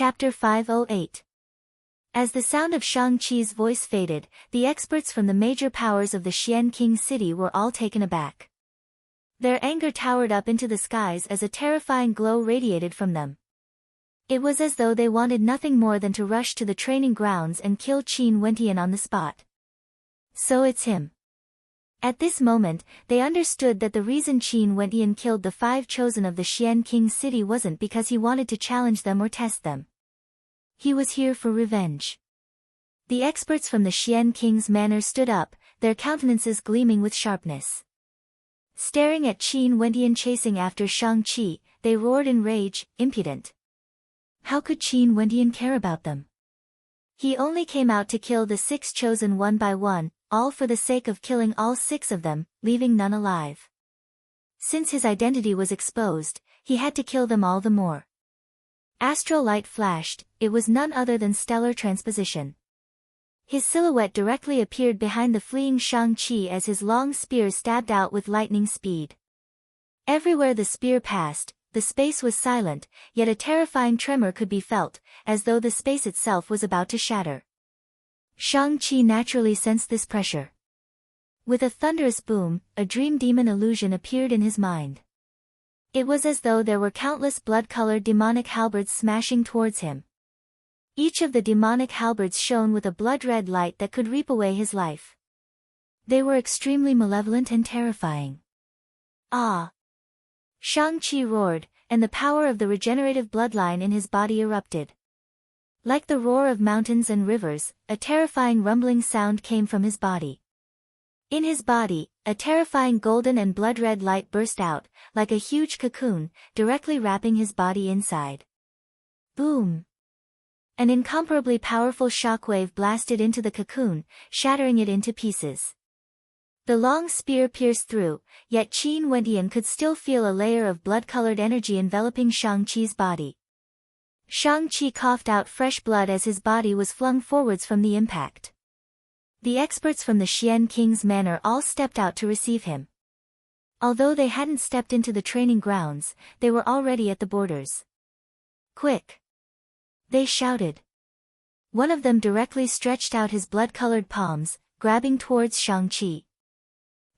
Chapter 508. As the sound of Shang-Chi's voice faded, the experts from the major powers of the Xian King city were all taken aback. Their anger towered up into the skies as a terrifying glow radiated from them. It was as though they wanted nothing more than to rush to the training grounds and kill Qin Wentian on the spot. So it's him. At this moment, they understood that the reason Qin Wentian killed the 5 chosen of the Xian King city wasn't because he wanted to challenge them or test them. He was here for revenge. The experts from the Xian King's manor stood up, their countenances gleaming with sharpness. Staring at Qin Wentian chasing after Shang-Chi, they roared in rage, impudent. How could Qin Wentian care about them? He only came out to kill the 6 chosen one by one, all for the sake of killing all 6 of them, leaving none alive. Since his identity was exposed, he had to kill them all the more. Astral light flashed, it was none other than stellar transposition. His silhouette directly appeared behind the fleeing Shang-Chi as his long spear stabbed out with lightning speed. Everywhere the spear passed, the space was silent, yet a terrifying tremor could be felt, as though the space itself was about to shatter. Shang-Chi naturally sensed this pressure. With a thunderous boom, a dream demon illusion appeared in his mind. It was as though there were countless blood-colored demonic halberds smashing towards him. Each of the demonic halberds shone with a blood-red light that could reap away his life. They were extremely malevolent and terrifying. Ah! Shang-Chi roared, and the power of the regenerative bloodline in his body erupted. Like the roar of mountains and rivers, a terrifying rumbling sound came from his body. In his body, a terrifying golden and blood-red light burst out, like a huge cocoon, directly wrapping his body inside. Boom! An incomparably powerful shockwave blasted into the cocoon, shattering it into pieces. The long spear pierced through, yet Qin Wentian could still feel a layer of blood-colored energy enveloping Shang-Chi's body. Shang-Chi coughed out fresh blood as his body was flung forwards from the impact. The experts from the Xian King's manor all stepped out to receive him. Although they hadn't stepped into the training grounds, they were already at the borders. Quick! They shouted. One of them directly stretched out his blood-colored palms, grabbing towards Shang-Chi.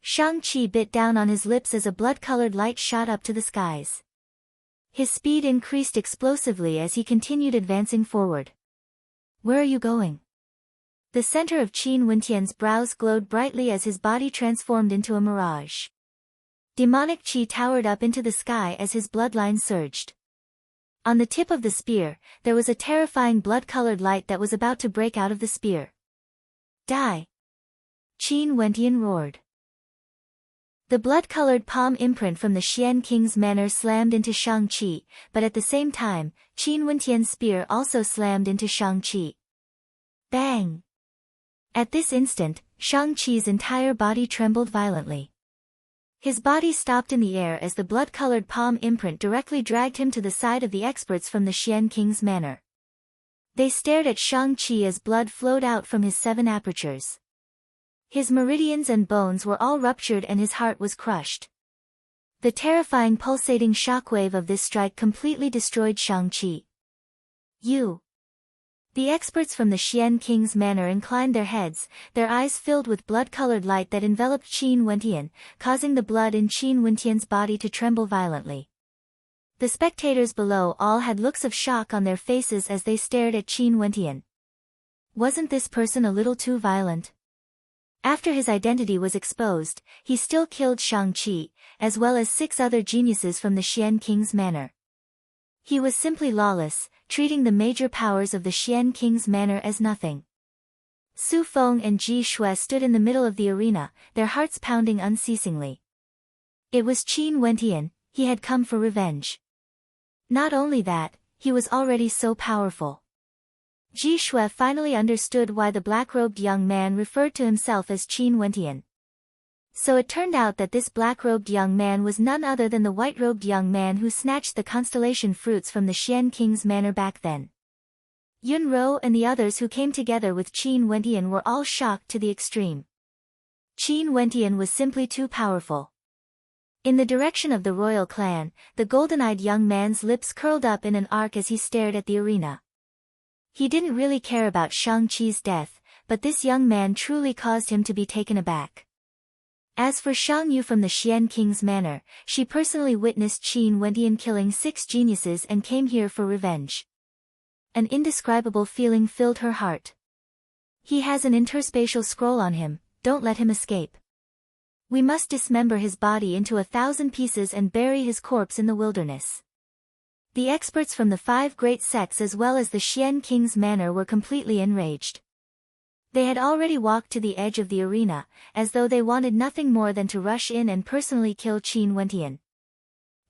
Shang-Chi bit down on his lips as a blood-colored light shot up to the skies. His speed increased explosively as he continued advancing forward. Where are you going? The center of Qin Wentian's brows glowed brightly as his body transformed into a mirage. Demonic qi towered up into the sky as his bloodline surged. On the tip of the spear, there was a terrifying blood-colored light that was about to break out of the spear. Die! Qin Wentian roared. The blood-colored palm imprint from the Xian King's manor slammed into Shang-Chi, but at the same time, Qin Wentian's spear also slammed into Shang-Chi. Bang! At this instant, Shang-Chi's entire body trembled violently. His body stopped in the air as the blood-colored palm imprint directly dragged him to the side of the experts from the Xian King's manor. They stared at Shang-Chi as blood flowed out from his 7 apertures. His meridians and bones were all ruptured and his heart was crushed. The terrifying pulsating shockwave of this strike completely destroyed Shang-Chi. You! The experts from the Xian King's manor inclined their heads, their eyes filled with blood-colored light that enveloped Qin Wentian, causing the blood in Qin Wentian's body to tremble violently. The spectators below all had looks of shock on their faces as they stared at Qin Wentian. Wasn't this person a little too violent? After his identity was exposed, he still killed Shang-Chi, as well as 6 other geniuses from the Xian King's manor. He was simply lawless, treating the major powers of the Xian King's manor as nothing. Su Feng and Ji Shui stood in the middle of the arena, their hearts pounding unceasingly. It was Qin Wentian, he had come for revenge. Not only that, he was already so powerful. Ji Shui finally understood why the black-robed young man referred to himself as Qin Wentian. So it turned out that this black-robed young man was none other than the white-robed young man who snatched the constellation fruits from the Xian King's manor back then. Yun Ro and the others who came together with Qin Wentian were all shocked to the extreme. Qin Wentian was simply too powerful. In the direction of the royal clan, the golden-eyed young man's lips curled up in an arc as he stared at the arena. He didn't really care about Shang-Chi's death, but this young man truly caused him to be taken aback. As for Shang Yu from the Xian King's manor, she personally witnessed Qin Wentian killing 6 geniuses and came here for revenge. An indescribable feeling filled her heart. He has an interspatial scroll on him, don't let him escape. We must dismember his body into 1,000 pieces and bury his corpse in the wilderness. The experts from the 5 great sects as well as the Xian King's manor were completely enraged. They had already walked to the edge of the arena, as though they wanted nothing more than to rush in and personally kill Qin Wentian.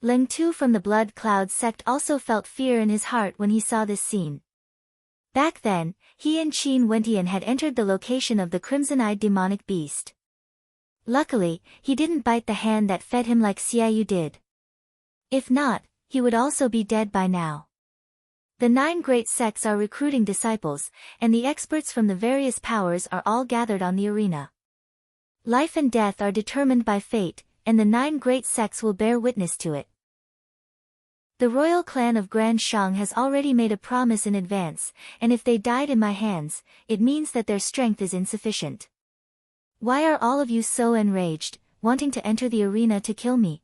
Ling Tu from the Blood Cloud sect also felt fear in his heart when he saw this scene. Back then, he and Qin Wentian had entered the location of the crimson-eyed demonic beast. Luckily, he didn't bite the hand that fed him like Xiaoyu did. If not, he would also be dead by now. The 9 great sects are recruiting disciples, and the experts from the various powers are all gathered on the arena. Life and death are determined by fate, and the 9 great sects will bear witness to it. The royal clan of Grand Shang has already made a promise in advance, and if they died in my hands, it means that their strength is insufficient. Why are all of you so enraged, wanting to enter the arena to kill me?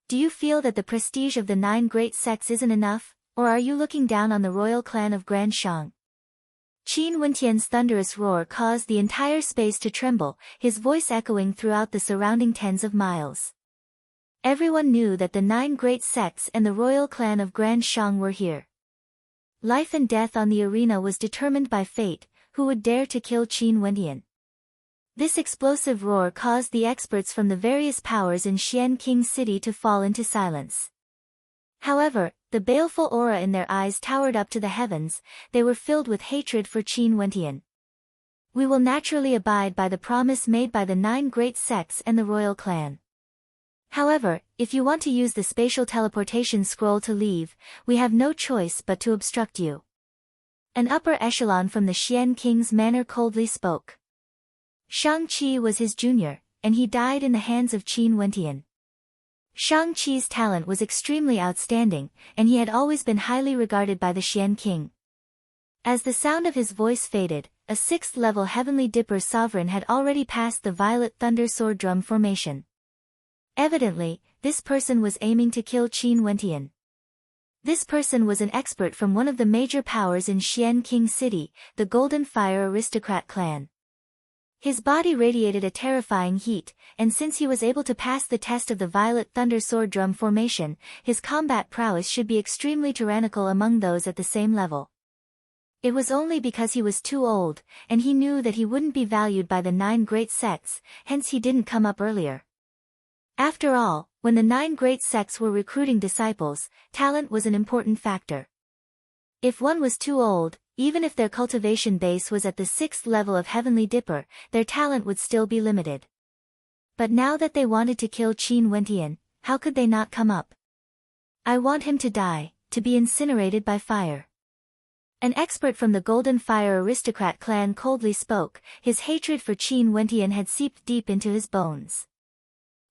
Do you feel that the prestige of the 9 great sects isn't enough? Or are you looking down on the royal clan of Grand Shang? Qin Wentian's thunderous roar caused the entire space to tremble, his voice echoing throughout the surrounding tens of miles. Everyone knew that the 9 great sects and the royal clan of Grand Shang were here. Life and death on the arena was determined by fate, who would dare to kill Qin Wentian. This explosive roar caused the experts from the various powers in Xian King City to fall into silence. However, the baleful aura in their eyes towered up to the heavens, they were filled with hatred for Qin Wentian. We will naturally abide by the promise made by the 9 great sects and the royal clan. However, if you want to use the spatial teleportation scroll to leave, we have no choice but to obstruct you. An upper echelon from the Xian King's manor coldly spoke. Shang-Chi was his junior, and he died in the hands of Qin Wentian. Shang-Chi's talent was extremely outstanding, and he had always been highly regarded by the Xian King. As the sound of his voice faded, a 6th-level Heavenly Dipper sovereign had already passed the Violet Thunder Sword Drum formation. Evidently, this person was aiming to kill Qin Wentian. This person was an expert from one of the major powers in Xian King City, the Golden Fire Aristocrat clan. His body radiated a terrifying heat, and since he was able to pass the test of the Violet Thunder Sword Drum formation, his combat prowess should be extremely tyrannical among those at the same level. It was only because he was too old, and he knew that he wouldn't be valued by the 9 great sects, hence he didn't come up earlier. After all, when the 9 great sects were recruiting disciples, talent was an important factor. If one was too old, even if their cultivation base was at the 6th level of Heavenly Dipper, their talent would still be limited. But now that they wanted to kill Qin Wentian, how could they not come up? I want him to die, to be incinerated by fire. An expert from the Golden Fire Aristocrat clan coldly spoke, his hatred for Qin Wentian had seeped deep into his bones.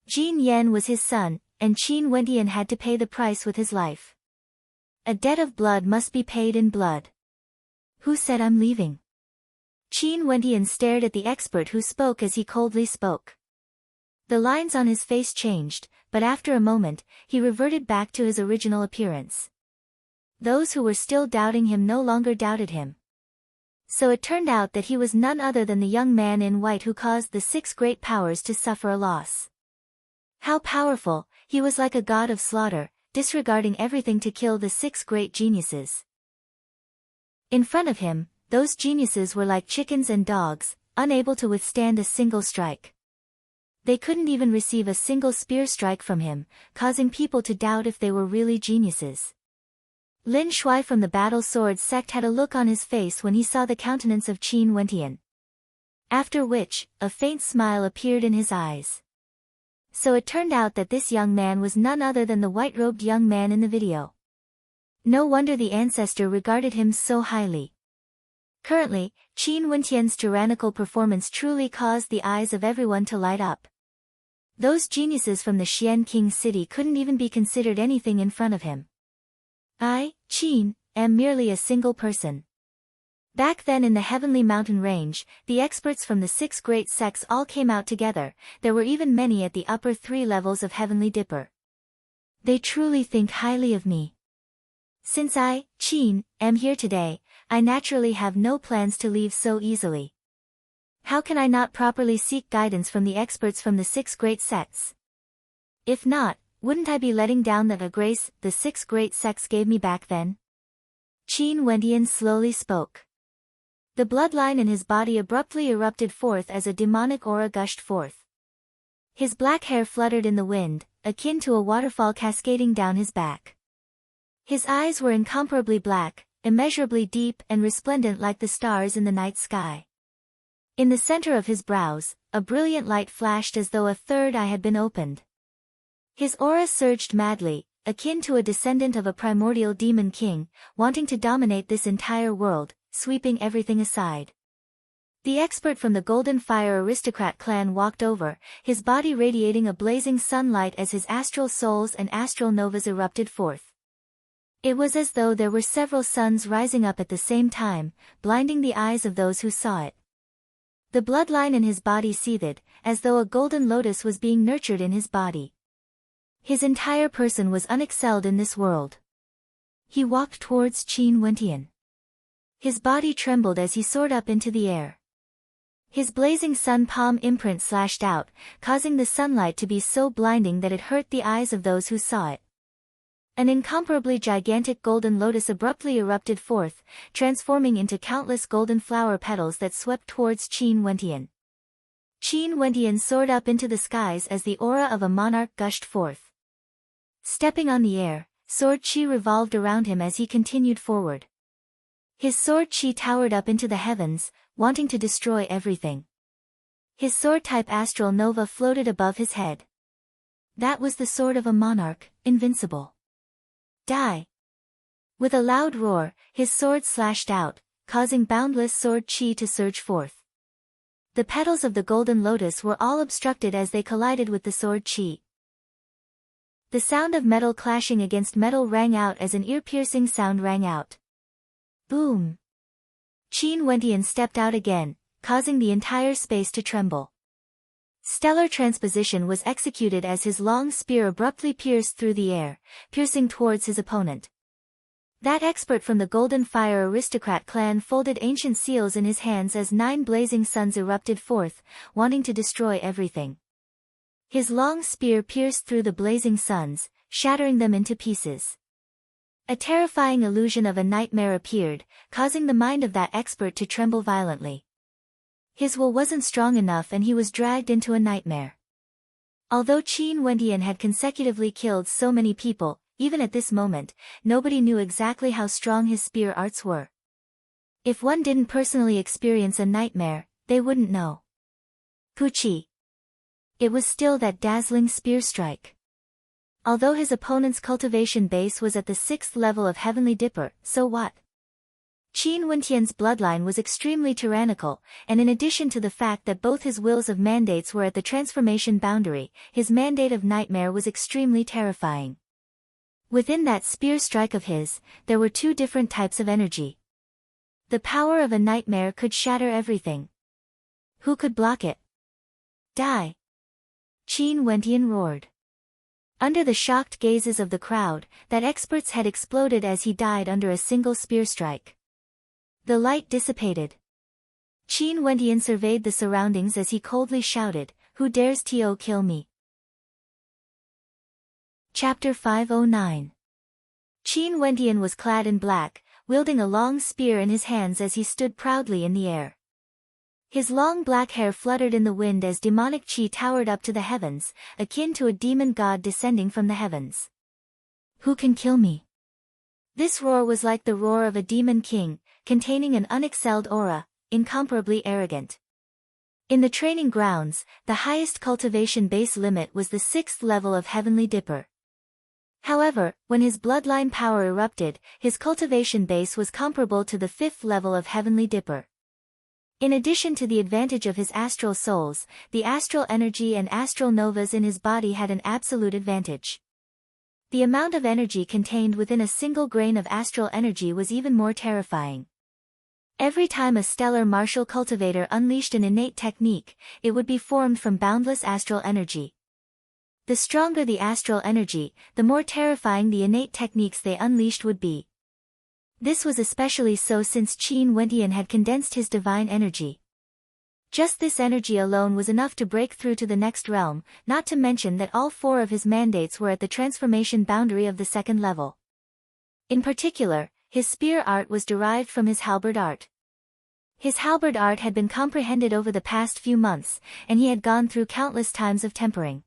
Jin Yan was his son, and Qin Wentian had to pay the price with his life. A debt of blood must be paid in blood. Who said I'm leaving? Qin Wentian stared at the expert who spoke as he coldly spoke. The lines on his face changed, but after a moment, he reverted back to his original appearance. Those who were still doubting him no longer doubted him. So it turned out that he was none other than the young man in white who caused the 6 great powers to suffer a loss. How powerful, he was like a god of slaughter, disregarding everything to kill the 6 great geniuses. In front of him, those geniuses were like chickens and dogs, unable to withstand a single strike. They couldn't even receive a single spear strike from him, causing people to doubt if they were really geniuses. Lin Shui from the Battle Sword sect had a look on his face when he saw the countenance of Qin Wentian. After which, a faint smile appeared in his eyes. So it turned out that this young man was none other than the white-robed young man in the video. No wonder the ancestor regarded him so highly. Currently, Qin Wentian's tyrannical performance truly caused the eyes of everyone to light up. Those geniuses from the Xian King City couldn't even be considered anything in front of him. I, Qin, am merely a single person. Back then in the heavenly mountain range, the experts from the 6 great sects all came out together. There were even many at the upper 3 levels of Heavenly Dipper. They truly think highly of me. Since I, Qin, am here today, I naturally have no plans to leave so easily. How can I not properly seek guidance from the experts from the 6 great sects? If not, wouldn't I be letting down the grace the 6 great sects gave me back then? Qin Wendian slowly spoke. The bloodline in his body abruptly erupted forth as a demonic aura gushed forth. His black hair fluttered in the wind, akin to a waterfall cascading down his back. His eyes were incomparably black, immeasurably deep and resplendent like the stars in the night sky. In the center of his brows, a brilliant light flashed as though a third eye had been opened. His aura surged madly, akin to a descendant of a primordial demon king, wanting to dominate this entire world, sweeping everything aside. The expert from the Golden Fire aristocrat clan walked over, his body radiating a blazing sunlight as his astral souls and astral novas erupted forth. It was as though there were several suns rising up at the same time, blinding the eyes of those who saw it. The bloodline in his body seethed, as though a golden lotus was being nurtured in his body. His entire person was unexcelled in this world. He walked towards Qin Wendian. His body trembled as he soared up into the air. His blazing sun palm imprint slashed out, causing the sunlight to be so blinding that it hurt the eyes of those who saw it. An incomparably gigantic golden lotus abruptly erupted forth, transforming into countless golden flower petals that swept towards Qin Wendian. Qin Wendian soared up into the skies as the aura of a monarch gushed forth. Stepping on the air, sword chi revolved around him as he continued forward. His sword chi towered up into the heavens, wanting to destroy everything. His sword-type astral nova floated above his head. That was the sword of a monarch, invincible. Die! With a loud roar, his sword slashed out, causing boundless sword chi to surge forth. The petals of the golden lotus were all obstructed as they collided with the sword chi. The sound of metal clashing against metal rang out as an ear-piercing sound rang out. Boom! Qin Wendian stepped out again, causing the entire space to tremble. Stellar transposition was executed as his long spear abruptly pierced through the air, piercing towards his opponent. That expert from the Golden Fire aristocrat clan folded ancient seals in his hands as 9 blazing suns erupted forth, wanting to destroy everything. His long spear pierced through the blazing suns, shattering them into pieces. A terrifying illusion of a nightmare appeared, causing the mind of that expert to tremble violently. His will wasn't strong enough and he was dragged into a nightmare. Although Qin Wendian had consecutively killed so many people, even at this moment, nobody knew exactly how strong his spear arts were. If one didn't personally experience a nightmare, they wouldn't know. Puchi. It was still that dazzling spear strike. Although his opponent's cultivation base was at the 6th level of Heavenly Dipper, so what? Qin Wendian's bloodline was extremely tyrannical, and in addition to the fact that both his wills of mandates were at the transformation boundary, his mandate of nightmare was extremely terrifying. Within that spear strike of his, there were 2 different types of energy. The power of a nightmare could shatter everything. Who could block it? Die! Qin Wendian roared. Under the shocked gazes of the crowd, that expert's head exploded as he died under a single spear strike. The light dissipated. Qin Wendian surveyed the surroundings as he coldly shouted, "Who dares to kill me?" Chapter 509. Qin Wendian was clad in black, wielding a long spear in his hands as he stood proudly in the air. His long black hair fluttered in the wind as demonic chi towered up to the heavens, akin to a demon god descending from the heavens. Who can kill me? This roar was like the roar of a demon king, containing an unexcelled aura, incomparably arrogant. In the training grounds, the highest cultivation base limit was the 6th level of Heavenly Dipper. However, when his bloodline power erupted, his cultivation base was comparable to the 5th level of Heavenly Dipper. In addition to the advantage of his astral souls, the astral energy and astral novas in his body had an absolute advantage. The amount of energy contained within a single grain of astral energy was even more terrifying. Every time a stellar martial cultivator unleashed an innate technique, it would be formed from boundless astral energy. The stronger the astral energy, the more terrifying the innate techniques they unleashed would be. This was especially so since Qin Wentian had condensed his divine energy. Just this energy alone was enough to break through to the next realm, not to mention that all 4 of his mandates were at the transformation boundary of the 2nd level. In particular, his spear art was derived from his halberd art. His halberd art had been comprehended over the past few months, and he had gone through countless times of tempering.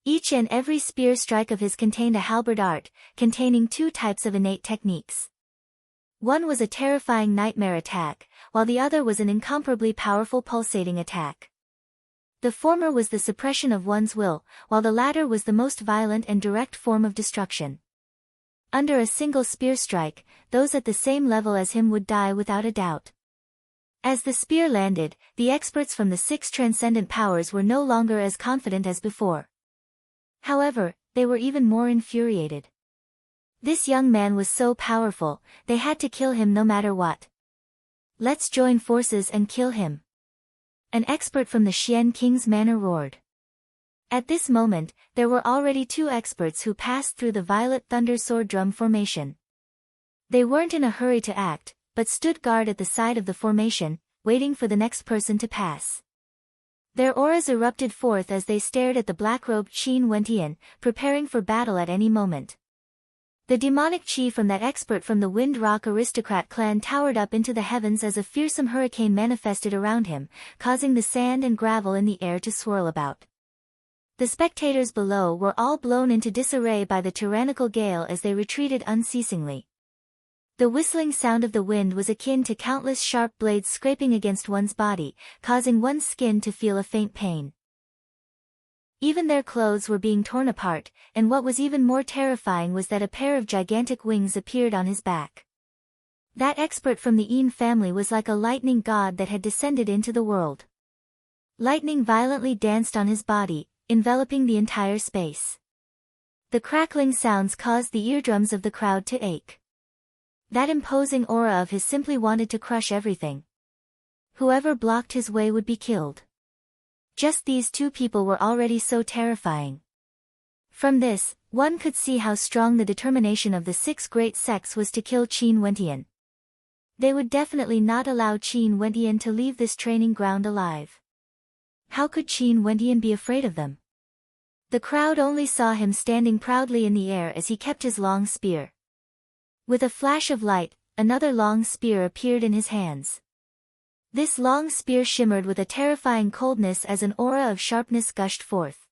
Each and every spear strike of his contained a halberd art, containing 2 types of innate techniques. One was a terrifying nightmare attack, while the other was an incomparably powerful pulsating attack. The former was the suppression of one's will, while the latter was the most violent and direct form of destruction. Under a single spear strike, those at the same level as him would die without a doubt. As the spear landed, the experts from the 6 transcendent powers were no longer as confident as before. However, they were even more infuriated. This young man was so powerful, they had to kill him no matter what. Let's join forces and kill him. An expert from the Xian King's manor roared. At this moment, there were already 2 experts who passed through the Violet Thunder Sword Drum formation. They weren't in a hurry to act, but stood guard at the side of the formation, waiting for the next person to pass. Their auras erupted forth as they stared at the black-robed Qin Wentian, preparing for battle at any moment. The demonic chi from that expert from the Wind Rock aristocrat clan towered up into the heavens as a fearsome hurricane manifested around him, causing the sand and gravel in the air to swirl about. The spectators below were all blown into disarray by the tyrannical gale as they retreated unceasingly. The whistling sound of the wind was akin to countless sharp blades scraping against one's body, causing one's skin to feel a faint pain. Even their clothes were being torn apart, and what was even more terrifying was that a pair of gigantic wings appeared on his back. That expert from the Yin family was like a lightning god that had descended into the world. Lightning violently danced on his body, enveloping the entire space. The crackling sounds caused the eardrums of the crowd to ache. That imposing aura of his simply wanted to crush everything. Whoever blocked his way would be killed. Just these 2 people were already so terrifying. From this, one could see how strong the determination of the 6 great sects was to kill Qin Wentian. They would definitely not allow Qin Wentian to leave this training ground alive. How could Qin Wentian be afraid of them? The crowd only saw him standing proudly in the air as he kept his long spear. With a flash of light, another long spear appeared in his hands. This long spear shimmered with a terrifying coldness as an aura of sharpness gushed forth.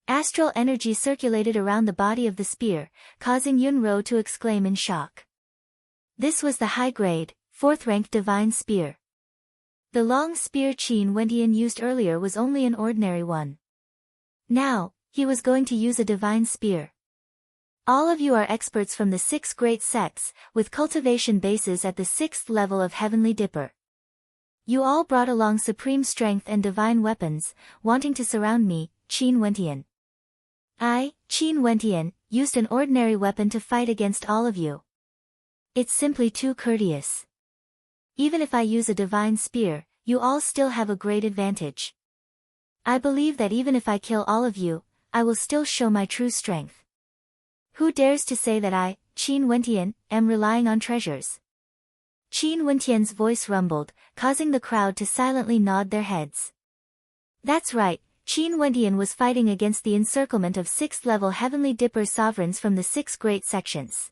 Astral energy circulated around the body of the spear, causing Yunro to exclaim in shock. This was the high-grade, 4th-rank divine spear. The long spear Qin Wentian used earlier was only an ordinary one. Now, he was going to use a divine spear. All of you are experts from the 6 great sects, with cultivation bases at the 6th level of Heavenly Dipper. You all brought along supreme strength and divine weapons, wanting to surround me, Qin Wentian. I, Qin Wentian, used an ordinary weapon to fight against all of you. It's simply too courteous. Even if I use a divine spear, you all still have a great advantage. I believe that even if I kill all of you, I will still show my true strength. Who dares to say that I, Qin Wentian, am relying on treasures? Qin Wentian's voice rumbled, causing the crowd to silently nod their heads. That's right, Qin Wentian was fighting against the encirclement of 6th-level Heavenly Dipper sovereigns from the 6 great sections.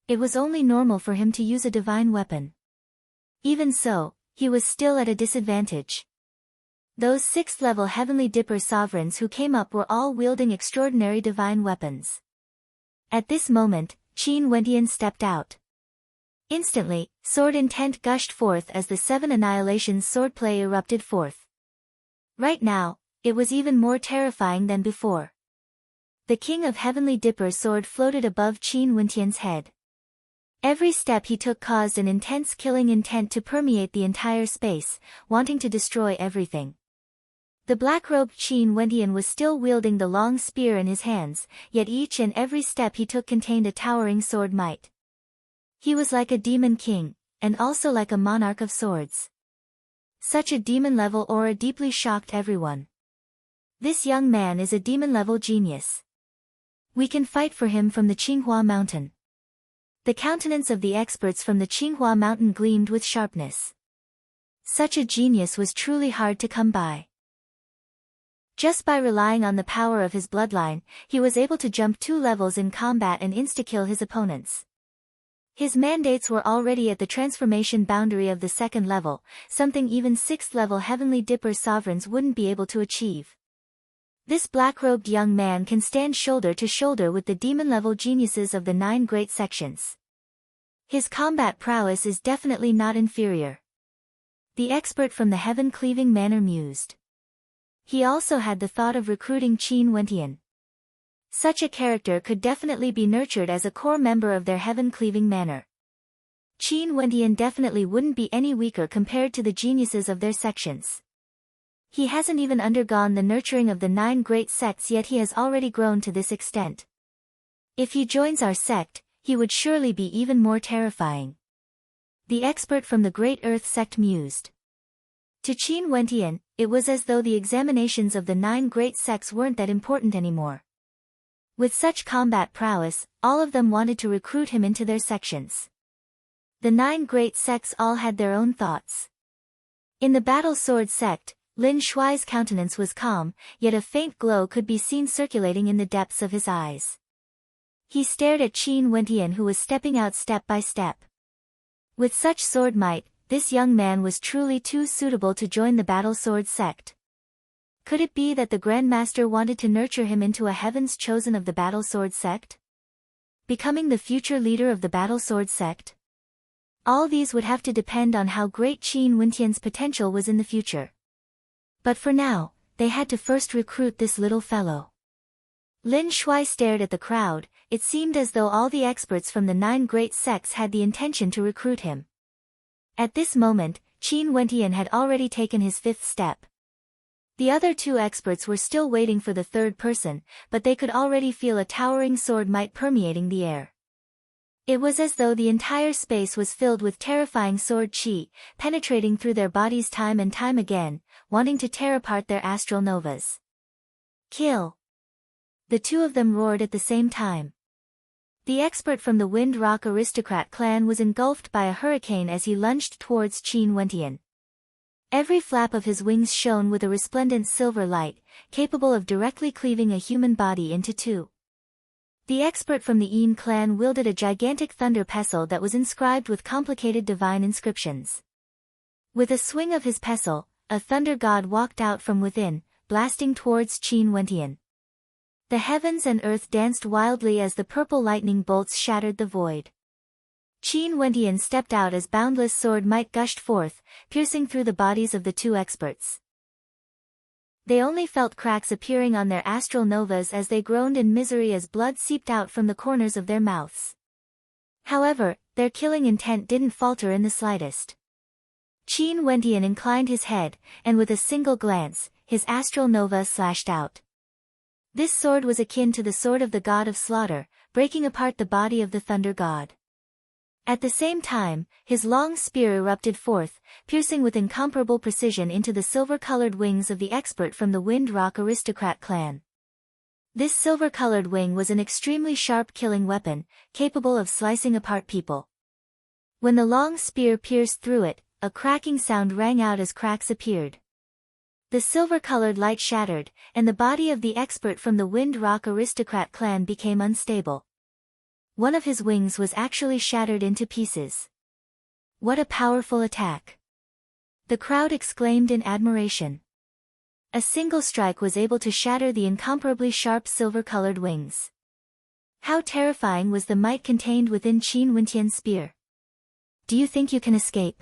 It was only normal for him to use a divine weapon. Even so, he was still at a disadvantage. Those 6th-level Heavenly Dipper sovereigns who came up were all wielding extraordinary divine weapons. At this moment, Qin Wentian stepped out. Instantly, sword intent gushed forth as the 7 Annihilations swordplay erupted forth. Right now, it was even more terrifying than before. The King of Heavenly Dipper's sword floated above Qin Wentian's head. Every step he took caused an intense killing intent to permeate the entire space, wanting to destroy everything. The black-robed Qin Wentian was still wielding the long spear in his hands, yet each and every step he took contained a towering sword might. He was like a demon king, and also like a monarch of swords. Such a demon-level aura deeply shocked everyone. This young man is a demon-level genius. We can fight for him from the Qinghua Mountain. The countenance of the experts from the Qinghua Mountain gleamed with sharpness. Such a genius was truly hard to come by. Just by relying on the power of his bloodline, he was able to jump 2 levels in combat and insta-kill his opponents. His mandates were already at the transformation boundary of the 2nd level, something even 6th level Heavenly Dipper sovereigns wouldn't be able to achieve. This black-robed young man can stand shoulder to shoulder with the demon-level geniuses of the 9 great sections. His combat prowess is definitely not inferior. The expert from the heaven-cleaving manor mused. He also had the thought of recruiting Qin Wentian. Such a character could definitely be nurtured as a core member of their heaven-cleaving manor. Qin Wentian definitely wouldn't be any weaker compared to the geniuses of their sections. He hasn't even undergone the nurturing of the 9 great sects yet he has already grown to this extent. If he joins our sect, he would surely be even more terrifying. The expert from the Great Earth sect mused. To Qin Wentian, it was as though the examinations of the 9 great sects weren't that important anymore. With such combat prowess, all of them wanted to recruit him into their sections. The 9 great sects all had their own thoughts. In the Battle Sword sect, Lin Shuai's countenance was calm, yet a faint glow could be seen circulating in the depths of his eyes. He stared at Qin Wentian who was stepping out step by step. With such sword might, this young man was truly too suitable to join the Battle Sword sect. Could it be that the Grandmaster wanted to nurture him into a heaven's chosen of the Battle Sword sect? Becoming the future leader of the Battle Sword sect? All these would have to depend on how great Qin Wentian's potential was in the future. But for now, they had to first recruit this little fellow. Lin Shuai stared at the crowd. It seemed as though all the experts from the 9 great sects had the intention to recruit him. At this moment, Qin Wentian had already taken his 5th step. The other 2 experts were still waiting for the 3rd person, but they could already feel a towering sword might permeating the air. It was as though the entire space was filled with terrifying sword qi, penetrating through their bodies time and time again, wanting to tear apart their astral novas. Kill! The 2 of them roared at the same time. The expert from the Wind Rock Aristocrat clan was engulfed by a hurricane as he lunged towards Qin Wentian. Every flap of his wings shone with a resplendent silver light, capable of directly cleaving a human body into 2. The expert from the Yin clan wielded a gigantic thunder pestle that was inscribed with complicated divine inscriptions. With a swing of his pestle, a thunder god walked out from within, blasting towards Qin Wentian. The heavens and earth danced wildly as the purple lightning bolts shattered the void. Qin Wentian stepped out as boundless sword might gushed forth, piercing through the bodies of the 2 experts. They only felt cracks appearing on their astral novas as they groaned in misery as blood seeped out from the corners of their mouths. However, their killing intent didn't falter in the slightest. Qin Wentian inclined his head, and with a single glance, his astral nova slashed out. This sword was akin to the sword of the god of slaughter, breaking apart the body of the thunder god. At the same time, his long spear erupted forth, piercing with incomparable precision into the silver-colored wings of the expert from the Wind Rock Aristocrat clan. This silver-colored wing was an extremely sharp killing weapon, capable of slicing apart people. When the long spear pierced through it, a cracking sound rang out as cracks appeared. The silver-colored light shattered, and the body of the expert from the Wind Rock Aristocrat clan became unstable. One of his wings was actually shattered into pieces. What a powerful attack! The crowd exclaimed in admiration. A single strike was able to shatter the incomparably sharp silver-colored wings. How terrifying was the might contained within Qin Wentian's spear! Do you think you can escape?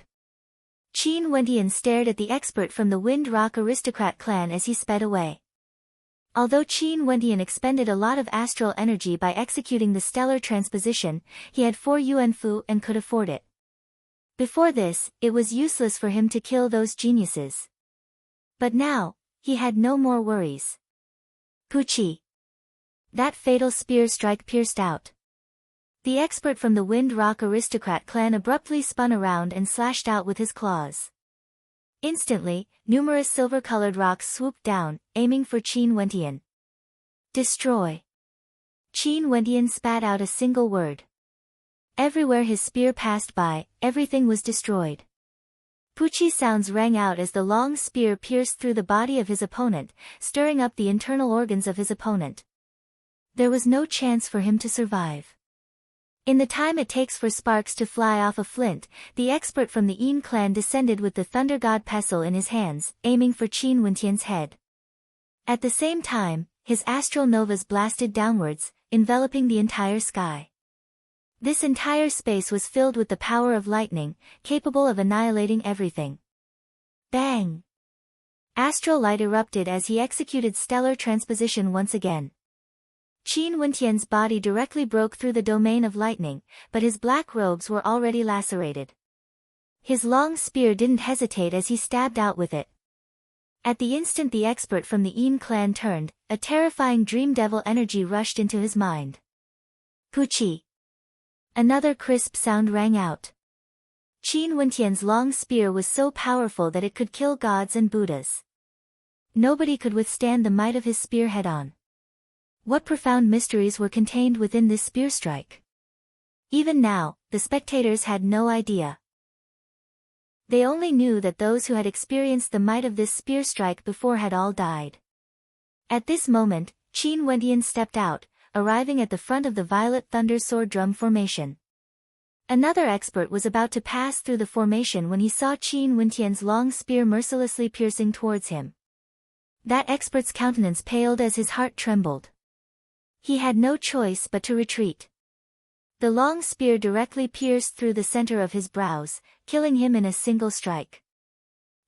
Qin Wentian stared at the expert from the Wind Rock Aristocrat clan as he sped away. Although Qin Wentian expended a lot of astral energy by executing the stellar transposition, he had 4 yuanfu and could afford it. Before this, it was useless for him to kill those geniuses. But now, he had no more worries. Puchi! That fatal spear strike pierced out. The expert from the Wind Rock Aristocrat clan abruptly spun around and slashed out with his claws. Instantly, numerous silver-colored rocks swooped down, aiming for Qin Wentian. Destroy. Qin Wentian spat out a single word. Everywhere his spear passed by, everything was destroyed. Poochie sounds rang out as the long spear pierced through the body of his opponent, stirring up the internal organs of his opponent. There was no chance for him to survive. In the time it takes for sparks to fly off a flint, the expert from the Yin clan descended with the Thunder God pestle in his hands, aiming for Qin Wentian's head. At the same time, his astral novas blasted downwards, enveloping the entire sky. This entire space was filled with the power of lightning, capable of annihilating everything. Bang! Astral light erupted as he executed stellar transposition once again. Qin Wentian's body directly broke through the domain of lightning, but his black robes were already lacerated. His long spear didn't hesitate as he stabbed out with it. At the instant the expert from the Yin clan turned, a terrifying dream devil energy rushed into his mind. Poochie! Another crisp sound rang out. Qin Wentian's long spear was so powerful that it could kill gods and Buddhas. Nobody could withstand the might of his spear head-on. What profound mysteries were contained within this spear strike? Even now, the spectators had no idea. They only knew that those who had experienced the might of this spear strike before had all died. At this moment, Qin Wentian stepped out, arriving at the front of the Violet Thunder Sword Drum formation. Another expert was about to pass through the formation when he saw Qin Wentian's long spear mercilessly piercing towards him. That expert's countenance paled as his heart trembled. He had no choice but to retreat. The long spear directly pierced through the center of his brows, killing him in a single strike.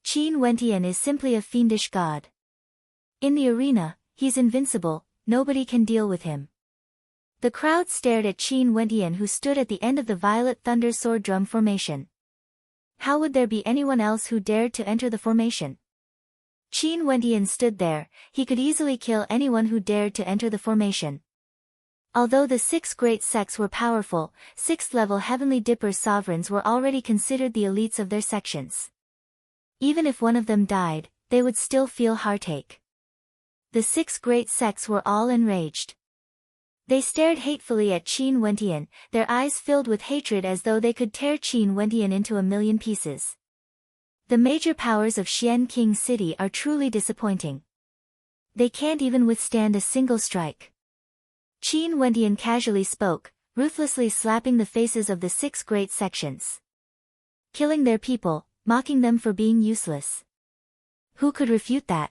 Qin Wentian is simply a fiendish god. In the arena, he's invincible, nobody can deal with him. The crowd stared at Qin Wentian, who stood at the end of the Violet Thunder Sword Drum formation. How would there be anyone else who dared to enter the formation? Qin Wentian stood there, he could easily kill anyone who dared to enter the formation. Although the 6 great sects were powerful, 6th-level Heavenly Dipper sovereigns were already considered the elites of their sections. Even if one of them died, they would still feel heartache. The 6 great sects were all enraged. They stared hatefully at Qin Wentian, their eyes filled with hatred as though they could tear Qin Wentian into a million pieces. The major powers of Xian King City are truly disappointing. They can't even withstand a single strike. Qin Wentian casually spoke, ruthlessly slapping the faces of the 6 great sections. Killing their people, mocking them for being useless. Who could refute that?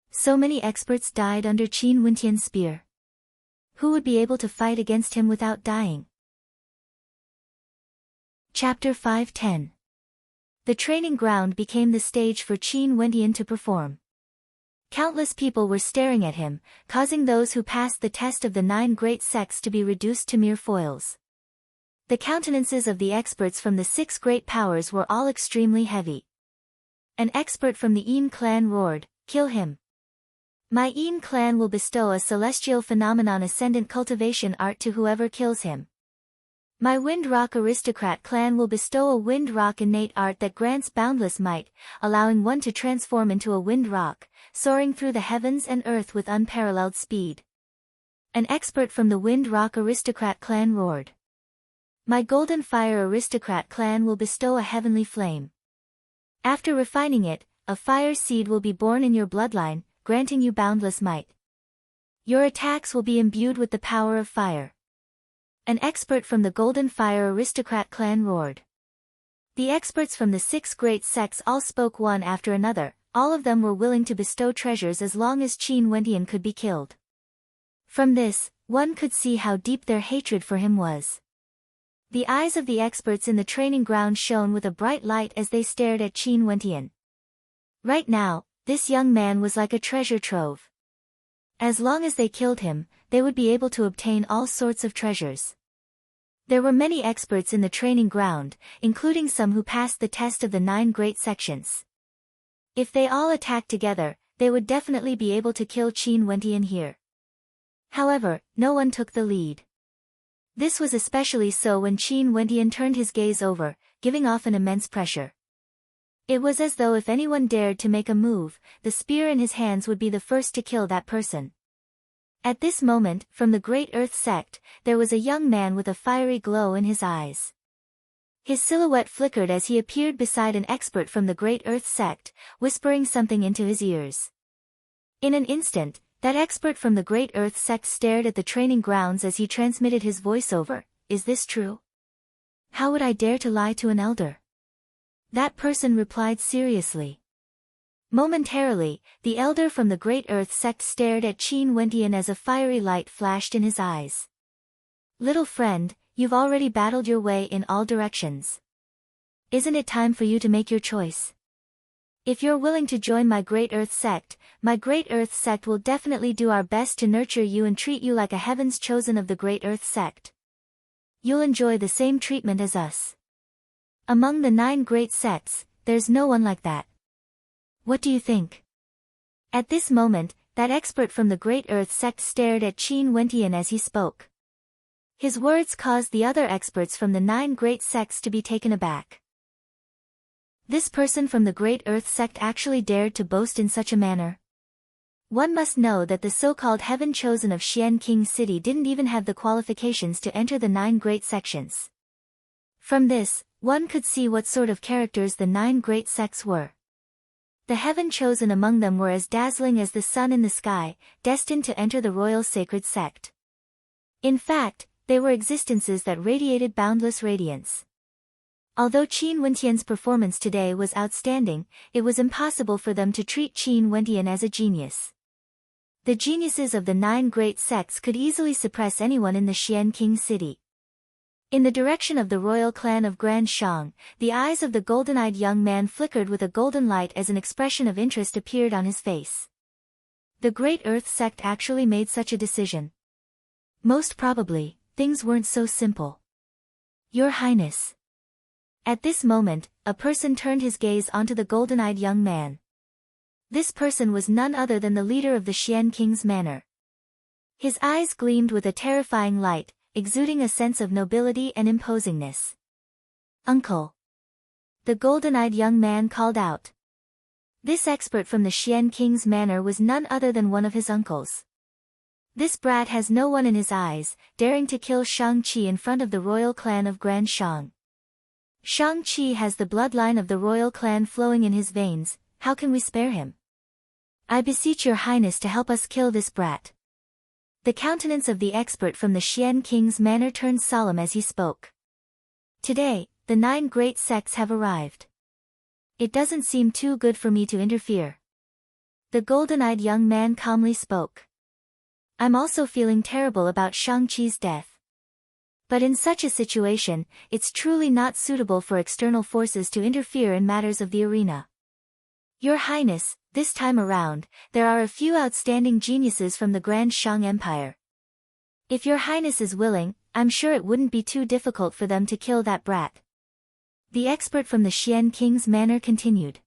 So many experts died under Qin Wentian's spear. Who would be able to fight against him without dying? Chapter 5:10. The training ground became the stage for Qin Wentian to perform. Countless people were staring at him, causing those who passed the test of the 9 great sects to be reduced to mere foils. The countenances of the experts from the 6 great powers were all extremely heavy. An expert from the Yin clan roared, "Kill him! My Yin clan will bestow a celestial phenomenon ascendant cultivation art to whoever kills him. My Wind Rock Aristocrat clan will bestow a Wind Rock innate art that grants boundless might, allowing one to transform into a Wind Rock, soaring through the heavens and earth with unparalleled speed." An expert from the Wind Rock Aristocrat clan roared. My Golden Fire Aristocrat clan will bestow a heavenly flame. After refining it, a fire seed will be born in your bloodline, granting you boundless might. Your attacks will be imbued with the power of fire. An expert from the Golden Fire Aristocrat clan roared. The experts from the 6 great sects all spoke one after another, all of them were willing to bestow treasures as long as Qin Wentian could be killed. From this, one could see how deep their hatred for him was. The eyes of the experts in the training ground shone with a bright light as they stared at Qin Wentian. Right now, this young man was like a treasure trove. As long as they killed him, they would be able to obtain all sorts of treasures. There were many experts in the training ground, including some who passed the test of the 9 great sections. If they all attacked together, they would definitely be able to kill Qin Wentian here. However, no one took the lead. This was especially so when Qin Wentian turned his gaze over, giving off an immense pressure. It was as though if anyone dared to make a move, the spear in his hands would be the first to kill that person. At this moment, from the Great Earth sect, there was a young man with a fiery glow in his eyes. His silhouette flickered as he appeared beside an expert from the Great Earth sect, whispering something into his ears. In an instant, that expert from the Great Earth sect stared at the training grounds as he transmitted his voiceover. Is this true? How would I dare to lie to an elder? That person replied seriously. Momentarily, the elder from the Great Earth sect stared at Qin Wentian as a fiery light flashed in his eyes. Little friend, you've already battled your way in all directions. Isn't it time for you to make your choice? If you're willing to join my Great Earth sect will definitely do our best to nurture you and treat you like a heaven's chosen of the Great Earth sect. You'll enjoy the same treatment as us. Among the 9 great sects, there's no one like that. What do you think? At this moment, that expert from the Great Earth sect stared at Qin Wentian as he spoke. His words caused the other experts from the 9 great sects to be taken aback. This person from the Great Earth sect actually dared to boast in such a manner. One must know that the so-called heaven chosen of Xian King City didn't even have the qualifications to enter the 9 great sections. From this, one could see what sort of characters the 9 great sects were. The heaven chosen among them were as dazzling as the sun in the sky, destined to enter the royal sacred sect. In fact, they were existences that radiated boundless radiance. Although Qin Wentian's performance today was outstanding, it was impossible for them to treat Qin Wentian as a genius. The geniuses of the 9 great sects could easily suppress anyone in the Xian King City. In the direction of the royal clan of Grand Shang, the eyes of the golden-eyed young man flickered with a golden light as an expression of interest appeared on his face. The Great Earth sect actually made such a decision. Most probably, things weren't so simple. Your Highness. At this moment, a person turned his gaze onto the golden-eyed young man. This person was none other than the leader of the Xian King's manor. His eyes gleamed with a terrifying light, exuding a sense of nobility and imposingness. Uncle. The golden-eyed young man called out. This expert from the Xian King's manor was none other than one of his uncles. This brat has no one in his eyes, daring to kill Shang-Chi in front of the royal clan of Grand Shang. Shang-Chi has the bloodline of the royal clan flowing in his veins, how can we spare him? I beseech your highness to help us kill this brat. The countenance of the expert from the Xian King's manor turned solemn as he spoke. Today, the 9 great sects have arrived. It doesn't seem too good for me to interfere. The golden-eyed young man calmly spoke. I'm also feeling terrible about Shang-Chi's death. But in such a situation, it's truly not suitable for external forces to interfere in matters of the arena. Your Highness, this time around, there are a few outstanding geniuses from the Grand Shang Empire. If your Highness is willing, I'm sure it wouldn't be too difficult for them to kill that brat. The expert from the Xian King's manor continued.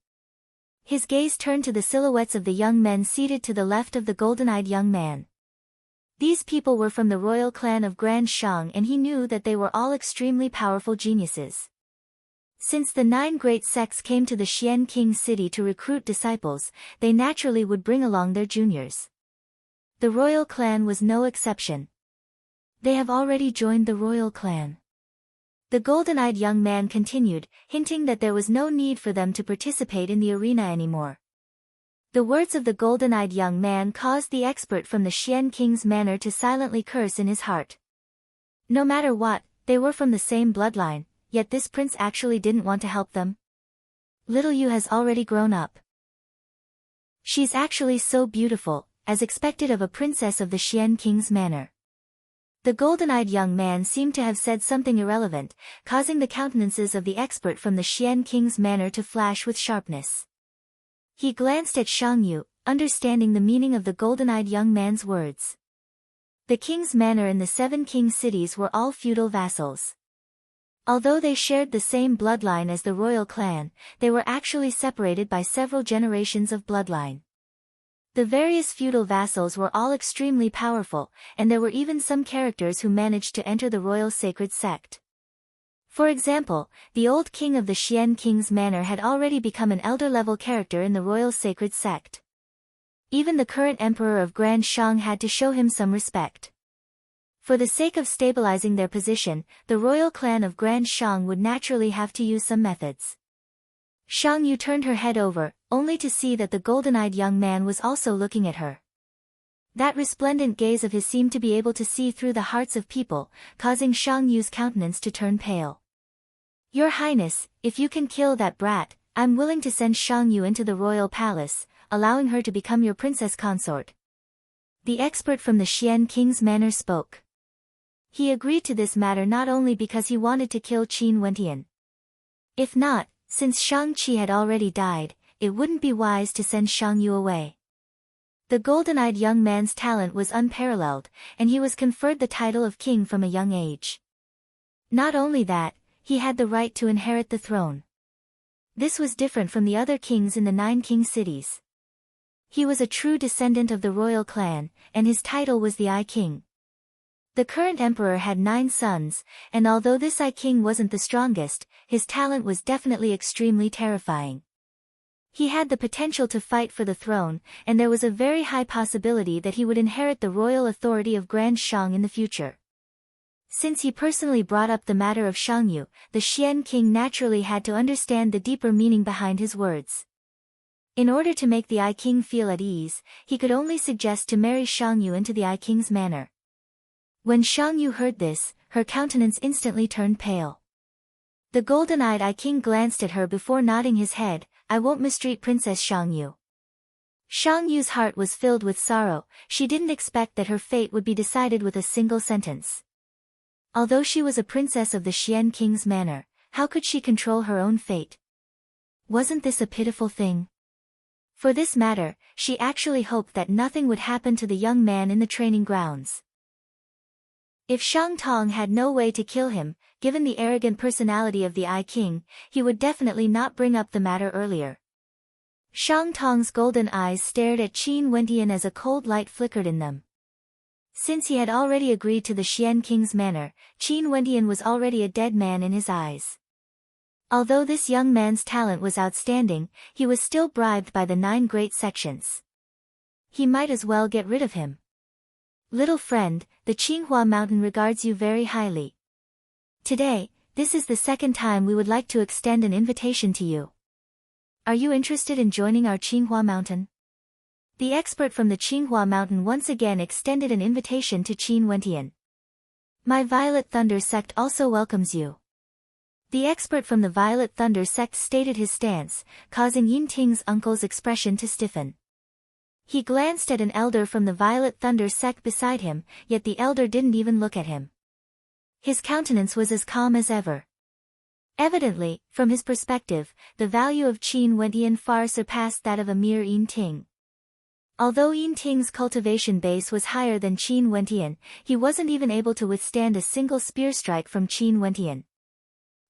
His gaze turned to the silhouettes of the young men seated to the left of the golden-eyed young man. These people were from the royal clan of Grand Shang and he knew that they were all extremely powerful geniuses. Since the 9 great sects came to the Xian King City to recruit disciples, they naturally would bring along their juniors. The royal clan was no exception. They have already joined the royal clan. The golden-eyed young man continued, hinting that there was no need for them to participate in the arena anymore. The words of the golden-eyed young man caused the expert from the Xian King's manor to silently curse in his heart. No matter what, they were from the same bloodline, yet this prince actually didn't want to help them. Little Yu has already grown up. She's actually so beautiful, as expected of a princess of the Xian King's manor. The golden-eyed young man seemed to have said something irrelevant, causing the countenances of the expert from the Xian King's manor to flash with sharpness. He glanced at Shang Yu, understanding the meaning of the golden-eyed young man's words. The king's manor in the 7 king cities were all feudal vassals. Although they shared the same bloodline as the royal clan, they were actually separated by several generations of bloodline. The various feudal vassals were all extremely powerful, and there were even some characters who managed to enter the royal sacred sect. For example, the old king of the Xian King's manor had already become an elder-level character in the royal sacred sect. Even the current emperor of Grand Shang had to show him some respect. For the sake of stabilizing their position, the royal clan of Grand Shang would naturally have to use some methods. Shang Yu turned her head over, only to see that the golden-eyed young man was also looking at her. That resplendent gaze of his seemed to be able to see through the hearts of people, causing Shang Yu's countenance to turn pale. "Your Highness, if you can kill that brat, I'm willing to send Shang Yu into the royal palace, allowing her to become your princess consort." The expert from the Xian King's manor spoke. He agreed to this matter not only because he wanted to kill Qin Wentian. If not, since Shang Qi had already died, it wouldn't be wise to send Shang Yu away. The golden-eyed young man's talent was unparalleled, and he was conferred the title of king from a young age. Not only that, he had the right to inherit the throne. This was different from the other kings in the 9 king cities. He was a true descendant of the royal clan, and his title was the I King. The current emperor had 9 sons, and although this I King wasn't the strongest, his talent was definitely extremely terrifying. He had the potential to fight for the throne, and there was a very high possibility that he would inherit the royal authority of Grand Shang in the future. Since he personally brought up the matter of Shang Yu, the Xian King naturally had to understand the deeper meaning behind his words. In order to make the I King feel at ease, he could only suggest to marry Shang Yu into the I King's manor. When Shang Yu heard this, her countenance instantly turned pale. The golden-eyed I King glanced at her before nodding his head. "I won't mistreat Princess Shang Yu." Shang Yu's heart was filled with sorrow. She didn't expect that her fate would be decided with a single sentence. Although she was a princess of the Xian King's manor, how could she control her own fate? Wasn't this a pitiful thing? For this matter, she actually hoped that nothing would happen to the young man in the training grounds. If Shang Tong had no way to kill him, given the arrogant personality of the I King, he would definitely not bring up the matter earlier. Shang Tong's golden eyes stared at Qin Wentian as a cold light flickered in them. Since he had already agreed to the Xian King's manor, Qin Wentian was already a dead man in his eyes. Although this young man's talent was outstanding, he was still bribed by the 9 great sections. He might as well get rid of him. "Little friend, the Qinghua Mountain regards you very highly. Today, this is the second time we would like to extend an invitation to you. Are you interested in joining our Qinghua Mountain?" The expert from the Qinghua Mountain once again extended an invitation to Qin Wentian. "My Violet Thunder sect also welcomes you." The expert from the Violet Thunder sect stated his stance, causing Yin Ting's uncle's expression to stiffen. He glanced at an elder from the Violet Thunder sect beside him, yet the elder didn't even look at him. His countenance was as calm as ever. Evidently, from his perspective, the value of Qin Wentian far surpassed that of a mere Yin Ting. Although Yin Ting's cultivation base was higher than Qin Wentian, he wasn't even able to withstand a single spear strike from Qin Wentian.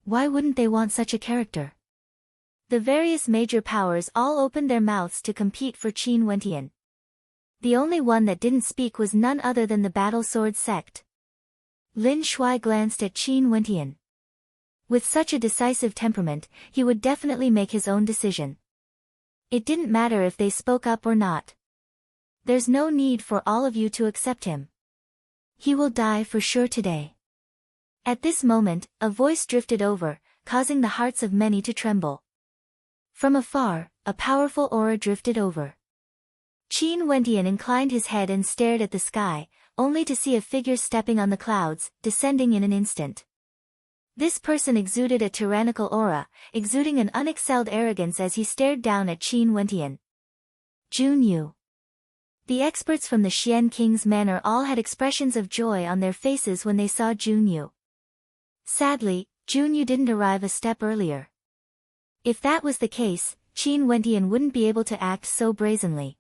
Why wouldn't they want such a character? The various major powers all opened their mouths to compete for Qin Wentian. The only one that didn't speak was none other than the Battle Sword sect. Lin Shuai glanced at Qin Wentian. With such a decisive temperament, he would definitely make his own decision. It didn't matter if they spoke up or not. There's no need for all of you to accept him. He will die for sure today. At this moment, a voice drifted over, causing the hearts of many to tremble. From afar, a powerful aura drifted over. Qin Wentian inclined his head and stared at the sky, only to see a figure stepping on the clouds, descending in an instant. This person exuded a tyrannical aura, exuding an unexcelled arrogance as he stared down at Qin Wentian. Jun Yu. The experts from the Xian King's manor all had expressions of joy on their faces when they saw Jun Yu. Sadly, Jun Yu didn't arrive a step earlier. If that was the case, Qin Wentian wouldn't be able to act so brazenly.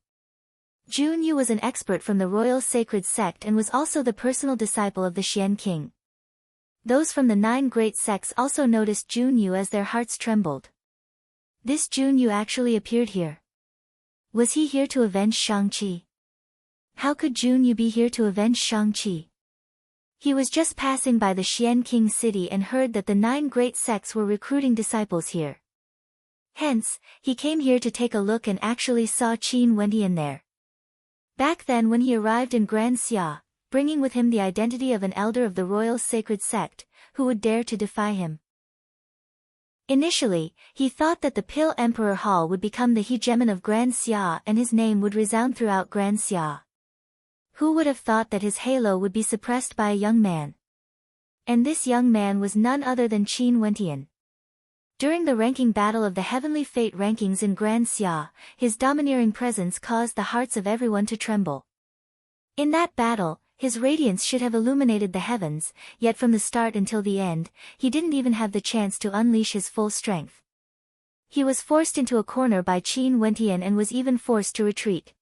Jun Yu was an expert from the royal sacred sect and was also the personal disciple of the Xian King. Those from the 9 great sects also noticed Jun Yu as their hearts trembled. This Jun Yu actually appeared here. Was he here to avenge Shang-Chi? How could Junyu be here to avenge Shang-Chi? He was just passing by the Xian King city and heard that the 9 great sects were recruiting disciples here. Hence, he came here to take a look and actually saw Qin Wendian there. Back then when he arrived in Grand Xia, bringing with him the identity of an elder of the royal sacred sect, who would dare to defy him? Initially, he thought that the Pill Emperor Hall would become the hegemon of Grand Xia and his name would resound throughout Grand Xia. Who would have thought that his halo would be suppressed by a young man? And this young man was none other than Qin Wendian. During the ranking battle of the Heavenly Fate rankings in Grand Xia, his domineering presence caused the hearts of everyone to tremble. In that battle, his radiance should have illuminated the heavens, yet from the start until the end, he didn't even have the chance to unleash his full strength. He was forced into a corner by Qin Wendian and was even forced to retreat.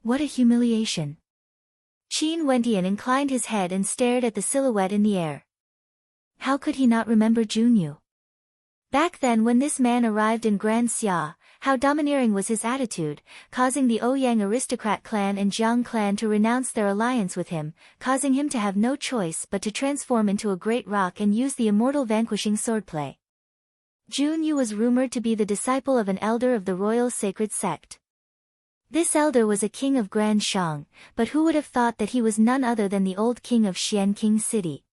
What a humiliation! Qin Wendian inclined his head and stared at the silhouette in the air. How could he not remember Junyu? Back then when this man arrived in Grand Xia, how domineering was his attitude, causing the Ouyang aristocrat clan and Jiang clan to renounce their alliance with him, causing him to have no choice but to transform into a great rock and use the immortal vanquishing swordplay. Junyu was rumored to be the disciple of an elder of the royal sacred sect. This elder was a king of Grand Shang, but who would have thought that he was none other than the old king of Xian King City?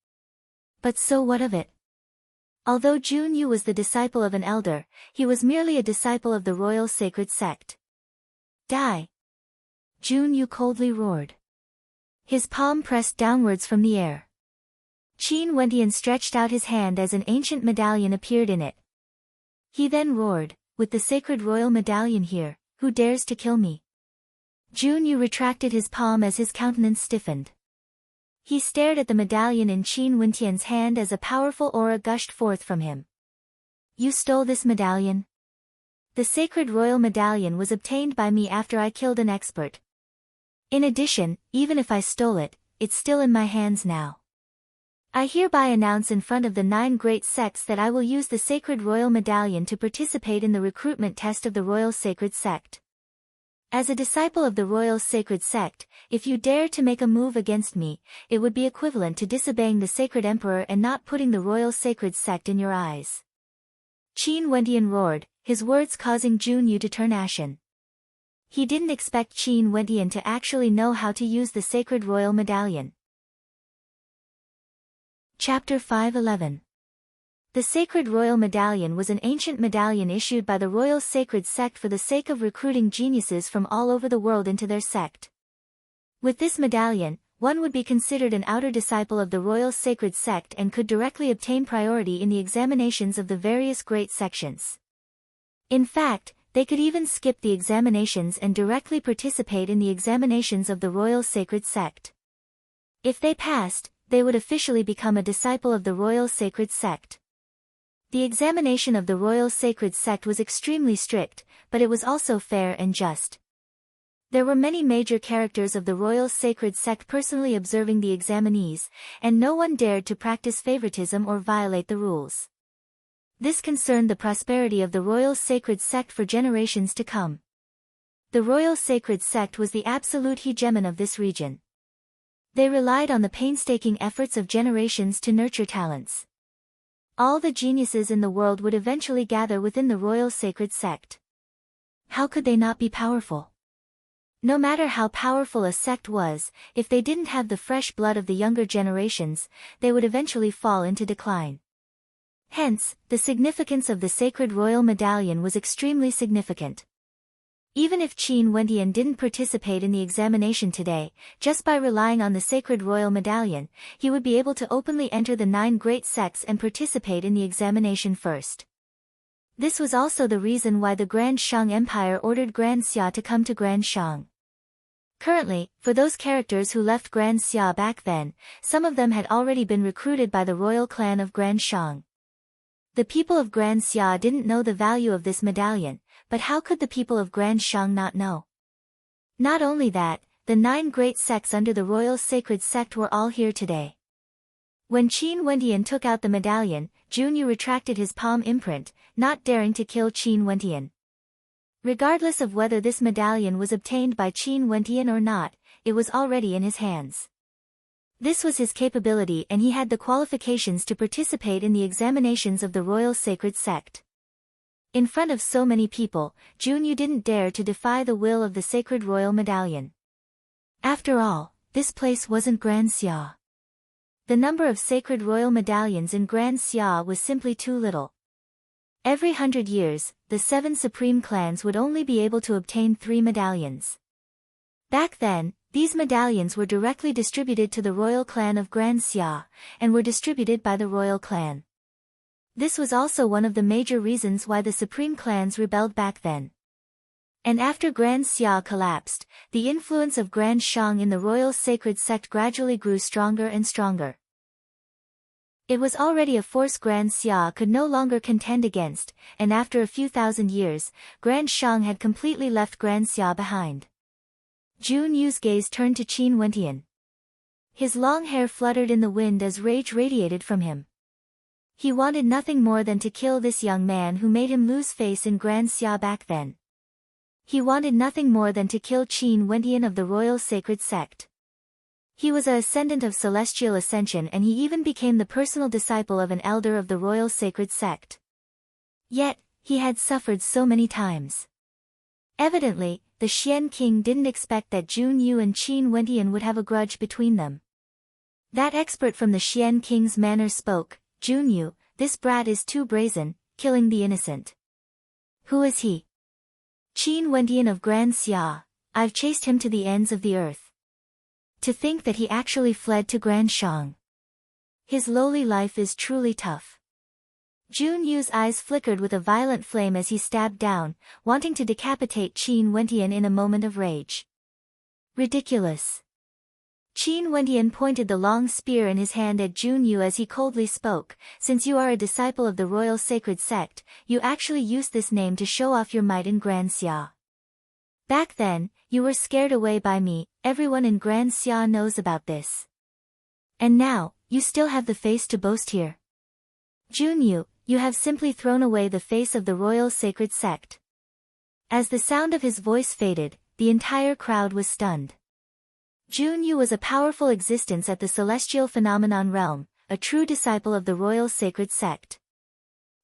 But so what of it? Although Junyu was the disciple of an elder, he was merely a disciple of the royal sacred sect. Die! Junyu coldly roared. His palm pressed downwards from the air. Qin Wendian stretched out his hand as an ancient medallion appeared in it. He then roared, with the sacred royal medallion here, who dares to kill me? Junyu retracted his palm as his countenance stiffened. He stared at the medallion in Qin Wendian's hand as a powerful aura gushed forth from him. You stole this medallion? The sacred royal medallion was obtained by me after I killed an expert. In addition, even if I stole it, it's still in my hands now. I hereby announce in front of the 9 great sects that I will use the sacred royal medallion to participate in the recruitment test of the royal sacred sect. As a disciple of the royal sacred sect, if you dare to make a move against me, it would be equivalent to disobeying the sacred emperor and not putting the royal sacred sect in your eyes. Qin Wendian roared, his words causing Junyu to turn ashen. He didn't expect Qin Wendian to actually know how to use the sacred royal medallion. Chapter 5:11. The sacred royal medallion was an ancient medallion issued by the royal sacred sect for the sake of recruiting geniuses from all over the world into their sect. With this medallion, one would be considered an outer disciple of the royal sacred sect and could directly obtain priority in the examinations of the various great sections. In fact, they could even skip the examinations and directly participate in the examinations of the royal sacred sect. If they passed, they would officially become a disciple of the royal sacred sect. The examination of the royal sacred sect was extremely strict, but it was also fair and just. There were many major characters of the royal sacred sect personally observing the examinees, and no one dared to practice favoritism or violate the rules. This concerned the prosperity of the royal sacred sect for generations to come. The royal sacred sect was the absolute hegemon of this region. They relied on the painstaking efforts of generations to nurture talents. All the geniuses in the world would eventually gather within the royal sacred sect. How could they not be powerful? No matter how powerful a sect was, if they didn't have the fresh blood of the younger generations, they would eventually fall into decline. Hence, the significance of the sacred royal medallion was extremely significant. Even if Qin Wendian didn't participate in the examination today, just by relying on the sacred royal medallion, he would be able to openly enter the 9 great sects and participate in the examination first. This was also the reason why the Grand Shang Empire ordered Grand Xia to come to Grand Shang. Currently, for those characters who left Grand Xia back then, some of them had already been recruited by the royal clan of Grand Shang. The people of Grand Xia didn't know the value of this medallion, but how could the people of Grand Shang not know? Not only that, the 9 great sects under the royal sacred sect were all here today. When Qin Wendian took out the medallion, Junyu retracted his palm imprint, not daring to kill Qin Wendian. Regardless of whether this medallion was obtained by Qin Wentian or not, it was already in his hands. This was his capability, and he had the qualifications to participate in the examinations of the Royal Sacred Sect. In front of so many people, Junyu didn't dare to defy the will of the Sacred Royal Medallion. After all, this place wasn't Grand Xia. The number of Sacred Royal Medallions in Grand Xia was simply too little. Every 100 years, the 7 supreme clans would only be able to obtain 3 medallions. Back then, these medallions were directly distributed to the royal clan of Grand Xia, and were distributed by the royal clan. This was also one of the major reasons why the supreme clans rebelled back then. And after Grand Xia collapsed, the influence of Grand Shang in the royal sacred sect gradually grew stronger and stronger. It was already a force Grand Xia could no longer contend against, and after a few thousand years, Grand Shang had completely left Grand Xia behind. Junyu's gaze turned to Qin Wentian. His long hair fluttered in the wind as rage radiated from him. He wanted nothing more than to kill this young man who made him lose face in Grand Xia back then. He wanted nothing more than to kill Qin Wentian of the Royal Sacred Sect. He was a ascendant of celestial ascension, and he even became the personal disciple of an elder of the Royal Sacred Sect. Yet, he had suffered so many times. Evidently, the Xian King didn't expect that Junyu and Qin Wentian would have a grudge between them. That expert from the Xian King's manor spoke. Junyu, this brat is too brazen, killing the innocent. Who is he? Qin Wentian of Grand Xia. I've chased him to the ends of the earth. To think that he actually fled to Grand Shang. His lowly life is truly tough. Junyu's eyes flickered with a violent flame as he stabbed down, wanting to decapitate Qin Wentian in a moment of rage. Ridiculous. Qin Wentian pointed the long spear in his hand at Junyu as he coldly spoke, since you are a disciple of the Royal Sacred Sect, you actually used this name to show off your might in Grand Xia. Back then, you were scared away by me, everyone in Grand Xia knows about this. And now, you still have the face to boast here. Junyu, you have simply thrown away the face of the Royal Sacred Sect. As the sound of his voice faded, the entire crowd was stunned. Junyu was a powerful existence at the Celestial Phenomenon Realm, a true disciple of the Royal Sacred Sect.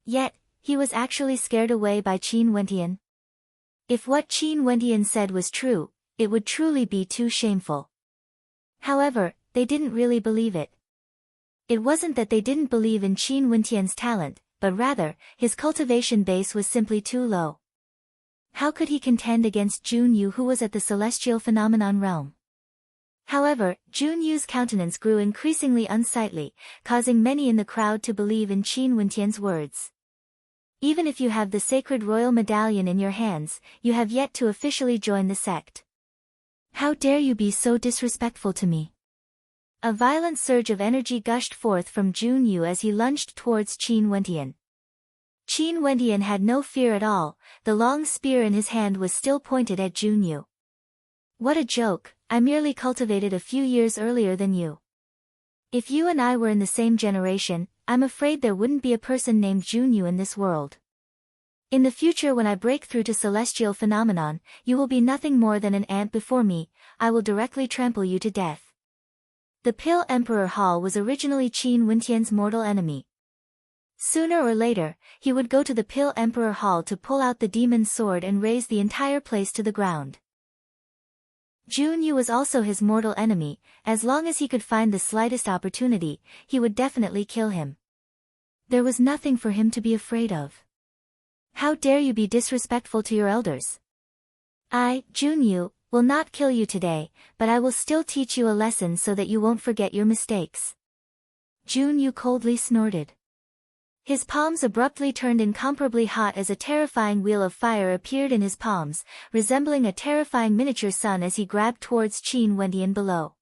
Yet, he was actually scared away by Qin Wentian. If what Qin Wentian said was true, it would truly be too shameful. However, they didn't really believe it. It wasn't that they didn't believe in Qin Wentian's talent, but rather, his cultivation base was simply too low. How could he contend against Junyu, who was at the Celestial Phenomenon Realm? However, Junyu's countenance grew increasingly unsightly, causing many in the crowd to believe in Qin Wentian's words. Even if you have the sacred royal medallion in your hands, you have yet to officially join the sect. How dare you be so disrespectful to me? A violent surge of energy gushed forth from Junyu as he lunged towards Qin Wentian. Qin Wentian had no fear at all, the long spear in his hand was still pointed at Junyu. What a joke, I merely cultivated a few years earlier than you. If you and I were in the same generation, I'm afraid there wouldn't be a person named Junyu in this world. In the future, when I break through to Celestial Phenomenon, you will be nothing more than an ant before me, I will directly trample you to death. The Pill Emperor Hall was originally Qin Wentian's mortal enemy. Sooner or later, he would go to the Pill Emperor Hall to pull out the demon sword and raze the entire place to the ground. Junyu was also his mortal enemy. As long as he could find the slightest opportunity, he would definitely kill him. There was nothing for him to be afraid of. How dare you be disrespectful to your elders? I, Junyu, will not kill you today, but I will still teach you a lesson so that you won't forget your mistakes. Junyu coldly snorted. His palms abruptly turned incomparably hot as a terrifying wheel of fire appeared in his palms, resembling a terrifying miniature sun as he grabbed towards Qin Wentian below.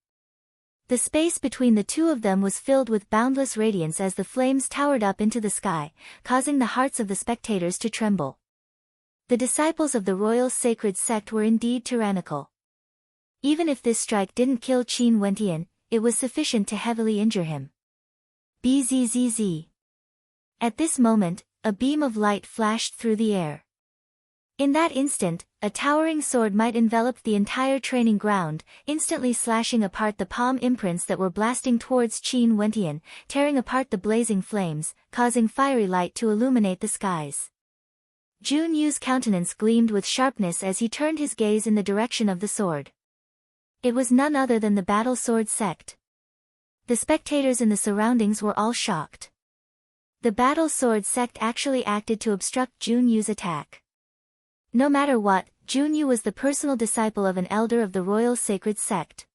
The space between the two of them was filled with boundless radiance as the flames towered up into the sky, causing the hearts of the spectators to tremble. The disciples of the Royal Sacred Sect were indeed tyrannical. Even if this strike didn't kill Qin Wentian, it was sufficient to heavily injure him. Bzzz. At this moment, a beam of light flashed through the air. In that instant, a towering sword might envelop the entire training ground, instantly slashing apart the palm imprints that were blasting towards Qin Wentian, tearing apart the blazing flames, causing fiery light to illuminate the skies. Jun Yu's countenance gleamed with sharpness as he turned his gaze in the direction of the sword. It was none other than the battle sword sect. The spectators in the surroundings were all shocked. The battle sword sect actually acted to obstruct Jun Yu's attack. No matter what, Jun Yu was the personal disciple of an elder of the royal sacred sect.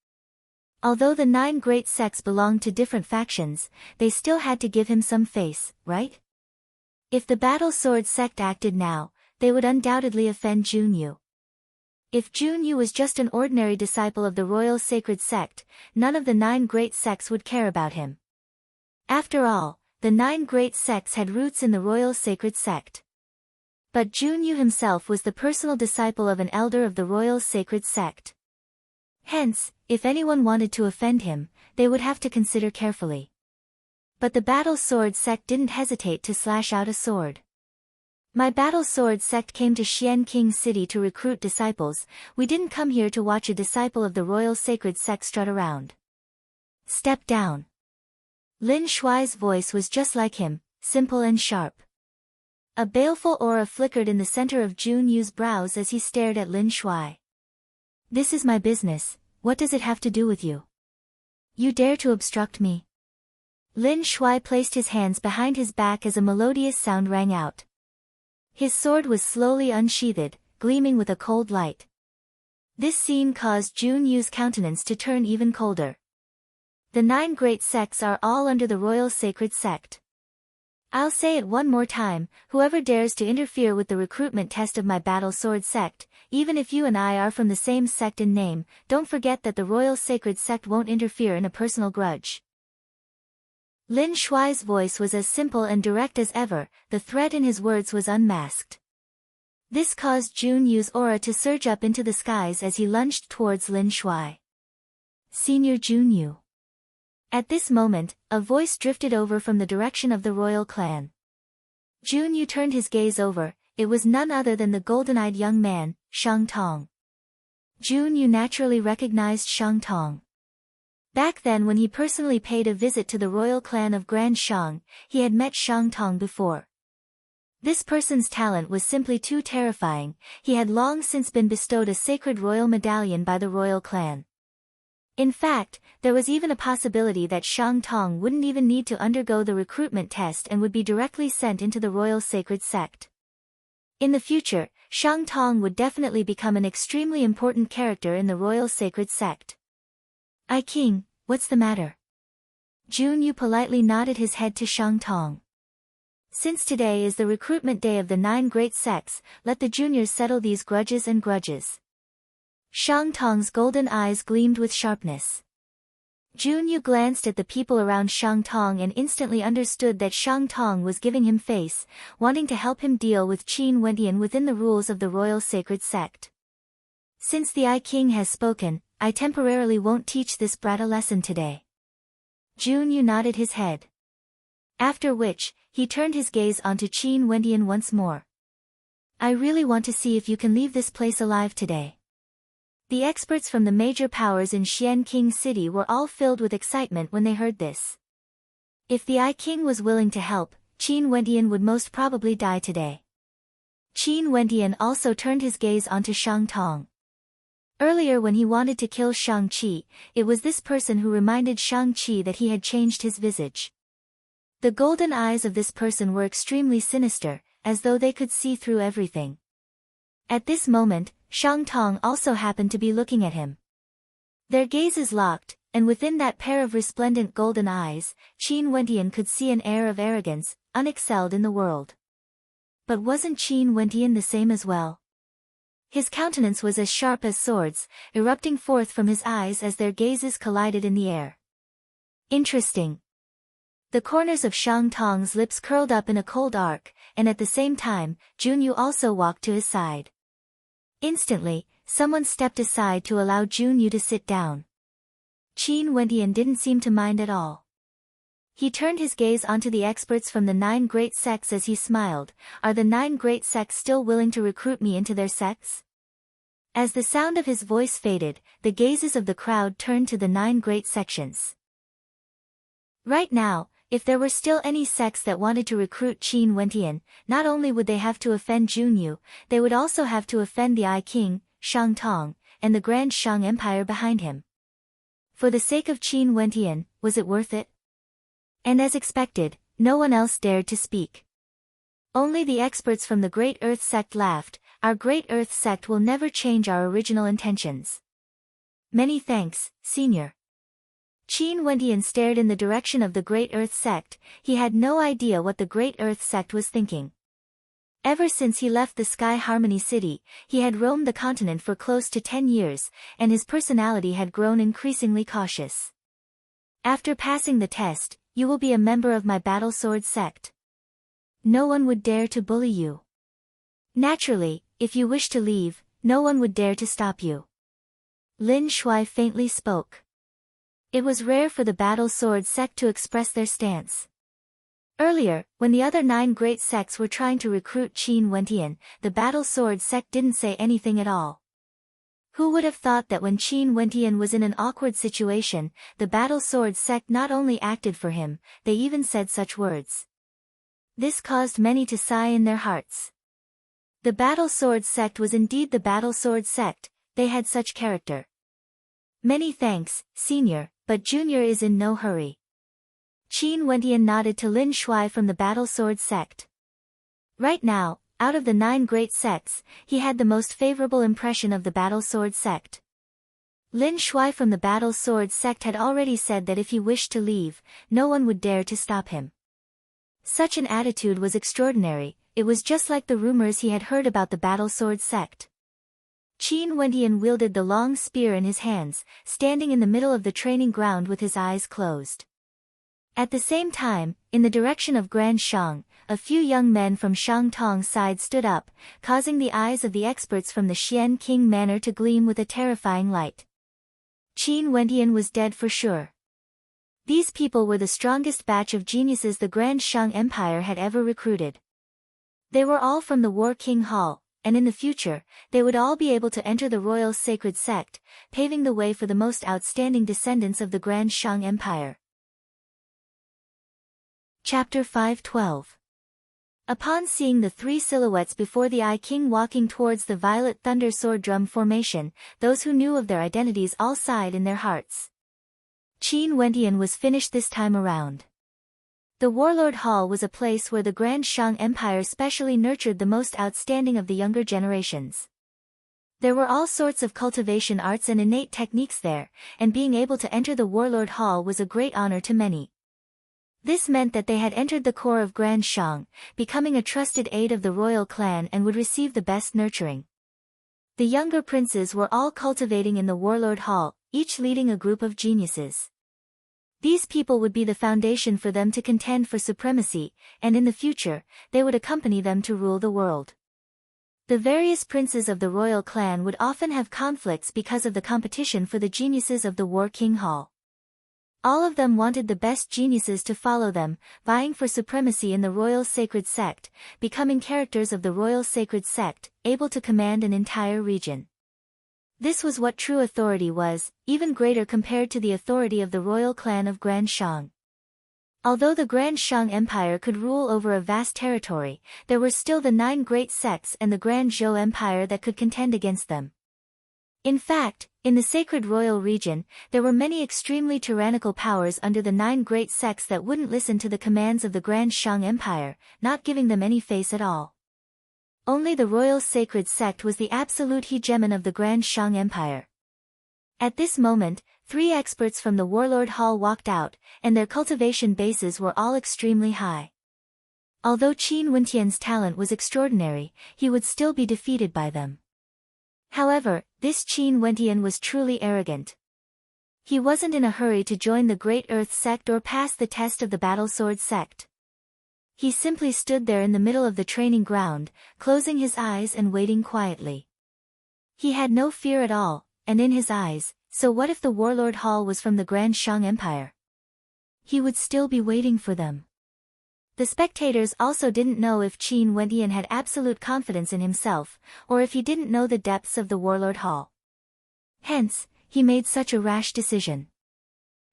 Although the 9 great sects belonged to different factions, they still had to give him some face, right? If the battle sword sect acted now, they would undoubtedly offend Jun Yu. If Jun Yu was just an ordinary disciple of the royal sacred sect, none of the 9 great sects would care about him. After all, the 9 great sects had roots in the royal sacred sect. But Jun Yu himself was the personal disciple of an elder of the royal sacred sect. Hence, if anyone wanted to offend him, they would have to consider carefully. But the battle sword sect didn't hesitate to slash out a sword. My battle sword sect came to Xian King City to recruit disciples. We didn't come here to watch a disciple of the royal sacred sect strut around. Step down. Lin Shuai's voice was just like him, simple and sharp. A baleful aura flickered in the center of Jun Yu's brows as he stared at Lin Shuai. This is my business, what does it have to do with you? You dare to obstruct me? Lin Shuai placed his hands behind his back as a melodious sound rang out. His sword was slowly unsheathed, gleaming with a cold light. This scene caused Jun Yu's countenance to turn even colder. The 9 great sects are all under the royal sacred sect. I'll say it one more time, whoever dares to interfere with the recruitment test of my battle sword sect, even if you and I are from the same sect in name, don't forget that the royal sacred sect won't interfere in a personal grudge. Lin Shuai's voice was as simple and direct as ever, the threat in his words was unmasked. This caused Jun Yu's aura to surge up into the skies as he lunged towards Lin Shuai. Senior Jun Yu. At this moment, a voice drifted over from the direction of the royal clan. Jun Yu turned his gaze over. It was none other than the golden-eyed young man, Shang Tong. Jun Yu naturally recognized Shang Tong. Back then when he personally paid a visit to the royal clan of Grand Shang, he had met Shang Tong before. This person's talent was simply too terrifying. He had long since been bestowed a sacred royal medallion by the royal clan. In fact, there was even a possibility that Shang Tong wouldn't even need to undergo the recruitment test and would be directly sent into the royal sacred sect. In the future, Shang Tong would definitely become an extremely important character in the royal sacred sect. "I King, what's the matter?" Jun Yu politely nodded his head to Shang Tong. "Since today is the recruitment day of the 9 great sects, let the juniors settle these grudges and grudges." Shang Tong's golden eyes gleamed with sharpness. Jun Yu glanced at the people around Shang Tong and instantly understood that Shang Tong was giving him face, wanting to help him deal with Qin Wentian within the rules of the royal sacred sect. "Since the I King has spoken, I temporarily won't teach this brat a lesson today." Jun Yu nodded his head. After which, he turned his gaze onto Qin Wentian once more. "I really want to see if you can leave this place alive today." The experts from the major powers in Xian King City were all filled with excitement when they heard this. If the I King was willing to help, Qin Wentian would most probably die today. Qin Wentian also turned his gaze onto Shang Tong. Earlier when he wanted to kill Shang-Chi, it was this person who reminded Shang-Chi that he had changed his visage. The golden eyes of this person were extremely sinister, as though they could see through everything. At this moment, Shang Tong also happened to be looking at him. Their gazes locked, and within that pair of resplendent golden eyes, Qin Wentian could see an air of arrogance, unexcelled in the world. But wasn't Qin Wentian the same as well? His countenance was as sharp as swords, erupting forth from his eyes as their gazes collided in the air. Interesting. The corners of Shang Tong's lips curled up in a cold arc, and at the same time, Jun Yu also walked to his side. Instantly, someone stepped aside to allow Jun Yu to sit down. Qin Wentian didn't seem to mind at all. He turned his gaze onto the experts from the 9 great sects as he smiled. Are the 9 great sects still willing to recruit me into their sects? As the sound of his voice faded, the gazes of the crowd turned to the 9 great sections. Right now, if there were still any sects that wanted to recruit Qin Wentian, not only would they have to offend Junyu, they would also have to offend the I King, Shang Tong, and the Grand Shang Empire behind him. For the sake of Qin Wentian, was it worth it? And as expected, no one else dared to speak. Only the experts from the Great Earth sect laughed. Our Great Earth sect will never change our original intentions. Many thanks, Senior. Qin Wentian stared in the direction of the Great Earth sect. He had no idea what the Great Earth sect was thinking. Ever since he left the Sky Harmony City, he had roamed the continent for close to 10 years, and his personality had grown increasingly cautious. After passing the test, you will be a member of my Battle Sword sect. No one would dare to bully you. Naturally, if you wish to leave, no one would dare to stop you. Lin Shuai faintly spoke. It was rare for the Battle Sword sect to express their stance. Earlier, when the other 9 great sects were trying to recruit Qin Wentian, the Battle Sword sect didn't say anything at all. Who would have thought that when Qin Wentian was in an awkward situation, the Battle Sword sect not only acted for him, they even said such words. This caused many to sigh in their hearts. The Battle Sword sect was indeed the Battle Sword sect, they had such character. Many thanks, Senior, but Junior is in no hurry. Qin Wentian nodded to Lin Shuai from the Battle Sword sect. Right now, out of the 9 great sects, he had the most favorable impression of the Battle Sword sect. Lin Shuai from the Battle Sword sect had already said that if he wished to leave, no one would dare to stop him. Such an attitude was extraordinary. It was just like the rumors he had heard about the Battle Sword sect. Qin Wentian wielded the long spear in his hands, standing in the middle of the training ground with his eyes closed. At the same time, in the direction of Grand Shang, a few young men from Shang Tong's side stood up, causing the eyes of the experts from the Xian King Manor to gleam with a terrifying light. Qin Wentian was dead for sure. These people were the strongest batch of geniuses the Grand Shang Empire had ever recruited. They were all from the War King Hall, and in the future, they would all be able to enter the royal sacred sect, paving the way for the most outstanding descendants of the Grand Shang Empire. Chapter 5:12. Upon seeing the 3 silhouettes before the I King walking towards the violet thunder sword drum formation, those who knew of their identities all sighed in their hearts. Qin Wentian was finished this time around. The Warlord Hall was a place where the Grand Shang Empire specially nurtured the most outstanding of the younger generations. There were all sorts of cultivation arts and innate techniques there, and being able to enter the Warlord Hall was a great honor to many. This meant that they had entered the core of Grand Shang, becoming a trusted aide of the royal clan and would receive the best nurturing. The younger princes were all cultivating in the Warlord Hall, each leading a group of geniuses. These people would be the foundation for them to contend for supremacy, and in the future, they would accompany them to rule the world. The various princes of the royal clan would often have conflicts because of the competition for the geniuses of the War King Hall. All of them wanted the best geniuses to follow them, vying for supremacy in the royal sacred sect, becoming characters of the royal sacred sect, able to command an entire region. This was what true authority was, even greater compared to the authority of the royal clan of Grand Shang. Although the Grand Shang Empire could rule over a vast territory, there were still the 9 great sects and the Grand Zhou Empire that could contend against them. In fact, in the sacred royal region, there were many extremely tyrannical powers under the 9 great sects that wouldn't listen to the commands of the Grand Shang Empire, not giving them any face at all. Only the royal sacred sect was the absolute hegemon of the Grand Shang Empire. At this moment, 3 experts from the Warlord Hall walked out, and their cultivation bases were all extremely high. Although Qin Wentian's talent was extraordinary, he would still be defeated by them. However, this Qin Wentian was truly arrogant. He wasn't in a hurry to join the Great Earth sect or pass the test of the Battle Sword sect. He simply stood there in the middle of the training ground, closing his eyes and waiting quietly. He had no fear at all, and in his eyes, so what if the Warlord Hall was from the Grand Shang Empire? he would still be waiting for them. The spectators also didn't know if Qin Wendian had absolute confidence in himself, or if he didn't know the depths of the Warlord Hall. Hence, he made such a rash decision.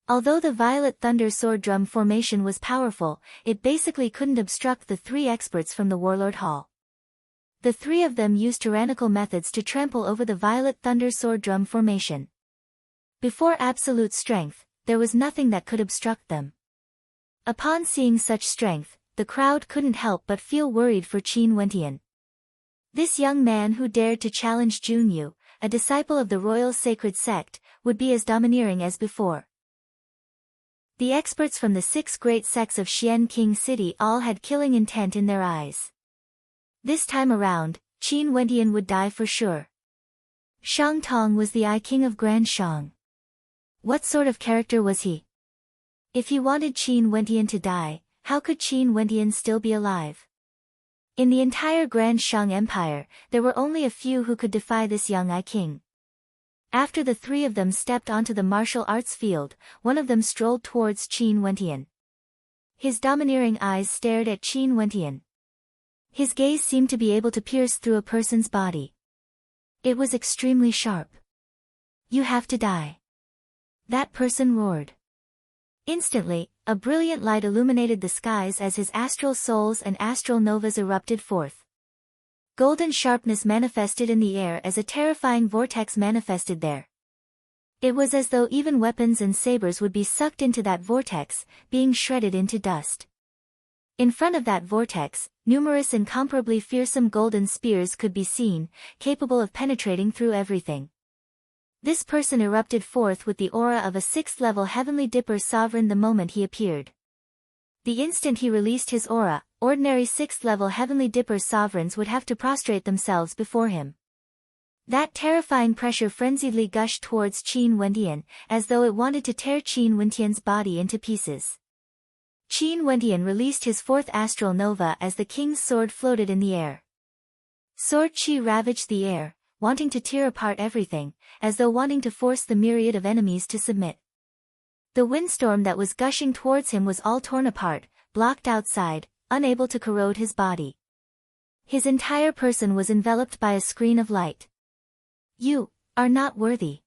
Although the Violet Thunder Sword Drum formation was powerful, it basically couldn't obstruct the three experts from the Warlord Hall. The three of them used tyrannical methods to trample over the Violet Thunder Sword Drum formation. Before absolute strength, there was nothing that could obstruct them. Upon seeing such strength, the crowd couldn't help but feel worried for Qin Wendian. This young man who dared to challenge Junyu, a disciple of the royal sacred sect, would be as domineering as before. The experts from the 6 great sects of Xian King City all had killing intent in their eyes. This time around, Qin Wendian would die for sure. Shang Tong was the Eye King of Grand Shang. What sort of character was he? If he wanted Qin Wendian to die, how could Qin Wendian still be alive? In the entire Grand Shang Empire, there were only a few who could defy this young Eye King. After the three of them stepped onto the martial arts field, one of them strolled towards Qin Wendian. His domineering eyes stared at Qin Wendian. His gaze seemed to be able to pierce through a person's body. It was extremely sharp. "You have to die." That person roared. Instantly, a brilliant light illuminated the skies as his astral souls and astral novas erupted forth. Golden sharpness manifested in the air as a terrifying vortex manifested there. It was as though even weapons and sabers would be sucked into that vortex, being shredded into dust. In front of that vortex, numerous incomparably fearsome golden spears could be seen, capable of penetrating through everything. This person erupted forth with the aura of a 6th-level Heavenly Dipper sovereign the moment he appeared. The instant he released his aura, ordinary 6th-level Heavenly Dipper sovereigns would have to prostrate themselves before him. That terrifying pressure frenziedly gushed towards Qin Wendian, as though it wanted to tear Qin Wendian's body into pieces. Qin Wendian released his 4th astral nova as the king's sword floated in the air. Sword chi ravaged the air, wanting to tear apart everything, as though wanting to force the myriad of enemies to submit. The windstorm that was gushing towards him was all torn apart, blocked outside, unable to corrode his body. His entire person was enveloped by a screen of light. "You are not worthy."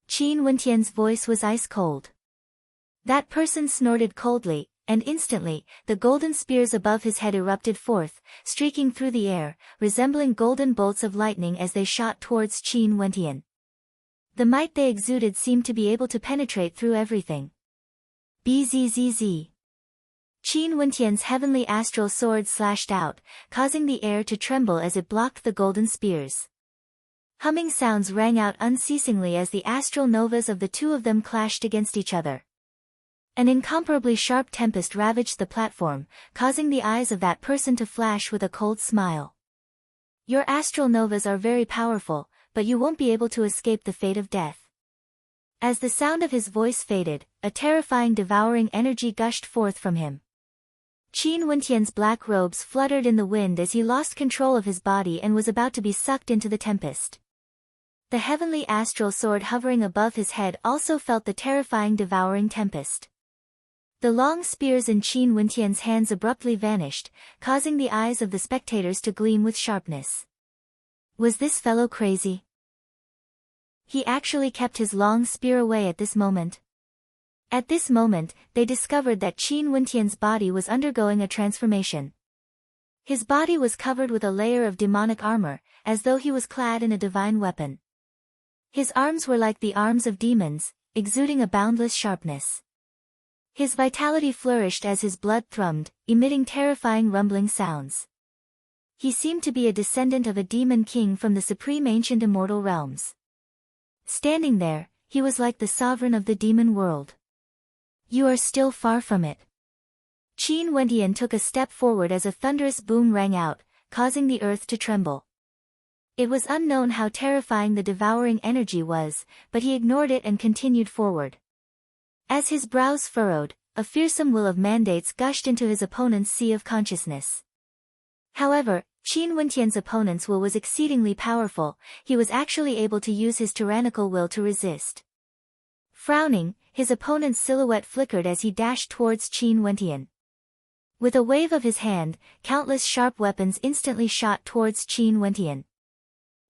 Qin Wendian's voice was ice cold. That person snorted coldly, and instantly, the golden spears above his head erupted forth, streaking through the air, resembling golden bolts of lightning as they shot towards Qin Wendian. The might they exuded seemed to be able to penetrate through everything. Bzzz. Qin Wendian's heavenly astral sword slashed out, causing the air to tremble as it blocked the golden spears. Humming sounds rang out unceasingly as the astral novas of the two of them clashed against each other. An incomparably sharp tempest ravaged the platform, causing the eyes of that person to flash with a cold smile. "Your astral novas are very powerful, but you won't be able to escape the fate of death." As the sound of his voice faded, a terrifying devouring energy gushed forth from him. Qin Wendian's black robes fluttered in the wind as he lost control of his body and was about to be sucked into the tempest. The heavenly astral sword hovering above his head also felt the terrifying devouring tempest. The long spears in Qin Wendian's hands abruptly vanished, causing the eyes of the spectators to gleam with sharpness. Was this fellow crazy? He actually kept his long spear away at this moment. At this moment, they discovered that Qin Wendian's body was undergoing a transformation. His body was covered with a layer of demonic armor, as though he was clad in a divine weapon. His arms were like the arms of demons, exuding a boundless sharpness. His vitality flourished as his blood thrummed, emitting terrifying rumbling sounds. He seemed to be a descendant of a demon king from the supreme ancient immortal realms. Standing there, he was like the sovereign of the demon world. "You are still far from it." Qin Wendian took a step forward as a thunderous boom rang out, causing the earth to tremble. It was unknown how terrifying the devouring energy was, but he ignored it and continued forward. As his brows furrowed, a fearsome will of mandates gushed into his opponent's sea of consciousness. However, Qin Wendian's opponent's will was exceedingly powerful, he was actually able to use his tyrannical will to resist. Frowning, his opponent's silhouette flickered as he dashed towards Qin Wentian. With a wave of his hand, countless sharp weapons instantly shot towards Qin Wentian.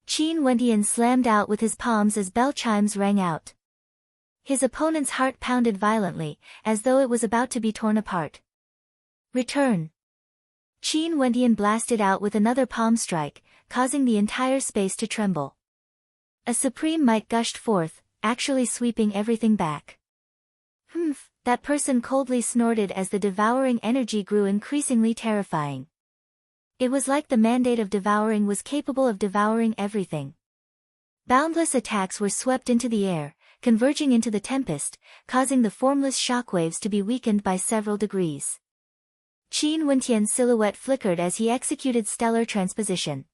Qin Wentian slammed out with his palms as bell chimes rang out. His opponent's heart pounded violently, as though it was about to be torn apart. Return! Qin Wentian blasted out with another palm strike, causing the entire space to tremble. A supreme might gushed forth, actually sweeping everything back. Humph! That person coldly snorted as the devouring energy grew increasingly terrifying. It was like the mandate of devouring was capable of devouring everything. Boundless attacks were swept into the air, converging into the tempest, causing the formless shockwaves to be weakened by several degrees. Qin Wentian's silhouette flickered as he executed stellar transposition.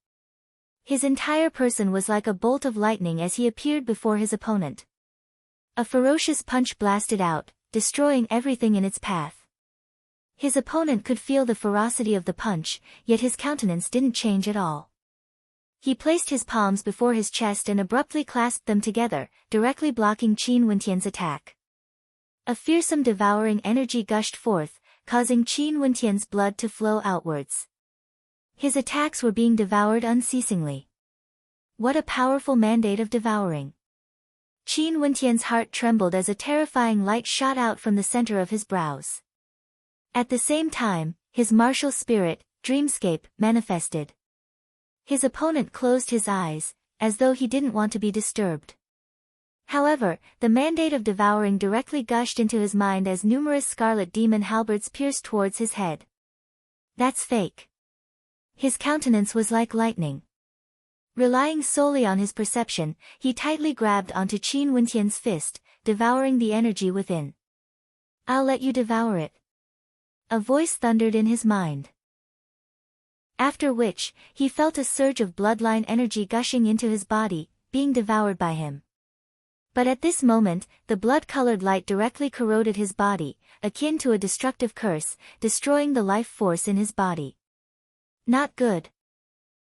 His entire person was like a bolt of lightning as he appeared before his opponent. A ferocious punch blasted out, destroying everything in its path. His opponent could feel the ferocity of the punch, yet his countenance didn't change at all. He placed his palms before his chest and abruptly clasped them together, directly blocking Qin Wentian's attack. A fearsome devouring energy gushed forth, causing Qin Wentian's blood to flow outwards. His attacks were being devoured unceasingly. What a powerful mandate of devouring! Qin Wentian's heart trembled as a terrifying light shot out from the center of his brows. At the same time, his martial spirit, Dreamscape, manifested. His opponent closed his eyes, as though he didn't want to be disturbed. However, the mandate of devouring directly gushed into his mind as numerous scarlet demon halberds pierced towards his head. That's fake. His countenance was like lightning. Relying solely on his perception, he tightly grabbed onto Qin Wentian's fist, devouring the energy within. I'll let you devour it. A voice thundered in his mind. After which, he felt a surge of bloodline energy gushing into his body, being devoured by him. But at this moment, the blood-colored light directly corroded his body, akin to a destructive curse, destroying the life force in his body. Not good.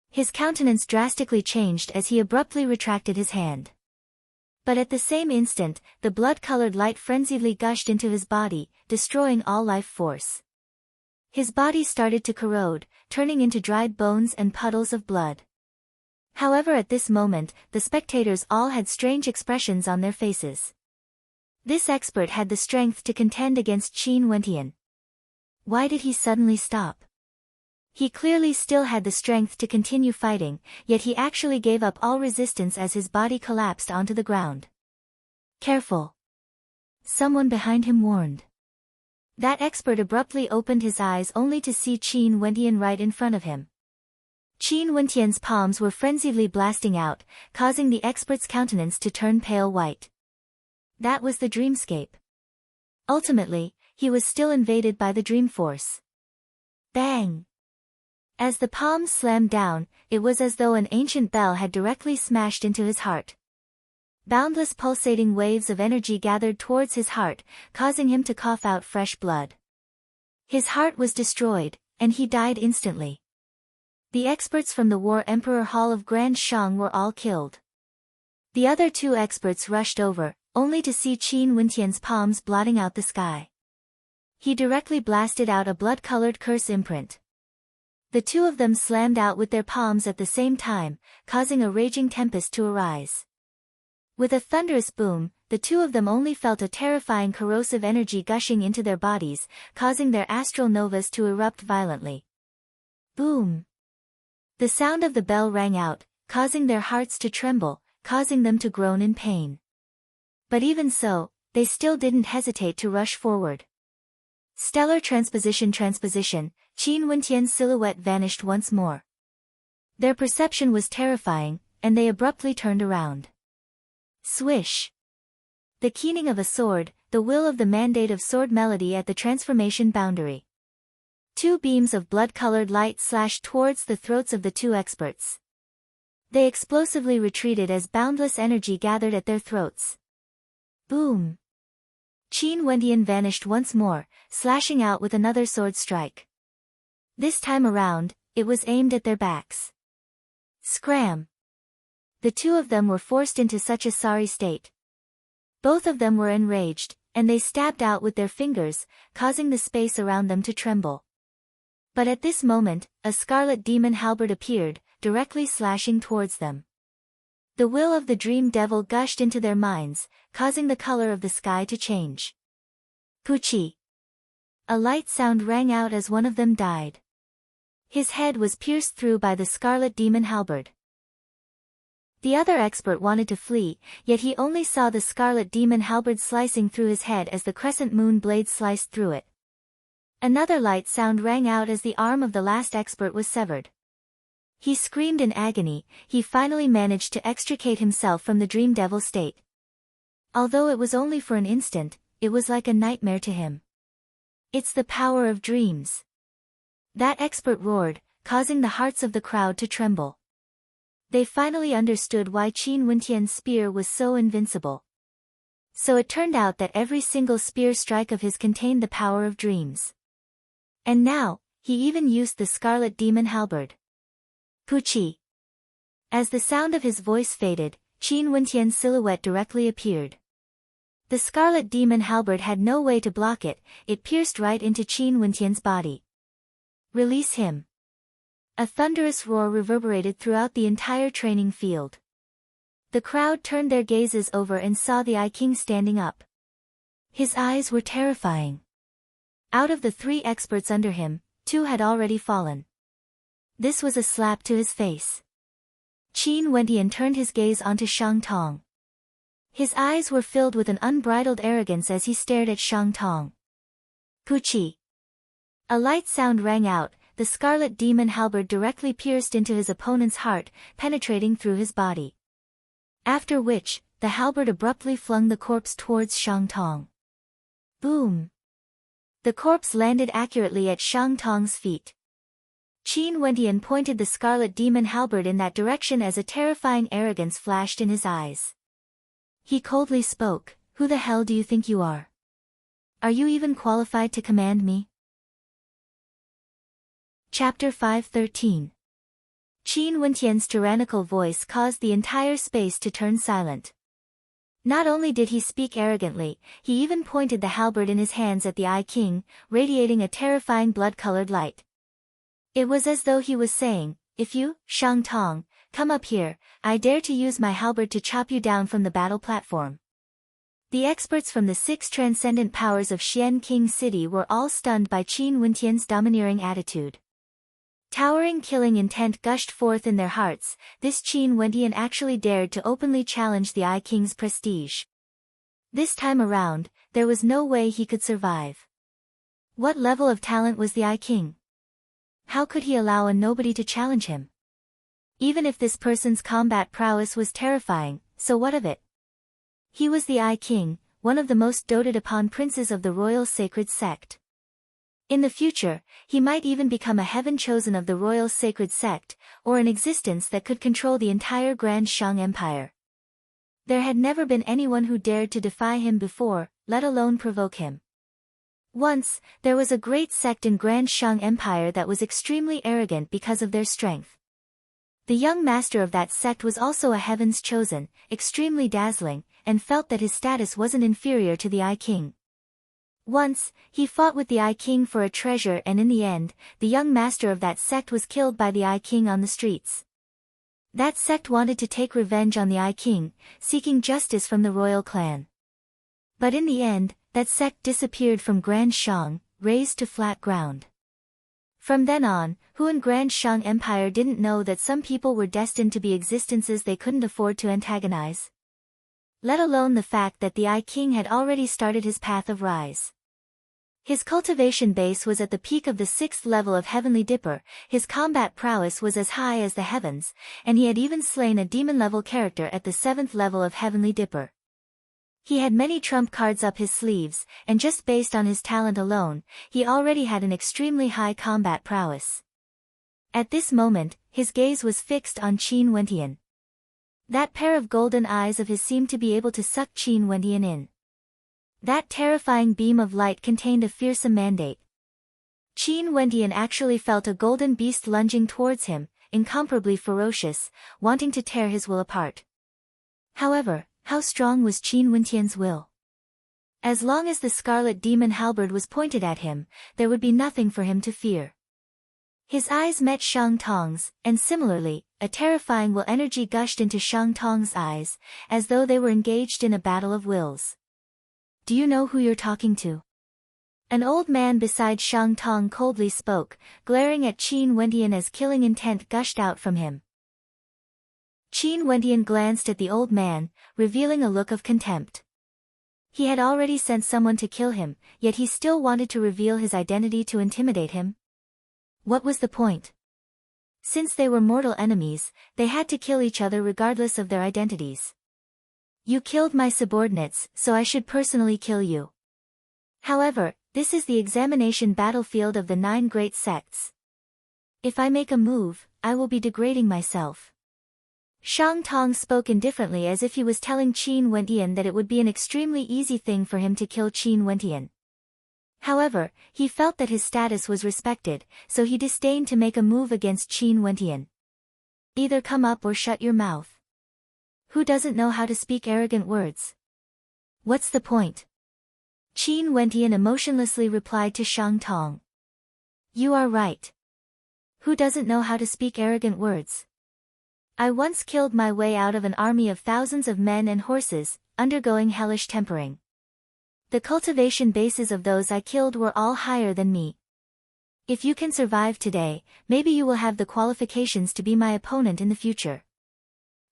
His countenance drastically changed as he abruptly retracted his hand. But at the same instant, the blood-colored light frenziedly gushed into his body, destroying all life force. His body started to corrode, turning into dried bones and puddles of blood. However, at this moment, the spectators all had strange expressions on their faces. This expert had the strength to contend against Qin Wentian. Why did he suddenly stop? He clearly still had the strength to continue fighting, yet he actually gave up all resistance as his body collapsed onto the ground. Careful! Someone behind him warned. That expert abruptly opened his eyes only to see Qin Wentian right in front of him. Qin Wentian's palms were frenziedly blasting out, causing the expert's countenance to turn pale white. That was the dreamscape. Ultimately, he was still invaded by the dream force. Bang! As the palms slammed down, it was as though an ancient bell had directly smashed into his heart. Boundless pulsating waves of energy gathered towards his heart, causing him to cough out fresh blood. His heart was destroyed, and he died instantly. The experts from the War Emperor Hall of Grand Shang were all killed. The other two experts rushed over, only to see Qin Wentian's palms blotting out the sky. He directly blasted out a blood-colored curse imprint. The two of them slammed out with their palms at the same time, causing a raging tempest to arise. With a thunderous boom, the two of them only felt a terrifying corrosive energy gushing into their bodies, causing their astral novas to erupt violently. Boom! The sound of the bell rang out, causing their hearts to tremble, causing them to groan in pain. But even so, they still didn't hesitate to rush forward. Stellar transposition, Qin Wentian's silhouette vanished once more. Their perception was terrifying, and they abruptly turned around. Swish! The keening of a sword, the will of the mandate of sword melody at the transformation boundary. Two beams of blood-colored light slashed towards the throats of the two experts. They explosively retreated as boundless energy gathered at their throats. Boom! Qin Wentian vanished once more, slashing out with another sword strike. This time around, it was aimed at their backs. Scram! The two of them were forced into such a sorry state. Both of them were enraged, and they stabbed out with their fingers, causing the space around them to tremble. But at this moment, a scarlet demon halberd appeared, directly slashing towards them. The will of the dream devil gushed into their minds, causing the color of the sky to change. Puchi! A light sound rang out as one of them died. His head was pierced through by the scarlet demon halberd. The other expert wanted to flee, yet he only saw the scarlet demon halberd slicing through his head as the crescent moon blade sliced through it. Another light sound rang out as the arm of the last expert was severed. He screamed in agony. He finally managed to extricate himself from the dream devil state. Although it was only for an instant, it was like a nightmare to him. It's the power of dreams. That expert roared, causing the hearts of the crowd to tremble. They finally understood why Qin Wentian's spear was so invincible. So it turned out that every single spear strike of his contained the power of dreams. And now, he even used the scarlet demon halberd. Puchi! As the sound of his voice faded, Qin Wentian's silhouette directly appeared. The scarlet demon halberd had no way to block it, it pierced right into Qin Wentian's body. Release him! A thunderous roar reverberated throughout the entire training field. The crowd turned their gazes over and saw the I King standing up. His eyes were terrifying. Out of the 3 experts under him, 2 had already fallen. This was a slap to his face. Qin Wentian turned his gaze onto Shang Tong. His eyes were filled with an unbridled arrogance as he stared at Shang Tong. Puchi! A light sound rang out, the scarlet demon halberd directly pierced into his opponent's heart, penetrating through his body. After which, the halberd abruptly flung the corpse towards Shang Tong. Boom! The corpse landed accurately at Shang Tong's feet. Qin Wentian pointed the scarlet demon halberd in that direction as a terrifying arrogance flashed in his eyes. He coldly spoke, "Who the hell do you think you are? Are you even qualified to command me?" Chapter 513. Qin Wentian's tyrannical voice caused the entire space to turn silent. Not only did he speak arrogantly, he even pointed the halberd in his hands at the I King, radiating a terrifying blood-colored light. It was as though he was saying, "If you, Shang Tong, come up here, I dare to use my halberd to chop you down from the battle platform." The experts from the 6 transcendent powers of Xian King City were all stunned by Qin Wentian's domineering attitude. Towering killing intent gushed forth in their hearts. This Qin Wentian actually dared to openly challenge the I King's prestige. This time around, there was no way he could survive. What level of talent was the I King? How could he allow a nobody to challenge him? Even if this person's combat prowess was terrifying, so what of it? He was the I King, one of the most doted upon princes of the royal sacred sect. In the future, he might even become a heaven chosen of the royal sacred sect, or an existence that could control the entire Grand Shang Empire. There had never been anyone who dared to defy him before, let alone provoke him. Once, there was a great sect in Grand Shang Empire that was extremely arrogant because of their strength. The young master of that sect was also a heaven's chosen, extremely dazzling, and felt that his status wasn't inferior to the I King. Once, he fought with the I King for a treasure and in the end, the young master of that sect was killed by the I King on the streets. That sect wanted to take revenge on the I King, seeking justice from the royal clan. But in the end, that sect disappeared from Grand Shang, razed to flat ground. From then on, who in Grand Shang Empire didn't know that some people were destined to be existences they couldn't afford to antagonize? Let alone the fact that the I King had already started his path of rise. His cultivation base was at the peak of the 6th level of Heavenly Dipper, his combat prowess was as high as the heavens, and he had even slain a demon-level character at the 7th level of Heavenly Dipper. He had many trump cards up his sleeves, and just based on his talent alone, he already had an extremely high combat prowess. At this moment, his gaze was fixed on Qin Wentian. That pair of golden eyes of his seemed to be able to suck Qin Wentian in. That terrifying beam of light contained a fearsome mandate. Qin Wentian actually felt a golden beast lunging towards him, incomparably ferocious, wanting to tear his will apart. However, How strong was Qin Wentian's will? As long as the scarlet demon halberd was pointed at him, there would be nothing for him to fear. His eyes met Shang Tong's, and similarly, a terrifying will energy gushed into Shang Tong's eyes, as though they were engaged in a battle of wills. Do you know who you're talking to? An old man beside Shang Tong coldly spoke, glaring at Qin Wentian as killing intent gushed out from him. Qin Wentian glanced at the old man, revealing a look of contempt. He had already sent someone to kill him, yet he still wanted to reveal his identity to intimidate him. What was the point? Since they were mortal enemies, they had to kill each other regardless of their identities. You killed my subordinates, so I should personally kill you. However, this is the examination battlefield of the 9 great sects. If I make a move, I will be degrading myself. Shang Tong spoke indifferently as if he was telling Qin Wentian that it would be an extremely easy thing for him to kill Qin Wentian. However, he felt that his status was respected, so he disdained to make a move against Qin Wentian. Either come up or shut your mouth. Who doesn't know how to speak arrogant words? What's the point? Qin Wentian emotionlessly replied to Shang Tong. You are right. Who doesn't know how to speak arrogant words? I once killed my way out of an army of thousands of men and horses, undergoing hellish tempering. The cultivation bases of those I killed were all higher than me. If you can survive today, maybe you will have the qualifications to be my opponent in the future.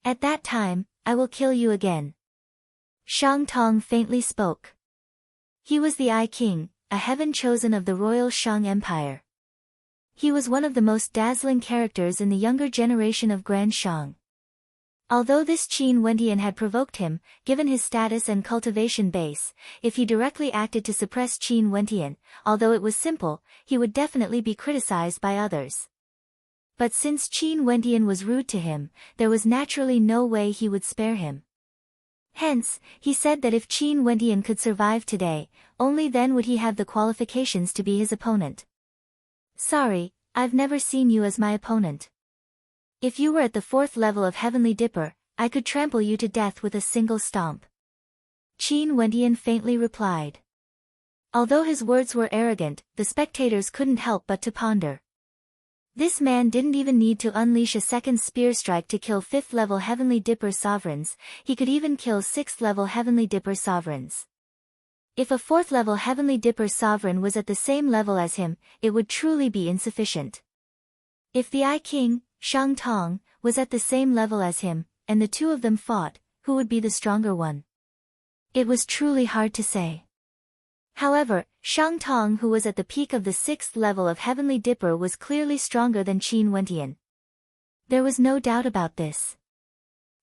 At that time, I will kill you again. Shang Tong faintly spoke. He was the Eye King, a heaven chosen of the royal Shang Empire. He was one of the most dazzling characters in the younger generation of Grand Shang. Although this Qin Wentian had provoked him, given his status and cultivation base, if he directly acted to suppress Qin Wentian, although it was simple, he would definitely be criticized by others. But since Qin Wentian was rude to him, there was naturally no way he would spare him. Hence, he said that if Qin Wentian could survive today, only then would he have the qualifications to be his opponent. Sorry, I've never seen you as my opponent. If you were at the 4th level of Heavenly Dipper, I could trample you to death with a single stomp. Qin Wentian faintly replied. Although his words were arrogant, the spectators couldn't help but to ponder. This man didn't even need to unleash a second spear strike to kill 5th level Heavenly Dipper sovereigns, he could even kill 6th level Heavenly Dipper sovereigns. If a 4th level Heavenly Dipper sovereign was at the same level as him, it would truly be insufficient. If the Eye King, Shang Tong, was at the same level as him, and the two of them fought, who would be the stronger one? It was truly hard to say. However, Shang Tong, who was at the peak of the 6th level of Heavenly Dipper, was clearly stronger than Qin Wentian. There was no doubt about this.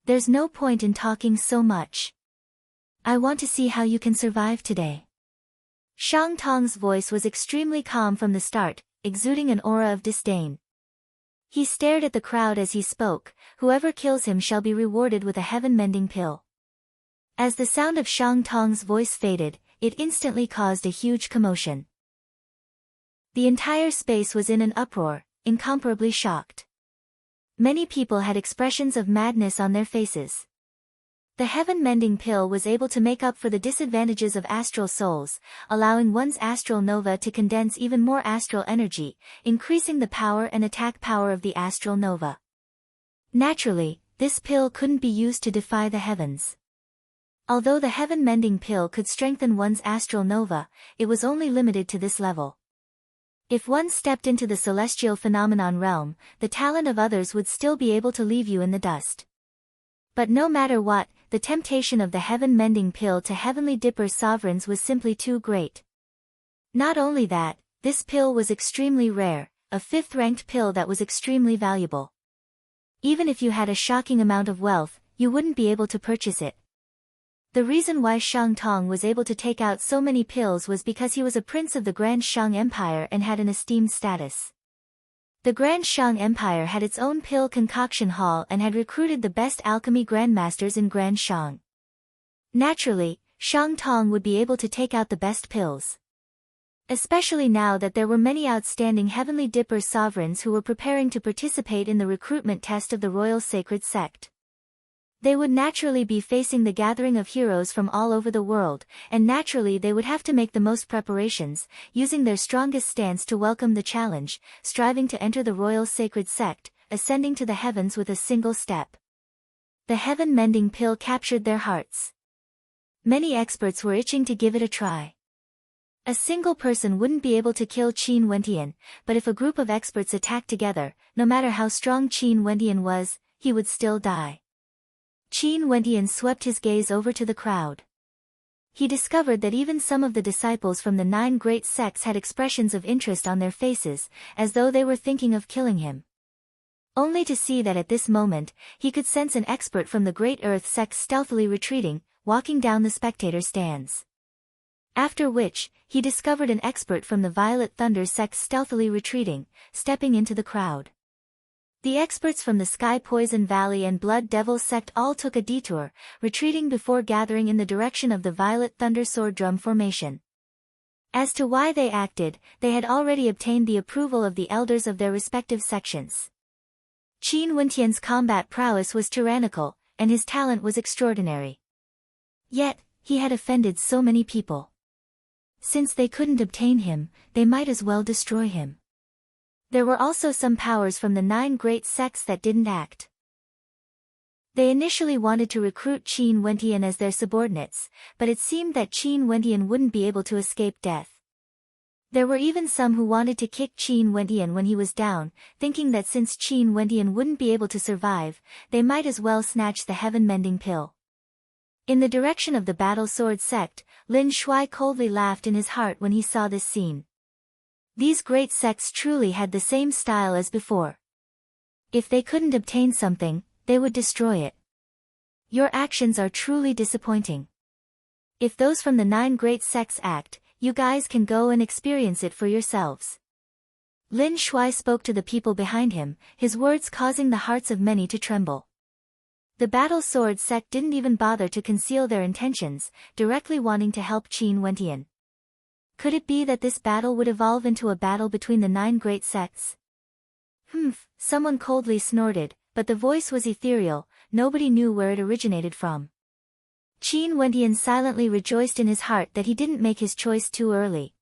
There's no point in talking so much. I want to see how you can survive today. Shang Tong's voice was extremely calm from the start, exuding an aura of disdain. He stared at the crowd as he spoke, whoever kills him shall be rewarded with a heaven-mending pill. As the sound of Shang Tong's voice faded, it instantly caused a huge commotion. The entire space was in an uproar, incomparably shocked. Many people had expressions of madness on their faces. The heaven-mending pill was able to make up for the disadvantages of astral souls, allowing one's astral nova to condense even more astral energy, increasing the power and attack power of the astral nova. Naturally, this pill couldn't be used to defy the heavens. Although the heaven-mending pill could strengthen one's astral nova, it was only limited to this level. If one stepped into the celestial phenomenon realm, the talent of others would still be able to leave you in the dust. But no matter what, the temptation of the heaven-mending pill to Heavenly Dipper sovereigns was simply too great. Not only that, this pill was extremely rare, a 5th-ranked pill that was extremely valuable. Even if you had a shocking amount of wealth, you wouldn't be able to purchase it. The reason why Shang Tong was able to take out so many pills was because he was a prince of the Grand Shang Empire and had an esteemed status. The Grand Shang Empire had its own pill concoction hall and had recruited the best alchemy grandmasters in Grand Shang. Naturally, Shang Tong would be able to take out the best pills. Especially now that there were many outstanding Heavenly Dipper sovereigns who were preparing to participate in the recruitment test of the Royal Sacred Sect. They would naturally be facing the gathering of heroes from all over the world, and naturally they would have to make the most preparations, using their strongest stance to welcome the challenge, striving to enter the royal sacred sect, ascending to the heavens with a single step. The heaven-mending pill captured their hearts. Many experts were itching to give it a try. A single person wouldn't be able to kill Qin Wentian, but if a group of experts attacked together, no matter how strong Qin Wentian was, he would still die. Qin Wentian swept his gaze over to the crowd. He discovered that even some of the disciples from the 9 great sects had expressions of interest on their faces, as though they were thinking of killing him. Only to see that at this moment, he could sense an expert from the Great Earth sect stealthily retreating, walking down the spectator stands. After which, he discovered an expert from the Violet Thunder sect stealthily retreating, stepping into the crowd. The experts from the Sky Poison Valley and Blood Devil sect all took a detour, retreating before gathering in the direction of the Violet Thunder Sword Drum formation. As to why they acted, they had already obtained the approval of the elders of their respective sections. Qin Wentian's combat prowess was tyrannical, and his talent was extraordinary. Yet, he had offended so many people. Since they couldn't obtain him, they might as well destroy him. There were also some powers from the 9 great sects that didn't act. They initially wanted to recruit Qin Wentian as their subordinates, but it seemed that Qin Wentian wouldn't be able to escape death. There were even some who wanted to kick Qin Wentian when he was down, thinking that since Qin Wentian wouldn't be able to survive, they might as well snatch the heaven-mending pill. In the direction of the Battle Sword sect, Lin Shuai coldly laughed in his heart when he saw this scene. These great sects truly had the same style as before. If they couldn't obtain something, they would destroy it. Your actions are truly disappointing. If those from the 9 great sects act, you guys can go and experience it for yourselves. Lin Shuai spoke to the people behind him, his words causing the hearts of many to tremble. The Battle Sword sect didn't even bother to conceal their intentions, directly wanting to help Qin Wentian. Could it be that this battle would evolve into a battle between the 9 great sects? Someone coldly snorted, but the voice was ethereal, nobody knew where it originated from. Qin Wentian silently rejoiced in his heart that he didn't make his choice too early.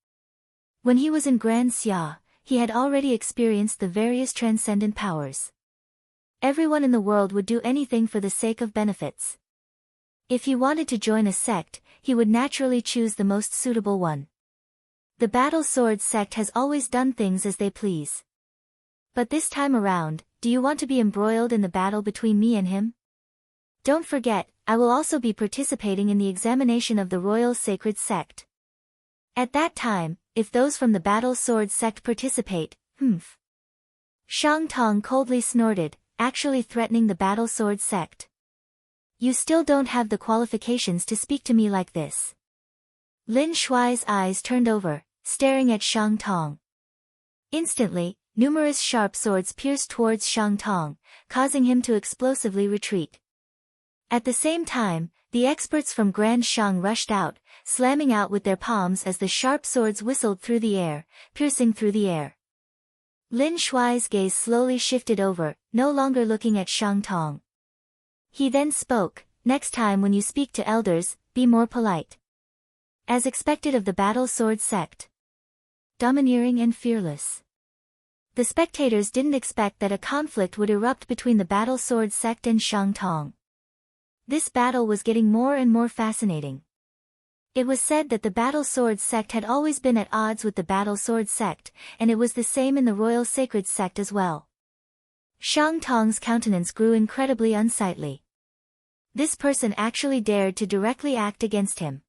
When he was in Grand Xia, he had already experienced the various transcendent powers. Everyone in the world would do anything for the sake of benefits. If he wanted to join a sect, he would naturally choose the most suitable one. The Battle Sword sect has always done things as they please. But this time around, do you want to be embroiled in the battle between me and him? Don't forget, I will also be participating in the examination of the Royal Sacred Sect. At that time, if those from the Battle Sword sect participate, Shang Tong coldly snorted, actually threatening the Battle Sword sect. You still don't have the qualifications to speak to me like this. Lin Shuai's eyes turned over, staring at Shang Tong. Instantly, numerous sharp swords pierced towards Shang Tong, causing him to explosively retreat. At the same time, the experts from Grand Shang rushed out, slamming out with their palms as the sharp swords whistled through the air, piercing through the air. Lin Shuai's gaze slowly shifted over, no longer looking at Shang Tong. He then spoke, next time when you speak to elders, be more polite. As expected of the Battle Sword sect. Domineering and fearless. The spectators didn't expect that a conflict would erupt between the Battle Sword sect and Shang Tong. This battle was getting more and more fascinating. It was said that the Battle Sword sect had always been at odds with the Battle Sword sect, and it was the same in the Royal Sacred sect as well. Shang Tong's countenance grew incredibly unsightly. This person actually dared to directly act against him.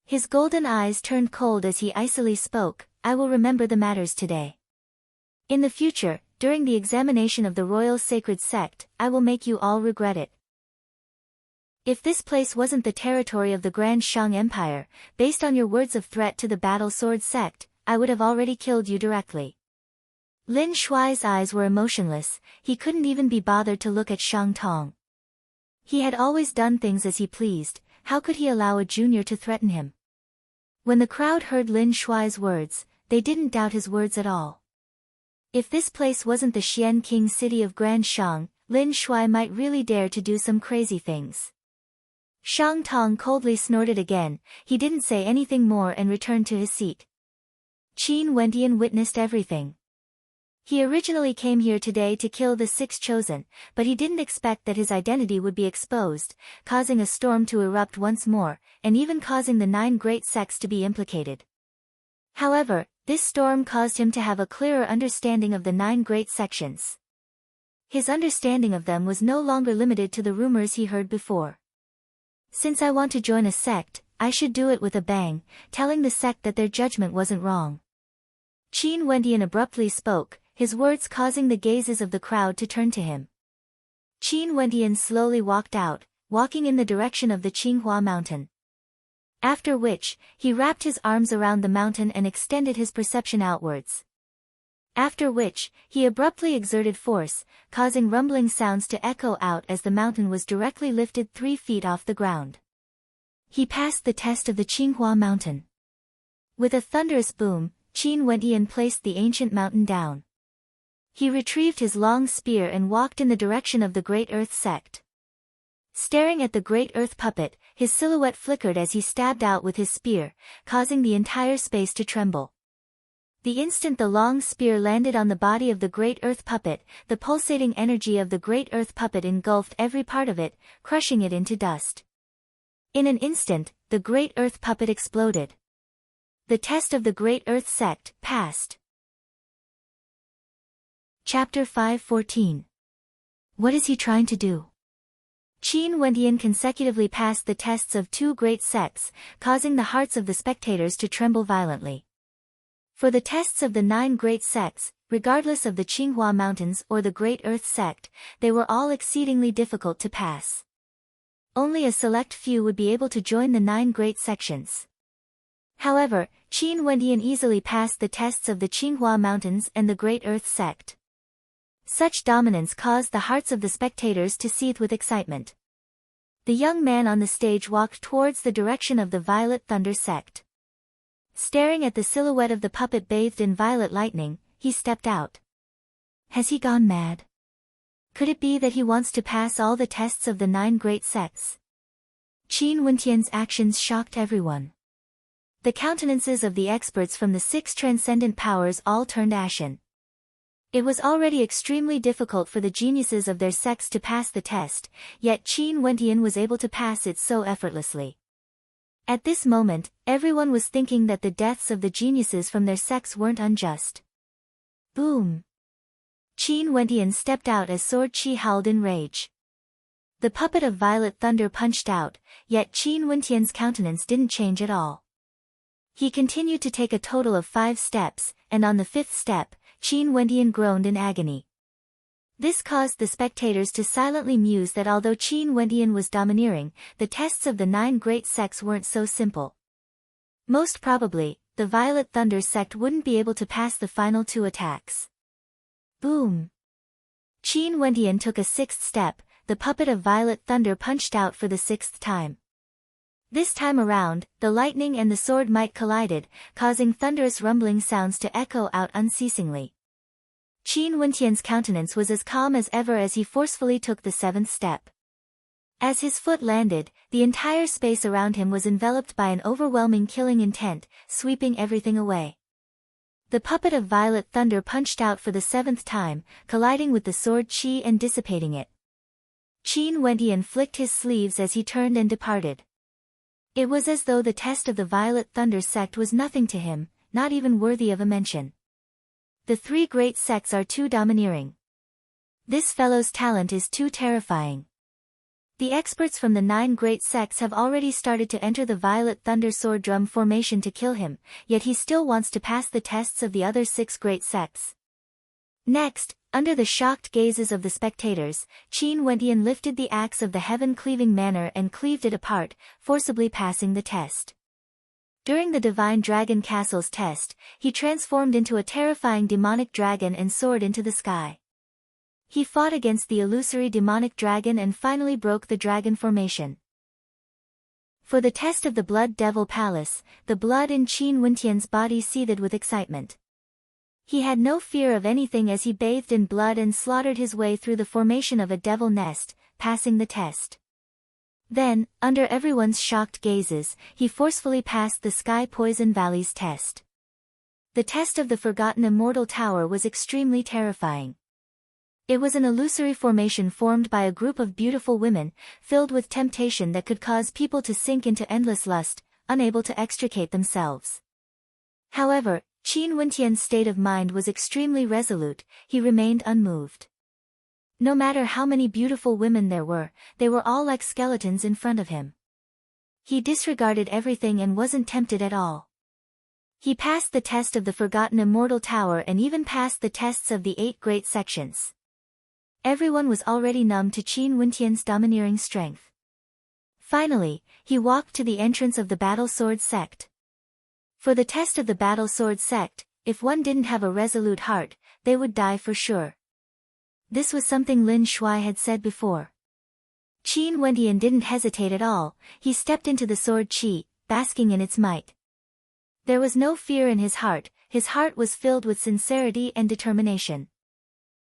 His golden eyes turned cold as he icily spoke, I will remember the matters today. In the future, during the examination of the Royal Sacred Sect, I will make you all regret it. If this place wasn't the territory of the Grand Shang Empire, based on your words of threat to the Battle Sword sect, I would have already killed you directly. Lin Shuai's eyes were emotionless, he couldn't even be bothered to look at Shang Tong. He had always done things as he pleased, how could he allow a junior to threaten him? When the crowd heard Lin Shuai's words, they didn't doubt his words at all. If this place wasn't the Xian King city of Grand Shang, Lin Shuai might really dare to do some crazy things. Shang Tong coldly snorted again. He didn't say anything more and returned to his seat. Qin Wendian witnessed everything. He originally came here today to kill the 6 chosen, but he didn't expect that his identity would be exposed, causing a storm to erupt once more, and even causing the 9 great sects to be implicated. However, this storm caused him to have a clearer understanding of the 9 great sections. His understanding of them was no longer limited to the rumors he heard before. Since I want to join a sect, I should do it with a bang, telling the sect that their judgment wasn't wrong. Qin Wendian abruptly spoke, his words causing the gazes of the crowd to turn to him. Qin Wendian slowly walked out, walking in the direction of the Qinghua mountain. After which, he wrapped his arms around the mountain and extended his perception outwards. After which, he abruptly exerted force, causing rumbling sounds to echo out as the mountain was directly lifted 3 feet off the ground. He passed the test of the Qinghua mountain. With a thunderous boom, Qin Wendian placed the ancient mountain down. He retrieved his long spear and walked in the direction of the Great Earth sect. Staring at the Great Earth puppet, his silhouette flickered as he stabbed out with his spear, causing the entire space to tremble. The instant the long spear landed on the body of the Great Earth puppet, the pulsating energy of the Great Earth puppet engulfed every part of it, crushing it into dust. In an instant, the Great Earth puppet exploded. The test of the Great Earth sect passed. Chapter 5:14. What is he trying to do? Qin Wendian consecutively passed the tests of 2 great sects, causing the hearts of the spectators to tremble violently. For the tests of the 9 great sects, regardless of the Qinghua Mountains or the Great Earth sect, they were all exceedingly difficult to pass. Only a select few would be able to join the 9 great sections. However, Qin Wendian easily passed the tests of the Qinghua Mountains and the Great Earth sect. Such dominance caused the hearts of the spectators to seethe with excitement. The young man on the stage walked towards the direction of the Violet Thunder sect. Staring at the silhouette of the puppet bathed in violet lightning, he stepped out. Has he gone mad? Could it be that he wants to pass all the tests of the 9 great sects? Qin Wendian's actions shocked everyone. The countenances of the experts from the 6 transcendent powers all turned ashen. It was already extremely difficult for the geniuses of their sects to pass the test, yet Qin Wendian was able to pass it so effortlessly. At this moment, everyone was thinking that the deaths of the geniuses from their sects weren't unjust. Boom! Qin Wendian stepped out as Sword Qi howled in rage. The puppet of Violet Thunder punched out, yet Qin Wendian's countenance didn't change at all. He continued to take a total of 5 steps, and on the 5th step, Qin Wendian groaned in agony. This caused the spectators to silently muse that although Qin Wendian was domineering, the tests of the 9 great sects weren't so simple. Most probably, the Violet Thunder sect wouldn't be able to pass the final 2 attacks. Boom! Qin Wendian took a 6th step, the puppet of Violet Thunder punched out for the 6th time. This time around, the lightning and the sword might collided, causing thunderous rumbling sounds to echo out unceasingly. Qin Wendian's countenance was as calm as ever as he forcefully took the 7th step. As his foot landed, the entire space around him was enveloped by an overwhelming killing intent, sweeping everything away. The puppet of Violet Thunder punched out for the 7th time, colliding with the sword Qi and dissipating it. Qin Wendian flicked his sleeves as he turned and departed. It was as though the test of the Violet Thunder sect was nothing to him, not even worthy of a mention. The 3 great sects are too domineering. This fellow's talent is too terrifying. The experts from the 9 great sects have already started to enter the Violet Thunder Sword Drum formation to kill him, yet he still wants to pass the tests of the other 6 great sects. Next, under the shocked gazes of the spectators, Qin Wendian lifted the axe of the heaven-cleaving manner and cleaved it apart, forcibly passing the test. During the Divine Dragon Castle's test, he transformed into a terrifying demonic dragon and soared into the sky. He fought against the illusory demonic dragon and finally broke the dragon formation. For the test of the Blood Devil Palace, the blood in Qin Wendian's body seethed with excitement. He had no fear of anything as he bathed in blood and slaughtered his way through the formation of a devil nest, passing the test. Then, under everyone's shocked gazes, he forcefully passed the Sky Poison Valley's test. The test of the Forgotten Immortal Tower was extremely terrifying. It was an illusory formation formed by a group of beautiful women, filled with temptation that could cause people to sink into endless lust, unable to extricate themselves. However, Qin Wentian's state of mind was extremely resolute. He remained unmoved. No matter how many beautiful women there were, they were all like skeletons in front of him. He disregarded everything and wasn't tempted at all. He passed the test of the Forgotten Immortal Tower and even passed the tests of the 8 great sections. Everyone was already numb to Qin Wentian's domineering strength. Finally, he walked to the entrance of the Battle Sword Sect. For the test of the Battle Sword Sect, if one didn't have a resolute heart, they would die for sure. This was something Lin Shuai had said before. Qin Wentian didn't hesitate at all. He stepped into the sword qi, basking in its might. There was no fear in his heart was filled with sincerity and determination.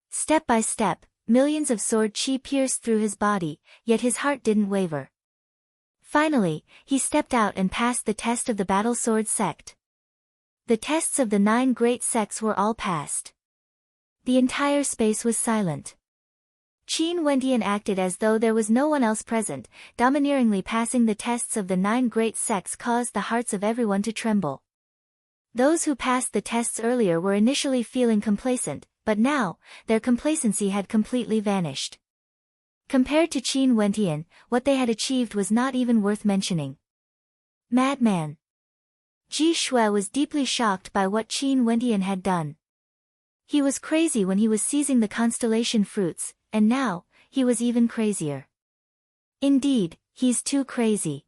Step by step, millions of sword qi pierced through his body, yet his heart didn't waver. Finally, he stepped out and passed the test of the Battle Sword Sect. The tests of the 9 great sects were all passed. The entire space was silent. Qin Wentian acted as though there was no one else present, domineeringly passing the tests of the 9 great sects caused the hearts of everyone to tremble. Those who passed the tests earlier were initially feeling complacent, but now, their complacency had completely vanished. Compared to Qin Wentian, what they had achieved was not even worth mentioning. Madman! Ji Shui was deeply shocked by what Qin Wentian had done. He was crazy when he was seizing the constellation fruits, and now, he was even crazier. Indeed, he's too crazy.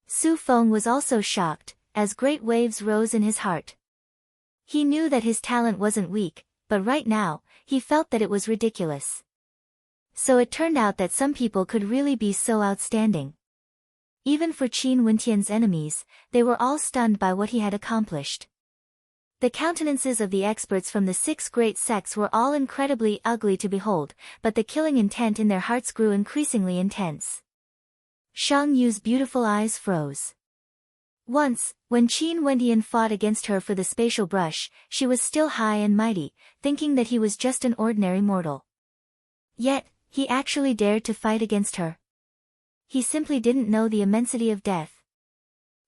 Su Feng was also shocked, as great waves rose in his heart. He knew that his talent wasn't weak, but right now, he felt that it was ridiculous. So it turned out that some people could really be so outstanding. Even for Qin Wentian's enemies, they were all stunned by what he had accomplished. The countenances of the experts from the 6 great sects were all incredibly ugly to behold, but the killing intent in their hearts grew increasingly intense. Shang Yu's beautiful eyes froze. Once, when Qin Wentian fought against her for the spatial brush, she was still high and mighty, thinking that he was just an ordinary mortal. Yet, he actually dared to fight against her. He simply didn't know the immensity of death.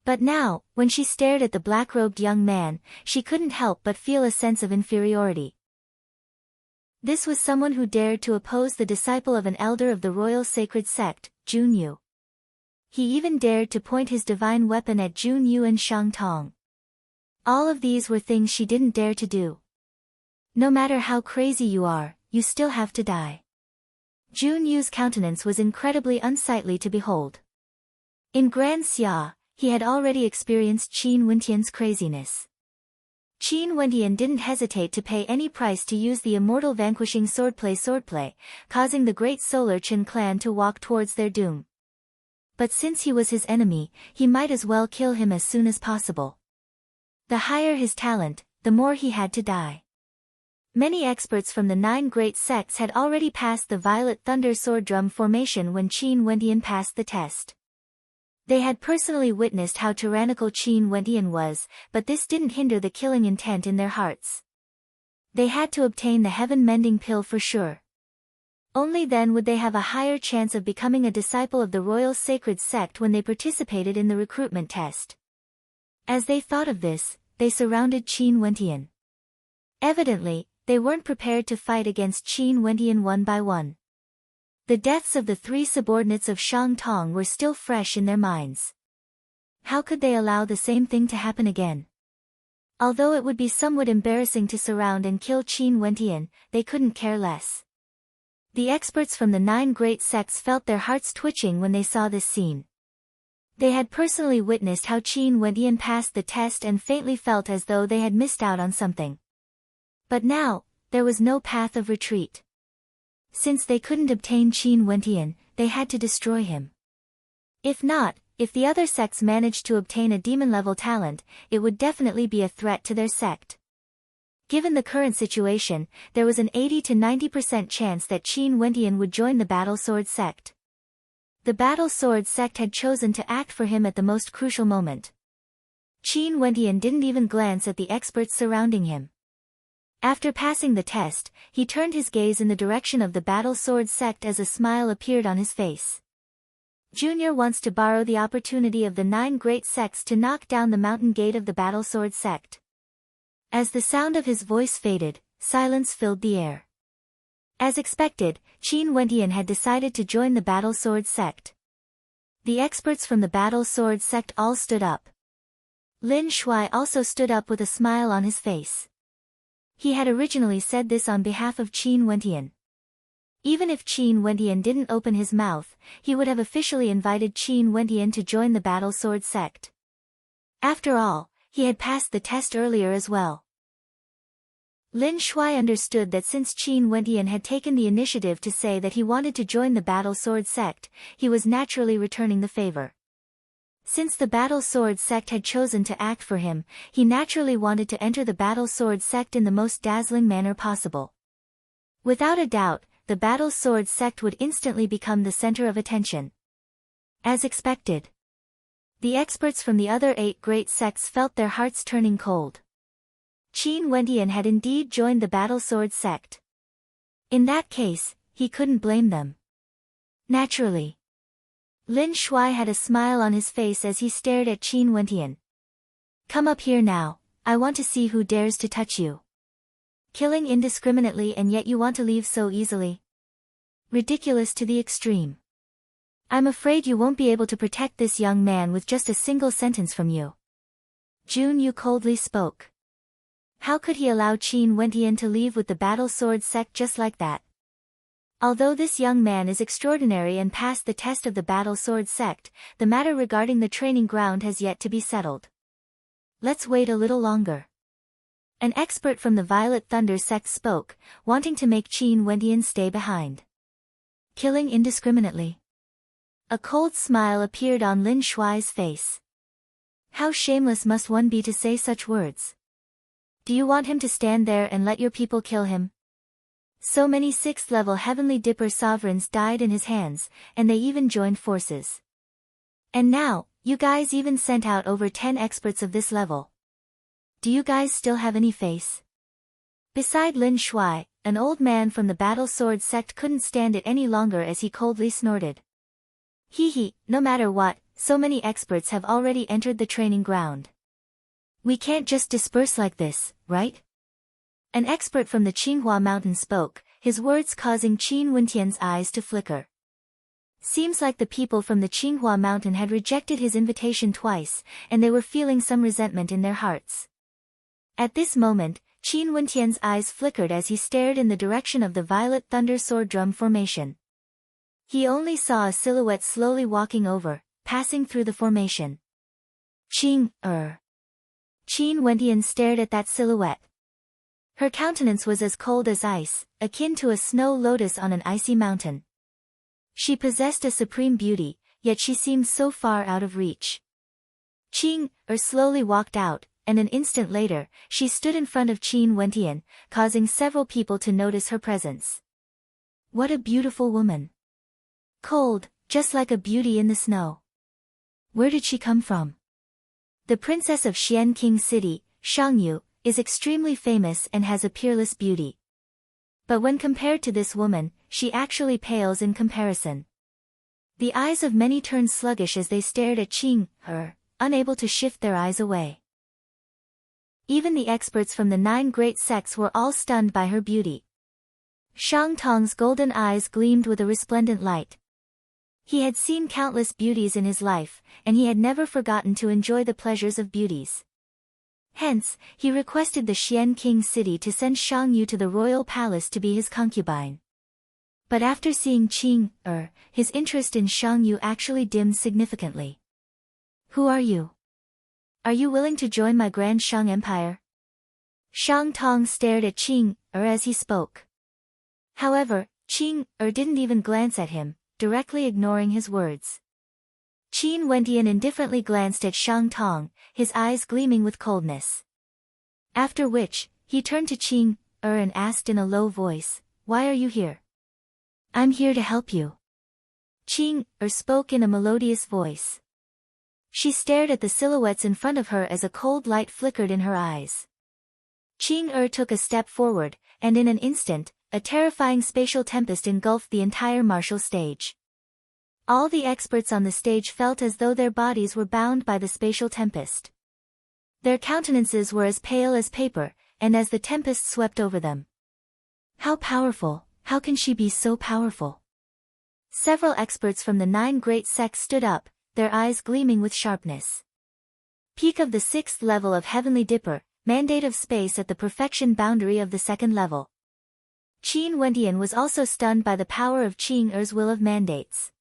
But now, when she stared at the black-robed young man, she couldn't help but feel a sense of inferiority. This was someone who dared to oppose the disciple of an elder of the royal sacred sect, Jun Yu. He even dared to point his divine weapon at Jun Yu and Shang Tong. All of these were things she didn't dare to do. No matter how crazy you are, you still have to die. Jun Yu's countenance was incredibly unsightly to behold. In Grand Xia, he had already experienced Qin Wentian's craziness. Qin Wentian didn't hesitate to pay any price to use the immortal vanquishing swordplay, causing the great Solar Qin clan to walk towards their doom. But since he was his enemy, he might as well kill him as soon as possible. The higher his talent, the more he had to die. Many experts from the 9 great sects had already passed the Violet Thunder Sword Drum formation when Qin Wentian passed the test. They had personally witnessed how tyrannical Qin Wentian was, but this didn't hinder the killing intent in their hearts. They had to obtain the heaven-mending pill for sure. Only then would they have a higher chance of becoming a disciple of the royal sacred sect when they participated in the recruitment test. As they thought of this, they surrounded Qin Wentian. Evidently, they weren't prepared to fight against Qin Wentian one by one. The deaths of the 3 subordinates of Shang Tong were still fresh in their minds. How could they allow the same thing to happen again? Although it would be somewhat embarrassing to surround and kill Qin Wentian, they couldn't care less. The experts from the 9 great sects felt their hearts twitching when they saw this scene. They had personally witnessed how Qin Wentian passed the test and faintly felt as though they had missed out on something. But now, there was no path of retreat. Since they couldn't obtain Qin Wentian, they had to destroy him. If the other sects managed to obtain a demon-level talent, it would definitely be a threat to their sect. Given the current situation, there was an 80 to 90% chance that Qin Wendian would join the Battle Sword sect. The Battle Sword sect had chosen to act for him at the most crucial moment. Qin Wendian didn't even glance at the experts surrounding him. After passing the test, he turned his gaze in the direction of the Battle Sword sect as a smile appeared on his face. Junior wants to borrow the opportunity of the 9 great sects to knock down the mountain gate of the Battle Sword sect. As the sound of his voice faded, silence filled the air. As expected, Qin Wendian had decided to join the Battle Sword sect. The experts from the Battle Sword sect all stood up. Lin Shuai also stood up with a smile on his face. He had originally said this on behalf of Qin Wendian. Even if Qin Wendian didn't open his mouth, he would have officially invited Qin Wendian to join the Battle Sword sect. After all, he had passed the test earlier as well. Lin Shuai understood that since Qin Wendian had taken the initiative to say that he wanted to join the Battle Sword sect, he was naturally returning the favor. Since the Battle Sword sect had chosen to act for him, he naturally wanted to enter the Battle Sword sect in the most dazzling manner possible. Without a doubt, the Battle Sword sect would instantly become the center of attention. As expected, the experts from the other 8 great sects felt their hearts turning cold. Qin Wendian had indeed joined the Battle Sword sect. In that case, he couldn't blame them. Naturally, Lin Shuai had a smile on his face as he stared at Qin Wendian. Come up here now, I want to see who dares to touch you. Killing indiscriminately and yet you want to leave so easily. Ridiculous to the extreme. I'm afraid you won't be able to protect this young man with just a single sentence from you. Jun Yu coldly spoke. How could he allow Qin Wendian to leave with the Battle Sword sect just like that? Although this young man is extraordinary and passed the test of the Battle Sword sect, the matter regarding the training ground has yet to be settled. Let's wait a little longer. An expert from the Violet Thunder sect spoke, wanting to make Qin Wendian stay behind. Killing indiscriminately. A cold smile appeared on Lin Shuai's face. How shameless must one be to say such words? Do you want him to stand there and let your people kill him? So many 6th-level Heavenly Dipper sovereigns died in his hands, and they even joined forces. And now, you guys even sent out over 10 experts of this level. Do you guys still have any face? Beside Lin Shuai, an old man from the Battle Sword sect couldn't stand it any longer as he coldly snorted. Hee, no matter what, so many experts have already entered the training ground. We can't just disperse like this, right? An expert from the Qinghua Mountain spoke, his words causing Qin Wendian's eyes to flicker. Seems like the people from the Qinghua Mountain had rejected his invitation twice, and they were feeling some resentment in their hearts. At this moment, Qin Wendian's eyes flickered as he stared in the direction of the Violet Thunder Sword Drum formation. He only saw a silhouette slowly walking over, passing through the formation. Qin Wendian stared at that silhouette. Her countenance was as cold as ice, akin to a snow lotus on an icy mountain. She possessed a supreme beauty, yet she seemed so far out of reach. Qin slowly walked out, and an instant later, she stood in front of Qin Wendian, causing several people to notice her presence. What a beautiful woman. Cold, just like a beauty in the snow. Where did she come from? The princess of Xian King City, Shangyu, is extremely famous and has a peerless beauty. But when compared to this woman, she actually pales in comparison. The eyes of many turned sluggish as they stared at Qin, unable to shift their eyes away. Even the experts from the 9 great sects were all stunned by her beauty. Shang Tong's golden eyes gleamed with a resplendent light. He had seen countless beauties in his life, and he had never forgotten to enjoy the pleasures of beauties. Hence, he requested the Xian King City to send Shang Yu to the royal palace to be his concubine. But after seeing Qin, his interest in Shang Yu actually dimmed significantly. Who are you? Are you willing to join my Grand Shang Empire? Shang Tong stared at Qin, as he spoke. However, Qin, didn't even glance at him, directly ignoring his words. Qin Wendian indifferently glanced at Shang Tong, his eyes gleaming with coldness. After which, he turned to Qing-er and asked in a low voice, "Why are you here?" "I'm here to help you." Qing-er spoke in a melodious voice. She stared at the silhouettes in front of her as a cold light flickered in her eyes. Qing-er took a step forward, and in an instant, a terrifying spatial tempest engulfed the entire martial stage. All the experts on the stage felt as though their bodies were bound by the spatial tempest. Their countenances were as pale as paper, and as the tempest swept over them. "How powerful, how can she be so powerful?" Several experts from the 9 great sects stood up, their eyes gleaming with sharpness. Peak of the 6th level of Heavenly Dipper, mandate of space at the perfection boundary of the 2nd level. Qin Wentian was also stunned by the power of Qing-er's will of mandates.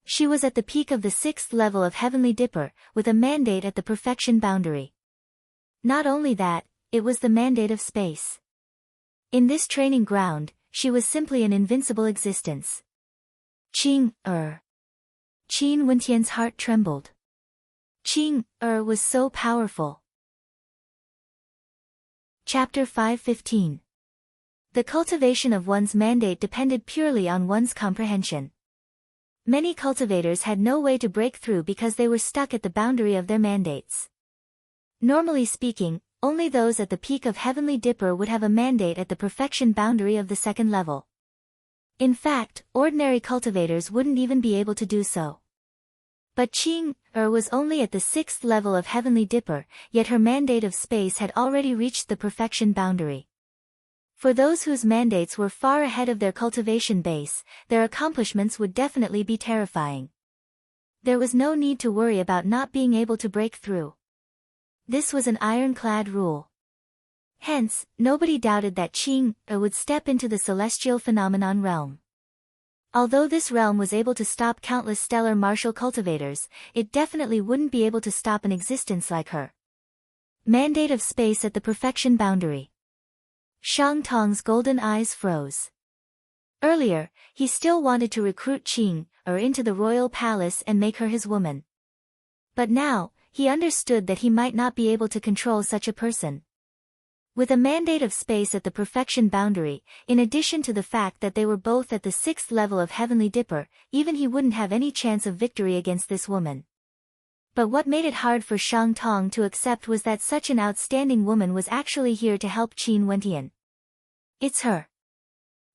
She was at the peak of the 6th level of Heavenly Dipper, with a mandate at the perfection boundary. Not only that, it was the mandate of space. In this training ground, she was simply an invincible existence. Qing-er. Qin Wentian's heart trembled. Qing-er was so powerful. Chapter 5:15. The cultivation of one's mandate depended purely on one's comprehension. Many cultivators had no way to break through because they were stuck at the boundary of their mandates. Normally speaking, only those at the peak of Heavenly Dipper would have a mandate at the perfection boundary of the 2nd level. In fact, ordinary cultivators wouldn't even be able to do so. But Qing-er was only at the 6th level of Heavenly Dipper, yet her mandate of space had already reached the perfection boundary. For those whose mandates were far ahead of their cultivation base, their accomplishments would definitely be terrifying. There was no need to worry about not being able to break through. This was an ironclad rule. Hence, nobody doubted that Qing-er would step into the celestial phenomenon realm. Although this realm was able to stop countless stellar martial cultivators, it definitely wouldn't be able to stop an existence like her. Mandate of space at the perfection boundary. Shang Tong's golden eyes froze. Earlier, he still wanted to recruit Qing-er into the royal palace and make her his woman. But now, he understood that he might not be able to control such a person. With a mandate of space at the perfection boundary, in addition to the fact that they were both at the 6th level of Heavenly Dipper, even he wouldn't have any chance of victory against this woman. But what made it hard for Shang Tong to accept was that such an outstanding woman was actually here to help Qin Wentian. "It's her."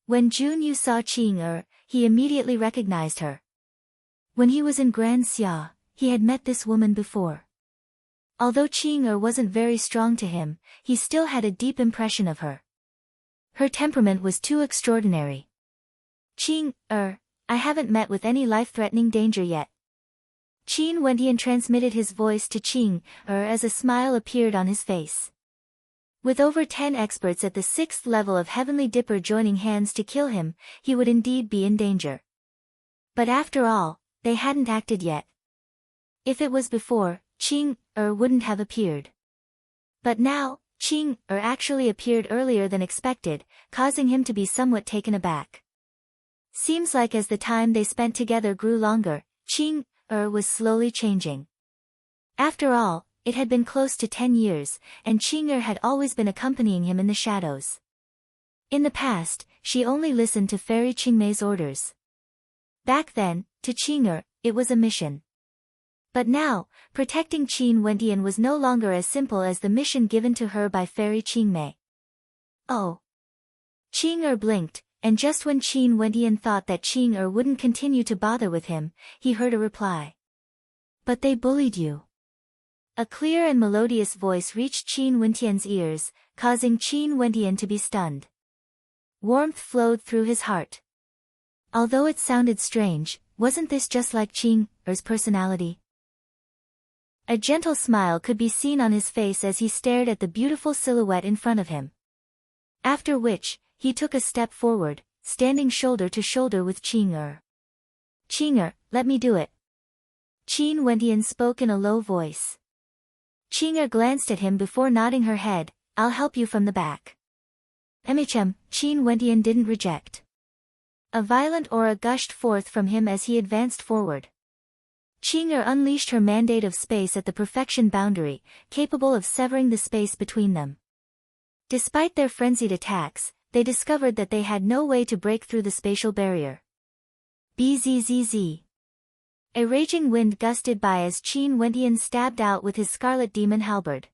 When Jun Yu saw Qing-er, he immediately recognized her. When he was in Grand Xia, he had met this woman before. Although Qing-er wasn't very strong to him, he still had a deep impression of her. Her temperament was too extraordinary. "Qing-er, I haven't met with any life-threatening danger yet." Qin Wentian transmitted his voice to Qing-er as a smile appeared on his face. With over 10 experts at the 6th level of Heavenly Dipper joining hands to kill him, he would indeed be in danger. But after all, they hadn't acted yet. If it was before, Qing-er wouldn't have appeared. But now, Qing-er actually appeared earlier than expected, causing him to be somewhat taken aback. Seems like as the time they spent together grew longer, Qing-er was slowly changing. After all, it had been close to 10 years, and Qing-er had always been accompanying him in the shadows. In the past, she only listened to Fairy Qingmei's orders. Back then, to Qing-er, it was a mission. But now, protecting Qin Wentian was no longer as simple as the mission given to her by Fairy Qingmei. "Oh." Qing-er blinked, and just when Qin Wentian thought that Qing-er wouldn't continue to bother with him, he heard a reply. "But they bullied you." A clear and melodious voice reached Qin Wentian's ears, causing Qin Wentian to be stunned. Warmth flowed through his heart. Although it sounded strange, wasn't this just like Qing-er's personality? A gentle smile could be seen on his face as he stared at the beautiful silhouette in front of him. After which, he took a step forward, standing shoulder to shoulder with Qing-er. "Qing-er, let me do it." Qin Wentian spoke in a low voice. Qing-er glanced at him before nodding her head. "I'll help you from the back." "Qin Wentian didn't reject. A violent aura gushed forth from him as he advanced forward. Qing-er unleashed her mandate of space at the perfection boundary, capable of severing the space between them. Despite their frenzied attacks, they discovered that they had no way to break through the spatial barrier. Bzzz. A raging wind gusted by as Qin Wentian stabbed out with his scarlet demon halberd.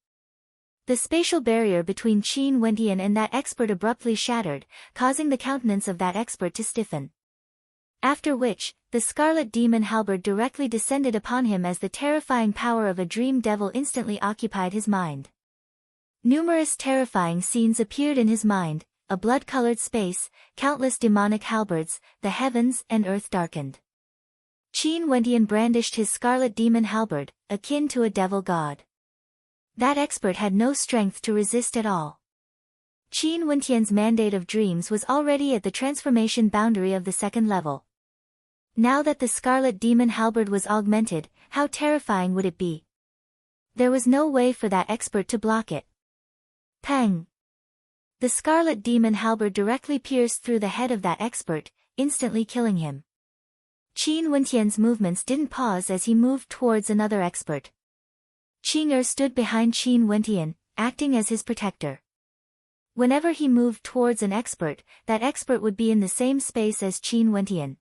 The spatial barrier between Qin Wentian and that expert abruptly shattered, causing the countenance of that expert to stiffen. After which, the scarlet demon halberd directly descended upon him as the terrifying power of a dream devil instantly occupied his mind. Numerous terrifying scenes appeared in his mind, a blood-colored space, countless demonic halberds, the heavens and earth darkened. Qin Wentian brandished his scarlet demon halberd, akin to a devil god. That expert had no strength to resist at all. Qin Wentian's mandate of dreams was already at the transformation boundary of the second level. Now that the scarlet demon halberd was augmented, how terrifying would it be? There was no way for that expert to block it. Pang! The scarlet demon halberd directly pierced through the head of that expert, instantly killing him. Qin Wentian's movements didn't pause as he moved towards another expert. Qing'er stood behind Qin Wentian, acting as his protector. Whenever he moved towards an expert, that expert would be in the same space as Qin Wentian.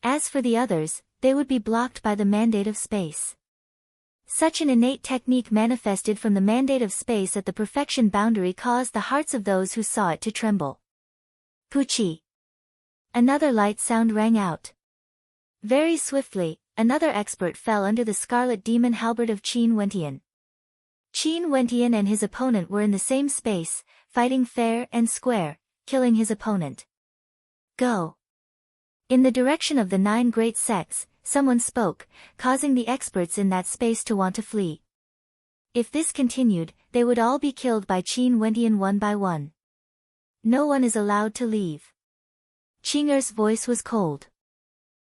As for the others, they would be blocked by the mandate of space. Such an innate technique manifested from the mandate of space at the perfection boundary caused the hearts of those who saw it to tremble. Puchi! Another light sound rang out. Very swiftly, another expert fell under the scarlet demon halberd of Qin Wentian. Qin Wentian and his opponent were in the same space, fighting fair and square, killing his opponent. Go! In the direction of the 9 great sects, someone spoke, causing the experts in that space to want to flee. If this continued, they would all be killed by Qin Wentian one by one. No one is allowed to leave. Qing'er's voice was cold.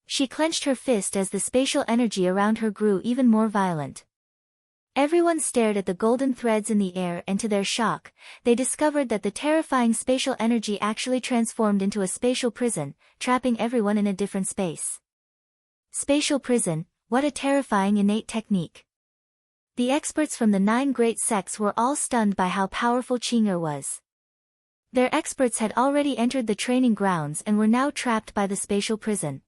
She clenched her fist as the spatial energy around her grew even more violent. Everyone stared at the golden threads in the air and to their shock, they discovered that the terrifying spatial energy actually transformed into a spatial prison, trapping everyone in a different space. Spatial prison, what a terrifying innate technique. The experts from the 9 great sects were all stunned by how powerful Qing'er was. Their experts had already entered the training grounds and were now trapped by the spatial prison.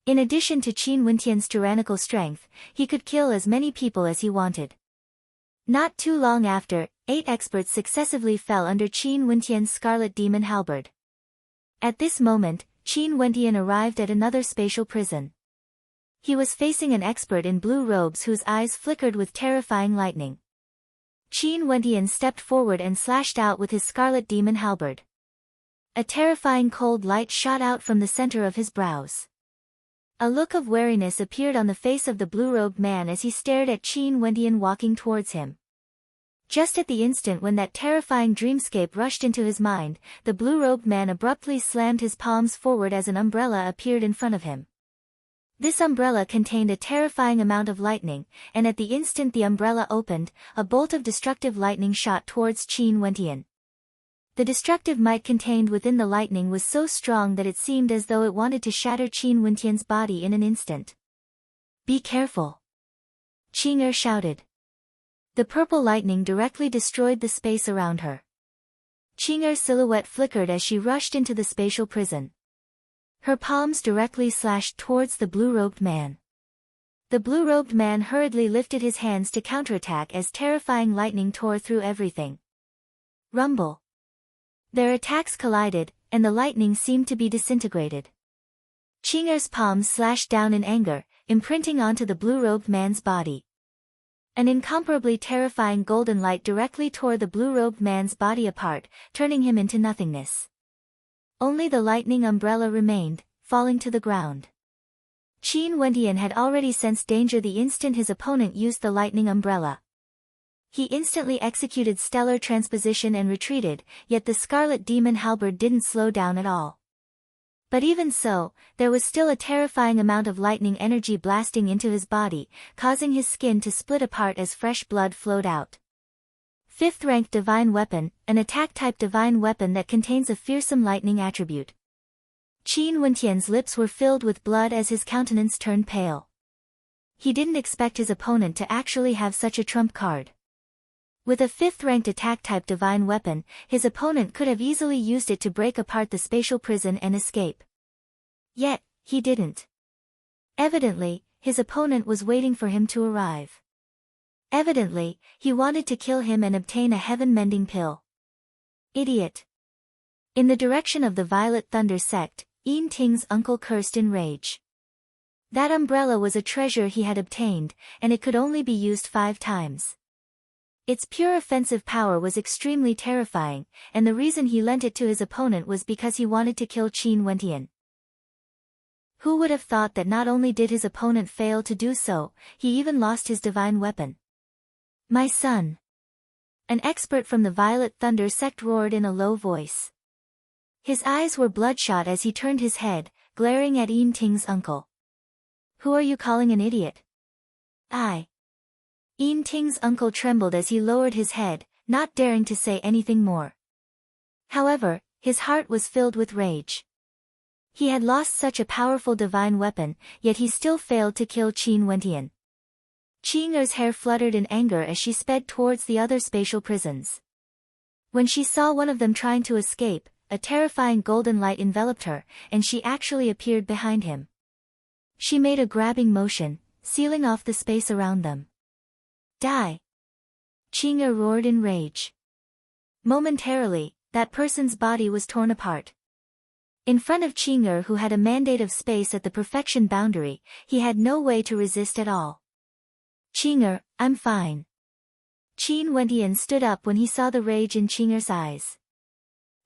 In addition to Qin Wentian's tyrannical strength, he could kill as many people as he wanted. Not too long after, 8 experts successively fell under Qin Wentian's scarlet demon halberd. At this moment, Qin Wentian arrived at another spatial prison. He was facing an expert in blue robes whose eyes flickered with terrifying lightning. Qin Wentian stepped forward and slashed out with his scarlet demon halberd. A terrifying cold light shot out from the center of his brows. A look of wariness appeared on the face of the blue-robed man as he stared at Qin Wentian walking towards him. Just at the instant when that terrifying dreamscape rushed into his mind, the blue-robed man abruptly slammed his palms forward as an umbrella appeared in front of him. This umbrella contained a terrifying amount of lightning, and at the instant the umbrella opened, a bolt of destructive lightning shot towards Qin Wentian. The destructive might contained within the lightning was so strong that it seemed as though it wanted to shatter Qin Wentian's body in an instant. Be careful! Qing'er shouted. The purple lightning directly destroyed the space around her. Qing'er's silhouette flickered as she rushed into the spatial prison. Her palms directly slashed towards the blue-robed man. The blue-robed man hurriedly lifted his hands to counterattack as terrifying lightning tore through everything. Rumble! Their attacks collided, and the lightning seemed to be disintegrated. Qing'er's palms slashed down in anger, imprinting onto the blue-robed man's body. An incomparably terrifying golden light directly tore the blue-robed man's body apart, turning him into nothingness. Only the lightning umbrella remained, falling to the ground. Qin Wentian had already sensed danger the instant his opponent used the lightning umbrella. He instantly executed stellar transposition and retreated, yet the scarlet demon halberd didn't slow down at all. But even so, there was still a terrifying amount of lightning energy blasting into his body, causing his skin to split apart as fresh blood flowed out. 5th rank divine weapon, an attack-type divine weapon that contains a fearsome lightning attribute. Qin Wentian's lips were filled with blood as his countenance turned pale. He didn't expect his opponent to actually have such a trump card. With a 5th-ranked attack-type divine weapon, his opponent could have easily used it to break apart the spatial prison and escape. Yet, he didn't. Evidently, his opponent was waiting for him to arrive. Evidently, he wanted to kill him and obtain a heaven-mending pill. Idiot. In the direction of the Violet Thunder sect, Yin Ting's uncle cursed in rage. That umbrella was a treasure he had obtained, and it could only be used 5 times. Its pure offensive power was extremely terrifying, and the reason he lent it to his opponent was because he wanted to kill Qin Wentian. Who would have thought that not only did his opponent fail to do so, he even lost his divine weapon? My son. An expert from the Violet Thunder sect roared in a low voice. His eyes were bloodshot as he turned his head, glaring at Yin Ting's uncle. Who are you calling an idiot? I. Yin Ting's uncle trembled as he lowered his head, not daring to say anything more. However, his heart was filled with rage. He had lost such a powerful divine weapon, yet he still failed to kill Qin Wentian. Qing'er's hair fluttered in anger as she sped towards the other spatial prisons. When she saw one of them trying to escape, a terrifying golden light enveloped her, and she actually appeared behind him. She made a grabbing motion, sealing off the space around them. Die! Qing'er roared in rage. Momentarily, that person's body was torn apart. In front of Qing'er, who had a mandate of space at the perfection boundary, he had no way to resist at all. Qing'er, I'm fine. Qin Wentian stood up when he saw the rage in Qing'er's eyes.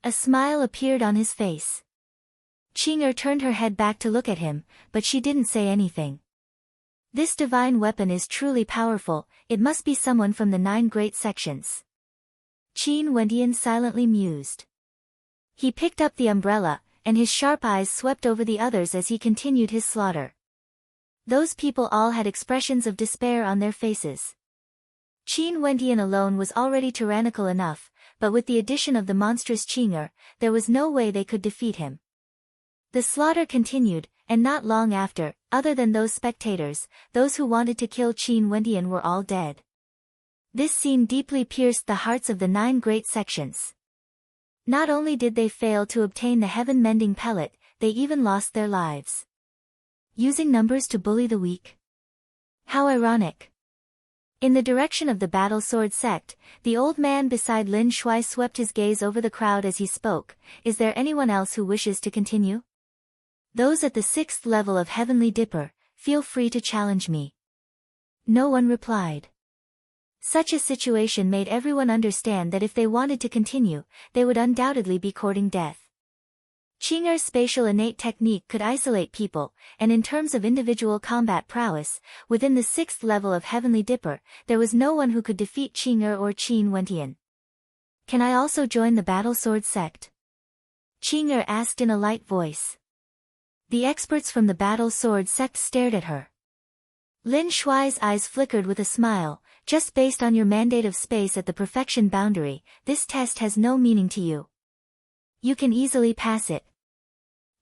A smile appeared on his face. Qing'er turned her head back to look at him, but she didn't say anything. This divine weapon is truly powerful, it must be someone from the 9 great sections. Qin Wentian silently mused. He picked up the umbrella, and his sharp eyes swept over the others as he continued his slaughter. Those people all had expressions of despair on their faces. Qin Wentian alone was already tyrannical enough, but with the addition of the monstrous Qing'er, there was no way they could defeat him. The slaughter continued, and not long after, other than those spectators, those who wanted to kill Qin Wentian were all dead. This scene deeply pierced the hearts of the 9 great sections. Not only did they fail to obtain the heaven-mending pellet, they even lost their lives. Using numbers to bully the weak? How ironic. In the direction of the Battle Sword sect, the old man beside Lin Shuai swept his gaze over the crowd as he spoke. Is there anyone else who wishes to continue? Those at the 6th level of Heavenly Dipper, feel free to challenge me. No one replied. Such a situation made everyone understand that if they wanted to continue, they would undoubtedly be courting death. Qing'er's spatial innate technique could isolate people, and in terms of individual combat prowess, within the 6th level of Heavenly Dipper, there was no one who could defeat Qing'er or Qin Wentian. Can I also join the Battle Sword sect? Qing'er asked in a light voice. The experts from the Battle Sword sect stared at her. Lin Shuai's eyes flickered with a smile. Just based on your mandate of space at the perfection boundary, this test has no meaning to you. You can easily pass it.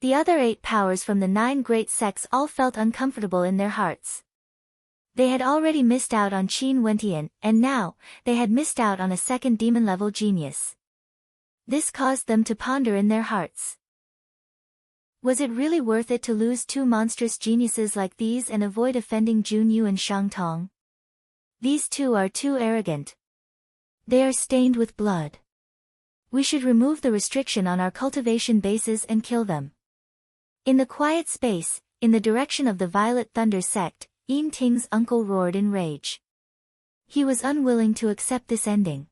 The other 8 powers from the 9 great sects all felt uncomfortable in their hearts. They had already missed out on Qin Wentian, and now, they had missed out on a second demon-level genius. This caused them to ponder in their hearts. Was it really worth it to lose 2 monstrous geniuses like these and avoid offending Junyu and Shang Tong? These 2 are too arrogant. They are stained with blood. We should remove the restriction on our cultivation bases and kill them. In the quiet space, in the direction of the Violet Thunder sect, Yin Ting's uncle roared in rage. He was unwilling to accept this ending.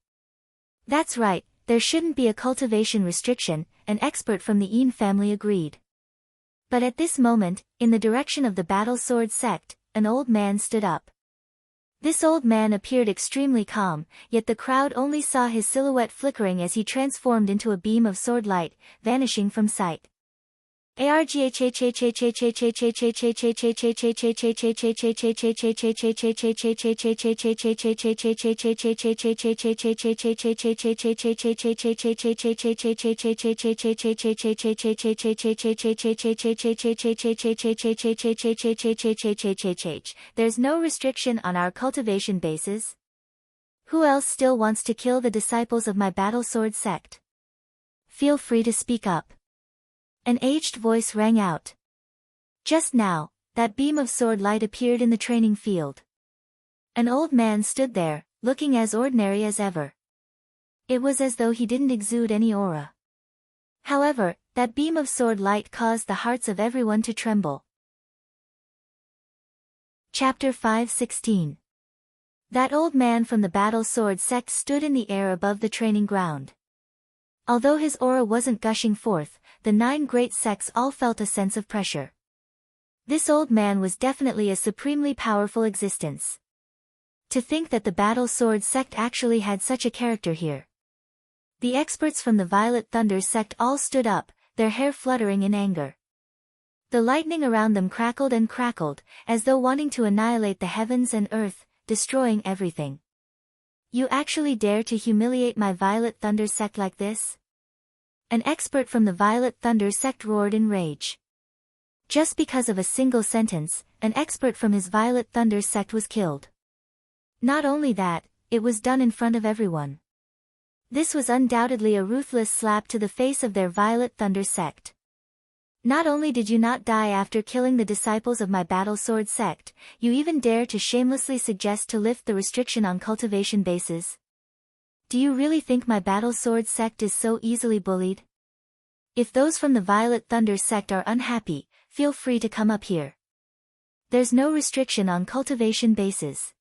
That's right, there shouldn't be a cultivation restriction, an expert from the Yin family agreed. But at this moment, in the direction of the Battle Sword sect, an old man stood up. This old man appeared extremely calm, yet the crowd only saw his silhouette flickering as he transformed into a beam of sword light, vanishing from sight. There's no restriction on our cultivation bases. Who else still wants to kill the disciples of my battle sword sect? Feel free to speak up. An aged voice rang out. Just now, that beam of sword light appeared in the training field. An old man stood there, looking as ordinary as ever. It was as though he didn't exude any aura. However, that beam of sword light caused the hearts of everyone to tremble. Chapter 5:16. That old man from the battle sword sect stood in the air above the training ground. Although his aura wasn't gushing forth, the 9 great sects all felt a sense of pressure. This old man was definitely a supremely powerful existence. To think that the battle sword sect actually had such a character here. The experts from the Violet Thunder sect all stood up, their hair fluttering in anger. The lightning around them crackled and crackled, as though wanting to annihilate the heavens and earth, destroying everything. You actually dare to humiliate my Violet Thunder sect like this? An expert from the Violet Thunder sect roared in rage. Just because of a single sentence, an expert from his Violet Thunder sect was killed. Not only that, it was done in front of everyone. This was undoubtedly a ruthless slap to the face of their Violet Thunder sect. Not only did you not die after killing the disciples of my battle sword sect, you even dare to shamelessly suggest to lift the restriction on cultivation bases. Do you really think my battle sword sect is so easily bullied? If those from the Violet Thunder sect are unhappy, feel free to come up here. There's no restriction on cultivation bases.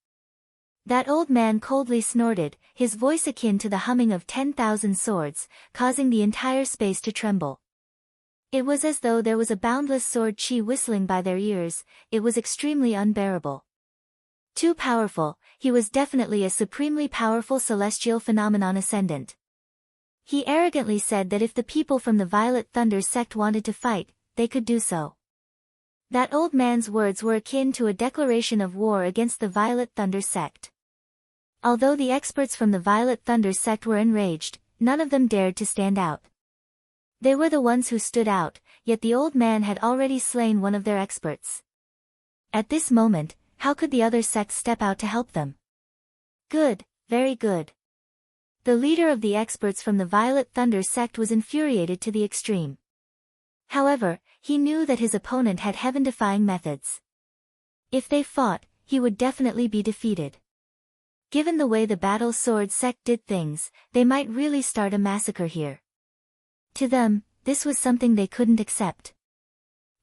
That old man coldly snorted, his voice akin to the humming of 10,000 swords, causing the entire space to tremble. It was as though there was a boundless sword chi whistling by their ears. It was extremely unbearable. Too powerful, he was definitely a supremely powerful celestial phenomenon ascendant. He arrogantly said that if the people from the Violet Thunder sect wanted to fight, they could do so. That old man's words were akin to a declaration of war against the Violet Thunder sect. Although the experts from the Violet Thunder sect were enraged, none of them dared to stand out. They were the ones who stood out, yet the old man had already slain one of their experts. At this moment, how could the other sects step out to help them? Good, very good. The leader of the experts from the Violet Thunder sect was infuriated to the extreme. However, he knew that his opponent had heaven-defying methods. If they fought, he would definitely be defeated. Given the way the battle sword sect did things, they might really start a massacre here. To them, this was something they couldn't accept.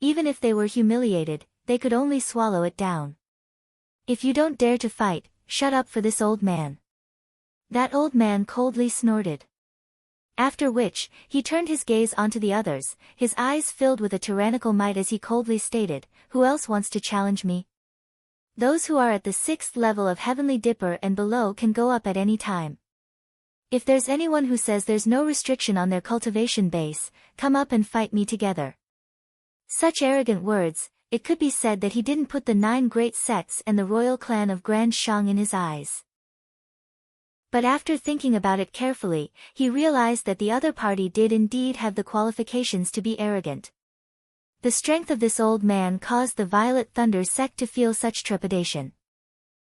Even if they were humiliated, they could only swallow it down. If you don't dare to fight, shut up for this old man. That old man coldly snorted. After which, he turned his gaze onto the others, his eyes filled with a tyrannical might as he coldly stated, "Who else wants to challenge me? Those who are at the 6th level of Heavenly Dipper and below can go up at any time. If there's anyone who says there's no restriction on their cultivation base, come up and fight me together." Such arrogant words, it could be said that he didn't put the 9 great sects and the royal clan of Grand Shang in his eyes. But after thinking about it carefully, he realized that the other party did indeed have the qualifications to be arrogant. The strength of this old man caused the Violet Thunder sect to feel such trepidation.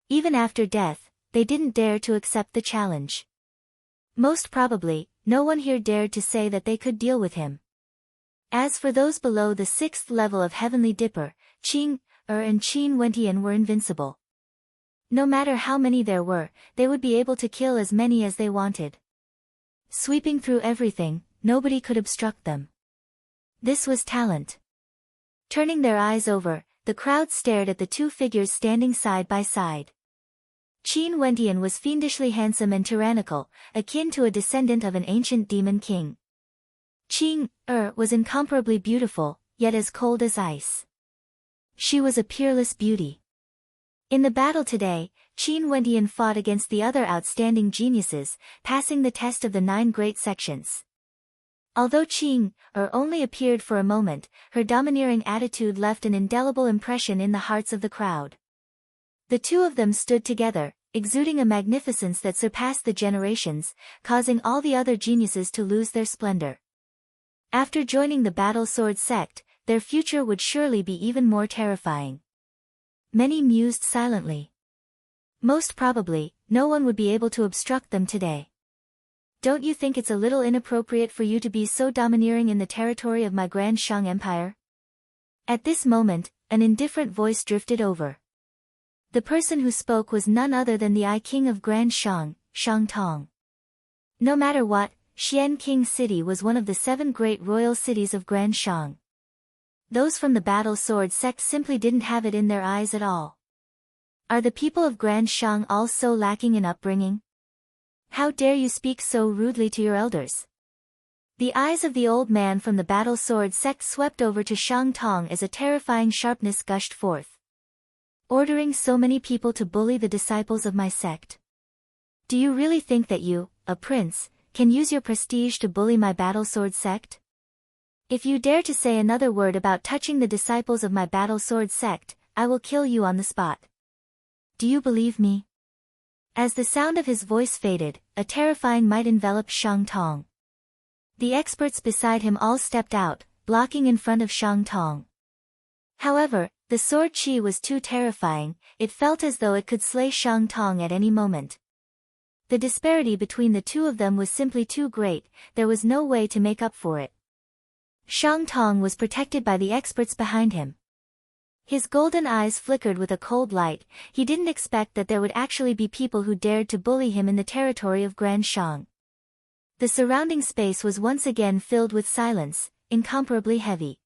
Even after death, they didn't dare to accept the challenge. Most probably, no one here dared to say that they could deal with him. As for those below the 6th level of Heavenly Dipper, Qing, and Qin Wentian were invincible. No matter how many there were, they would be able to kill as many as they wanted. Sweeping through everything, nobody could obstruct them. This was talent. Turning their eyes over, the crowd stared at the 2 figures standing side by side. Qin Wentian was fiendishly handsome and tyrannical, akin to a descendant of an ancient demon king. Qing was incomparably beautiful, yet as cold as ice. She was a peerless beauty. In the battle today, Qin Wentian fought against the other outstanding geniuses, passing the test of the 9 great sections. Although Qing only appeared for a moment, her domineering attitude left an indelible impression in the hearts of the crowd. The 2 of them stood together, exuding a magnificence that surpassed the generations, causing all the other geniuses to lose their splendor. After joining the battle sword sect, their future would surely be even more terrifying. Many mused silently. Most probably, no one would be able to obstruct them today. Don't you think it's a little inappropriate for you to be so domineering in the territory of my Grand Shang Empire? At this moment, an indifferent voice drifted over. The person who spoke was none other than the I King of Grand Shang, Shang Tong. No matter what, Xian King City was one of the 7 great royal cities of Grand Shang. Those from the Battle Sword sect simply didn't have it in their eyes at all. Are the people of Grand Shang all so lacking in upbringing? How dare you speak so rudely to your elders? The eyes of the old man from the Battle Sword sect swept over to Shang Tong as a terrifying sharpness gushed forth. Ordering so many people to bully the disciples of my sect. Do you really think that you, a prince, can use your prestige to bully my Battle Sword sect? If you dare to say another word about touching the disciples of my Battle Sword sect, I will kill you on the spot. Do you believe me? As the sound of his voice faded, a terrifying might enveloped Shang Tong. The experts beside him all stepped out, blocking in front of Shang Tong. However, the sword chi was too terrifying, it felt as though it could slay Shang Tong at any moment. The disparity between the two of them was simply too great, there was no way to make up for it. Shang Tong was protected by the experts behind him. His golden eyes flickered with a cold light, he didn't expect that there would actually be people who dared to bully him in the territory of Grand Shang. The surrounding space was once again filled with silence, incomparably heavy.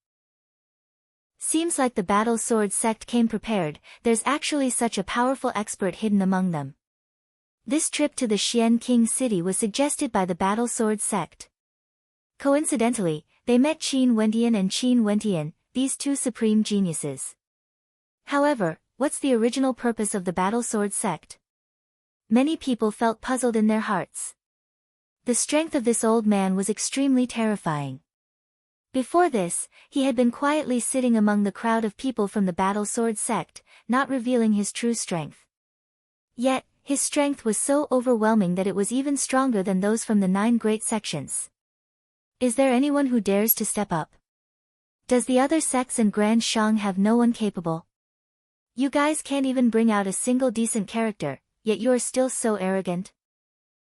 Seems like the Battle Sword sect came prepared, there's actually such a powerful expert hidden among them. This trip to the Xian King City was suggested by the Battle Sword sect. Coincidentally, they met Qin Wentian and Qin Wentian, these 2 supreme geniuses. However, what's the original purpose of the Battle Sword sect? Many people felt puzzled in their hearts. The strength of this old man was extremely terrifying. Before this, he had been quietly sitting among the crowd of people from the Battle Sword sect, not revealing his true strength. Yet, his strength was so overwhelming that it was even stronger than those from the 9 great sections. Is there anyone who dares to step up? Does the other sects in Grand Shang have no one capable? You guys can't even bring out a single decent character, yet you are still so arrogant.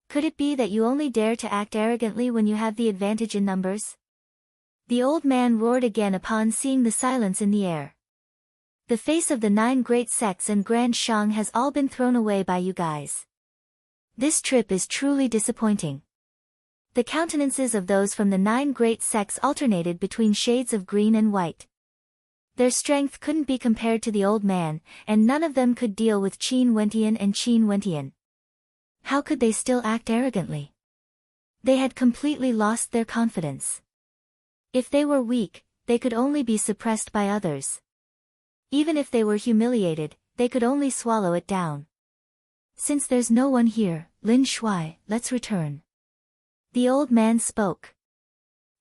Could it be that you only dare to act arrogantly when you have the advantage in numbers? The old man roared again upon seeing the silence in the air. The face of the 9 great sects and Grand Shang has all been thrown away by you guys. This trip is truly disappointing. The countenances of those from the 9 great sects alternated between shades of green and white. Their strength couldn't be compared to the old man, and none of them could deal with Qin Wentian and Qin Wentian. How could they still act arrogantly? They had completely lost their confidence. If they were weak, they could only be suppressed by others. Even if they were humiliated, they could only swallow it down. Since there's no one here, Lin Shuai, let's return. The old man spoke.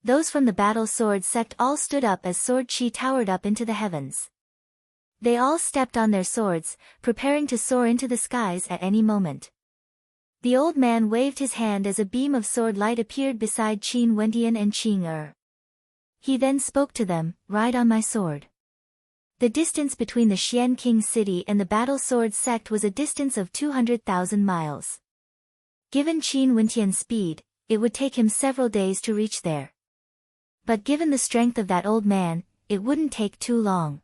Those from the Battle Sword sect all stood up as sword chi towered up into the heavens. They all stepped on their swords, preparing to soar into the skies at any moment. The old man waved his hand as a beam of sword light appeared beside Qin Wentian and Qing Er. He then spoke to them, "Ride on my sword." The distance between the Xian King City and the Battle Sword sect was a distance of 200,000 miles. Given Qin Wentian's speed, it would take him several days to reach there. But given the strength of that old man, it wouldn't take too long.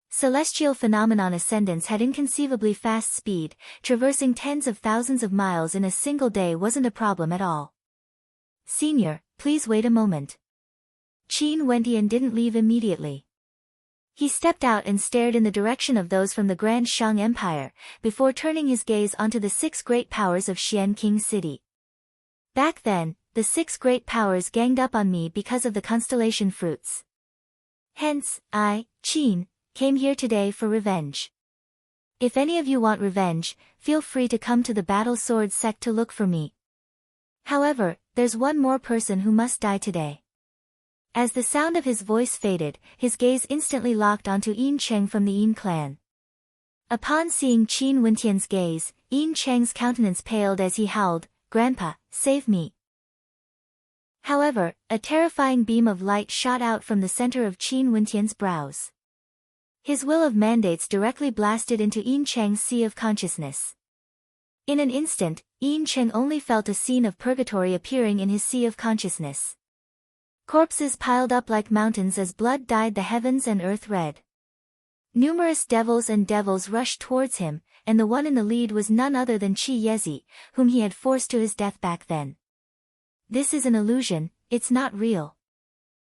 Celestial phenomenon ascendants had inconceivably fast speed, traversing tens of thousands of miles in a single day wasn't a problem at all. "Senior, please wait a moment." Qin Wentian didn't leave immediately. He stepped out and stared in the direction of those from the Grand Shang Empire, before turning his gaze onto the 6 great powers of Xian King City. Back then, the 6 great powers ganged up on me because of the constellation fruits. Hence, I, Qin, came here today for revenge. If any of you want revenge, feel free to come to the Battle Sword sect to look for me. However, there's one more person who must die today. As the sound of his voice faded, his gaze instantly locked onto Yin Cheng from the Yin clan. Upon seeing Qin Wentian's gaze, Yin Cheng's countenance paled as he howled, "Grandpa, save me." However, a terrifying beam of light shot out from the center of Qin Wentian's brows. His will of mandates directly blasted into Yin Cheng's sea of consciousness. In an instant, Yin Cheng only felt a scene of purgatory appearing in his sea of consciousness. Corpses piled up like mountains as blood dyed the heavens and earth red. Numerous devils rushed towards him, and the one in the lead was none other than Qi Yezi, whom he had forced to his death back then. This is an illusion, it's not real.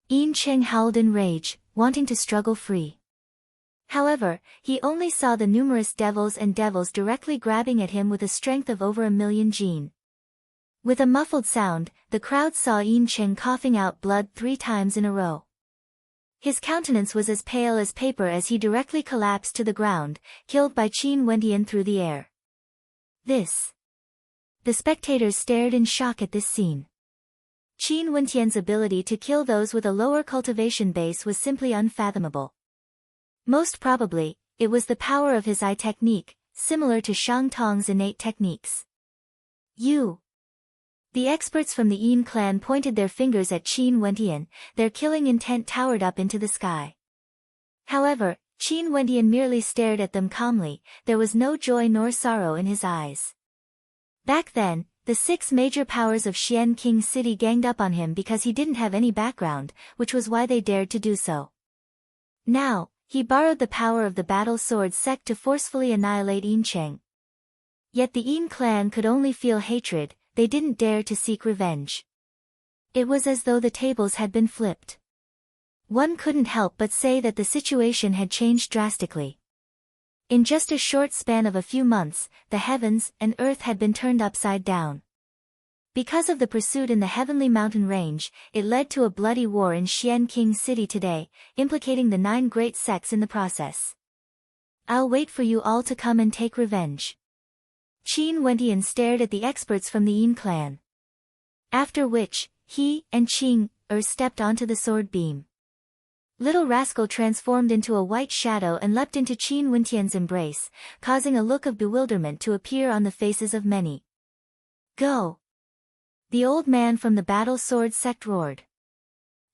Yin Cheng howled in rage, wanting to struggle free. However, he only saw the numerous devils directly grabbing at him with a strength of over 1,000,000 jin. With a muffled sound, the crowd saw Yin Cheng coughing out blood 3 times in a row. His countenance was as pale as paper as he directly collapsed to the ground, killed by Qin Wendian through the air. This. The spectators stared in shock at this scene. Qin Wendian's ability to kill those with a lower cultivation base was simply unfathomable. Most probably, it was the power of his eye technique, similar to Shang Tong's innate techniques. You. The experts from the Yin clan pointed their fingers at Qin Wendian, their killing intent towered up into the sky. However, Qin Wendian merely stared at them calmly, there was no joy nor sorrow in his eyes. Back then, the 6 major powers of Xian King City ganged up on him because he didn't have any background, which was why they dared to do so. Now, he borrowed the power of the Battle Sword sect to forcefully annihilate Yin Cheng. Yet the Yin clan could only feel hatred, they didn't dare to seek revenge. It was as though the tables had been flipped. One couldn't help but say that the situation had changed drastically. In just a short span of a few months, the heavens and earth had been turned upside down. Because of the pursuit in the heavenly mountain range, it led to a bloody war in Xian King City today, implicating the 9 great sects in the process. I'll wait for you all to come and take revenge. Qin Wendian stared at the experts from the Yin clan. After which, he and Qing stepped onto the sword beam. Little Rascal transformed into a white shadow and leapt into Qin Wendian's embrace, causing a look of bewilderment to appear on the faces of many. Go! The old man from the Battle Sword sect roared.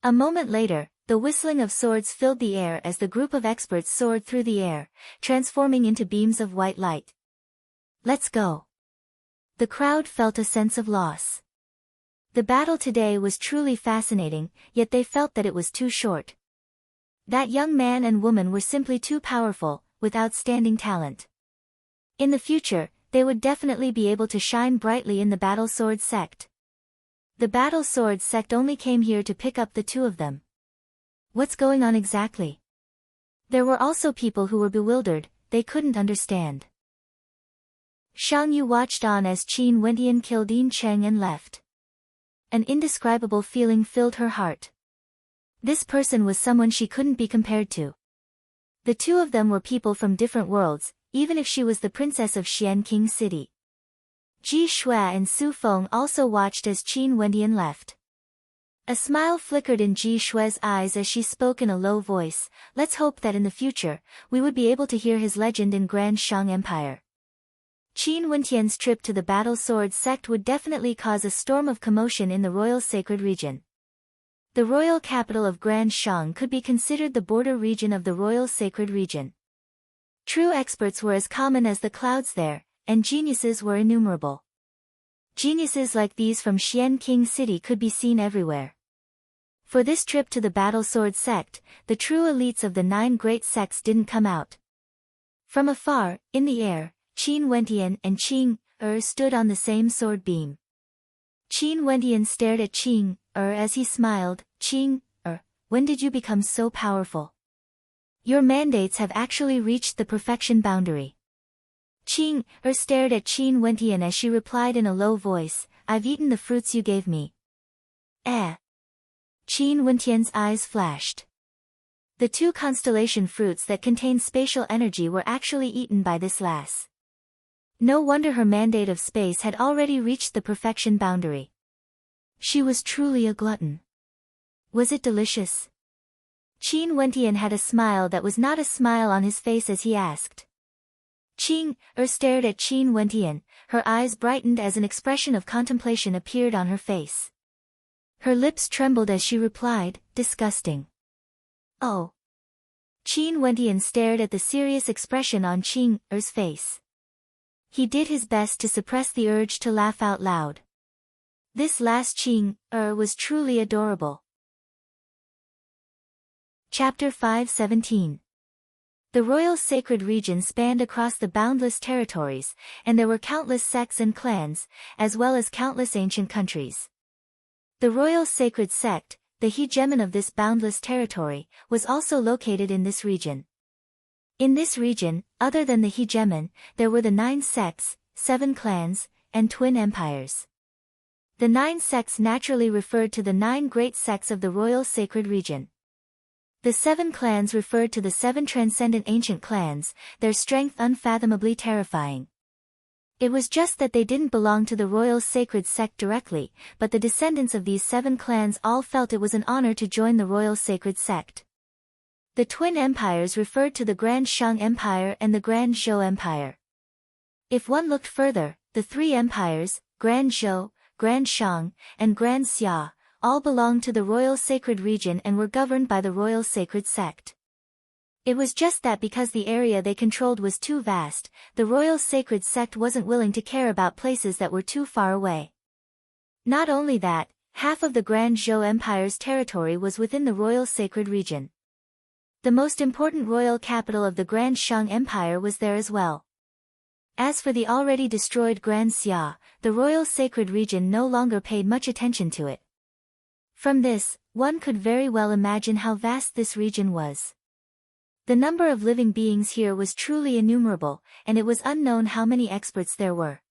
A moment later, the whistling of swords filled the air as the group of experts soared through the air, transforming into beams of white light. Let's go. The crowd felt a sense of loss. The battle today was truly fascinating, yet they felt that it was too short. That young man and woman were simply too powerful, with outstanding talent. In the future, they would definitely be able to shine brightly in the Battle Sword sect. The Battle Sword sect only came here to pick up the 2 of them. What's going on exactly? There were also people who were bewildered, they couldn't understand. Shang Yu watched on as Qin Wendian killed Yin Cheng and left. An indescribable feeling filled her heart. This person was someone she couldn't be compared to. The 2 of them were people from different worlds, even if she was the princess of Xian King City. Ji Shui and Su Feng also watched as Qin Wendian left. A smile flickered in Ji Shui's eyes as she spoke in a low voice, let's hope that in the future, we would be able to hear his legend in Grand Shang Empire. Qin Wendian's trip to the Battle Sword sect would definitely cause a storm of commotion in the royal sacred region. The royal capital of Grand Shang could be considered the border region of the royal sacred region. True experts were as common as the clouds there, and geniuses were innumerable. Geniuses like these from Xian King City could be seen everywhere. For this trip to the Battle Sword sect, the true elites of the 9 great sects didn't come out. From afar, in the air, Qin Wendian and Qing stood on the same sword beam. Qin Wendian stared at Qing as he smiled, Qing when did you become so powerful? Your mandates have actually reached the perfection boundary. Qing stared at Qin Wendian as she replied in a low voice, I've eaten the fruits you gave me. Qin Wendian's eyes flashed. The 2 constellation fruits that contain spatial energy were actually eaten by this lass. No wonder her mandate of space had already reached the perfection boundary. She was truly a glutton. Was it delicious? Qin Wendian had a smile that was not a smile on his face as he asked. Qing stared at Qin Wendian, her eyes brightened as an expression of contemplation appeared on her face. Her lips trembled as she replied, disgusting. Oh. Qin Wendian stared at the serious expression on Qing's face. He did his best to suppress the urge to laugh out loud. This last Qing was truly adorable. Chapter 5:17. The royal sacred region spanned across the boundless territories, and there were countless sects and clans, as well as countless ancient countries. The royal sacred sect, the hegemon of this boundless territory, was also located in this region. In this region, other than the hegemon, there were the 9 sects, 7 clans, and twin empires. The 9 sects naturally referred to the 9 great sects of the royal sacred region. The 7 clans referred to the 7 transcendent ancient clans, their strength unfathomably terrifying. It was just that they didn't belong to the royal sacred sect directly, but the descendants of these 7 clans all felt it was an honor to join the royal sacred sect. The twin empires referred to the Grand Shang Empire and the Grand Zhou Empire. If one looked further, the 3 empires, Grand Zhou, Grand Shang, and Grand Xia, all belonged to the royal sacred region and were governed by the royal sacred sect. It was just that because the area they controlled was too vast, the royal sacred sect wasn't willing to care about places that were too far away. Not only that, half of the Grand Zhou Empire's territory was within the royal sacred region. The most important royal capital of the Grand Shang Empire was there as well. As for the already destroyed Grand Xia, the royal sacred region no longer paid much attention to it. From this, one could very well imagine how vast this region was. The number of living beings here was truly innumerable, and it was unknown how many experts there were.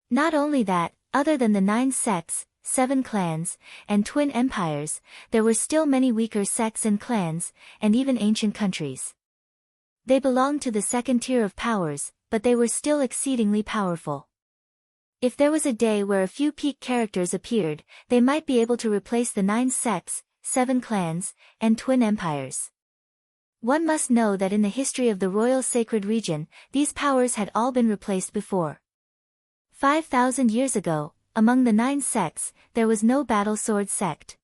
Not only that, other than the 9 sects, 7 clans, and twin empires, there were still many weaker sects and clans, and even ancient countries. They belonged to the second tier of powers, but they were still exceedingly powerful. If there was a day where a few peak characters appeared, they might be able to replace the 9 sects, 7 clans, and twin empires. One must know that in the history of the royal sacred region, these powers had all been replaced before. 5,000 years ago, among the 9 sects, there was no battle sword sect.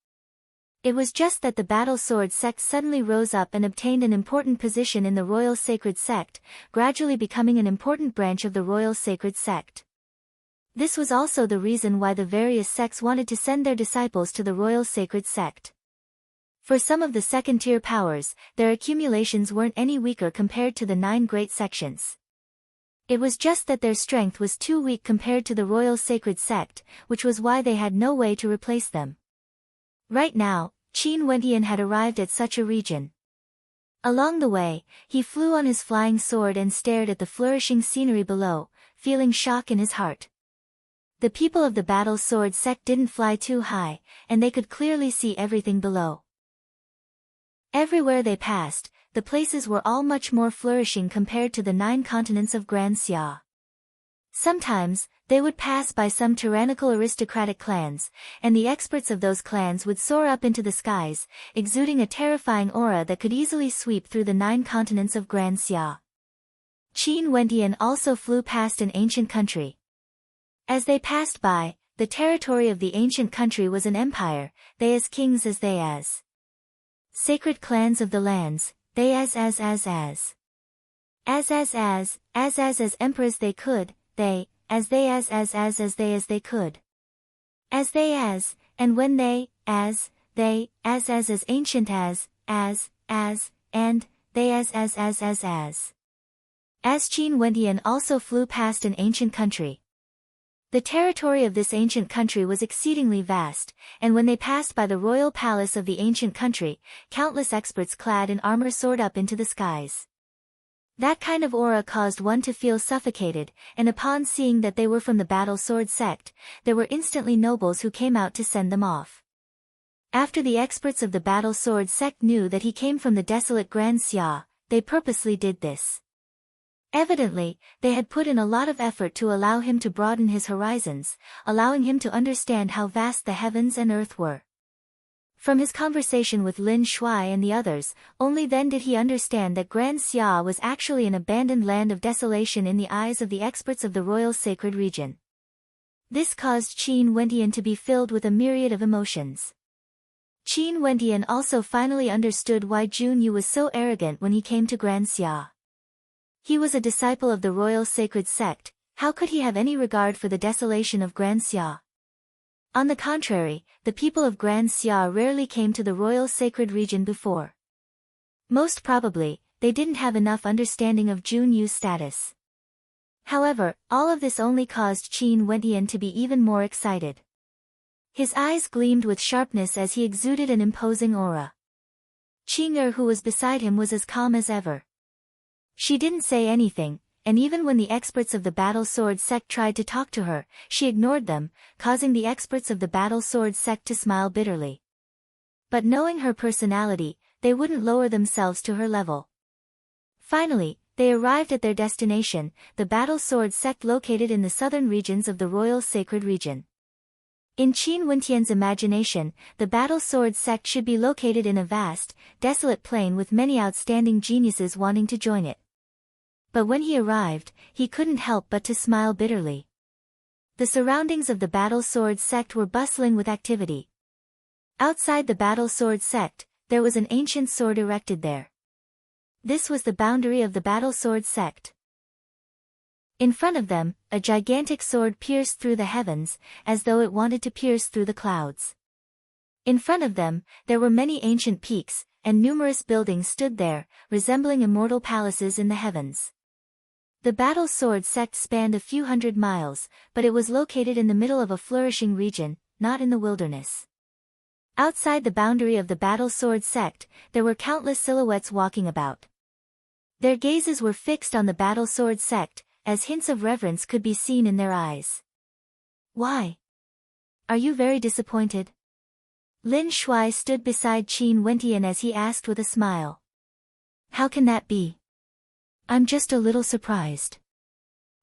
It was just that the battle sword sect suddenly rose up and obtained an important position in the royal sacred sect, gradually becoming an important branch of the royal sacred sect. This was also the reason why the various sects wanted to send their disciples to the royal sacred sect. For some of the second-tier powers, their accumulations weren't any weaker compared to the 9 great sections. It was just that their strength was too weak compared to the royal sacred sect, which was why they had no way to replace them. Right now, Qin Wendian had arrived at such a region. Along the way, he flew on his flying sword and stared at the flourishing scenery below, feeling shock in his heart. The people of the battle sword sect didn't fly too high, and they could clearly see everything below. Everywhere they passed, the places were all much more flourishing compared to the 9 continents of Grand Xia. Sometimes, they would pass by some tyrannical aristocratic clans, and the experts of those clans would soar up into the skies, exuding a terrifying aura that could easily sweep through the 9 continents of Grand Xia. Qin Wendian also flew past an ancient country. As they passed by, the territory of the ancient country was an empire, they as kings as they as sacred clans of the lands, they as emperors they could, they as they could. As they as, and when they as ancient as, and they as. As Qin Wendian also flew past an ancient country. The territory of this ancient country was exceedingly vast, and when they passed by the royal palace of the ancient country, countless experts clad in armor soared up into the skies. That kind of aura caused one to feel suffocated, and upon seeing that they were from the battle sword sect, there were instantly nobles who came out to send them off. After the experts of the battle sword sect knew that he came from the desolate Grand Xia, they purposely did this. Evidently, they had put in a lot of effort to allow him to broaden his horizons, allowing him to understand how vast the heavens and earth were. From his conversation with Lin Shuai and the others, only then did he understand that Grand Xia was actually an abandoned land of desolation in the eyes of the experts of the royal sacred region. This caused Qin Wendian to be filled with a myriad of emotions. Qin Wendian also finally understood why Jun Yu was so arrogant when he came to Grand Xia. He was a disciple of the royal sacred sect, How could he have any regard for the desolation of Grand Xia? On the contrary, the people of Grand Xia rarely came to the royal sacred region before. Most probably, they didn't have enough understanding of Jun Yu's status. However, all of this only caused Qin Wentian to be even more excited. His eyes gleamed with sharpness as he exuded an imposing aura. Qing who was beside him was as calm as ever. She didn't say anything, and even when the experts of the Battle Sword sect tried to talk to her, she ignored them, causing the experts of the Battle Sword sect to smile bitterly. But knowing her personality, they wouldn't lower themselves to her level. Finally, they arrived at their destination, the Battle Sword sect located in the southern regions of the Royal Sacred Region. In Qin Wentian's imagination, the Battle Sword sect should be located in a vast, desolate plain with many outstanding geniuses wanting to join it. But when he arrived, he couldn't help but to smile bitterly. The surroundings of the Battle Sword sect were bustling with activity. Outside the Battle Sword sect, there was an ancient sword erected there. This was the boundary of the Battle Sword sect. In front of them, a gigantic sword pierced through the heavens, as though it wanted to pierce through the clouds. In front of them, there were many ancient peaks, and numerous buildings stood there, resembling immortal palaces in the heavens. The Battle Sword sect spanned a few hundred miles, but it was located in the middle of a flourishing region, not in the wilderness. Outside the boundary of the Battle Sword sect, there were countless silhouettes walking about. Their gazes were fixed on the Battle Sword sect, as hints of reverence could be seen in their eyes. Why? Are you very disappointed? Lin Shuai stood beside Qin Wentian as he asked with a smile. How can that be? I'm just a little surprised.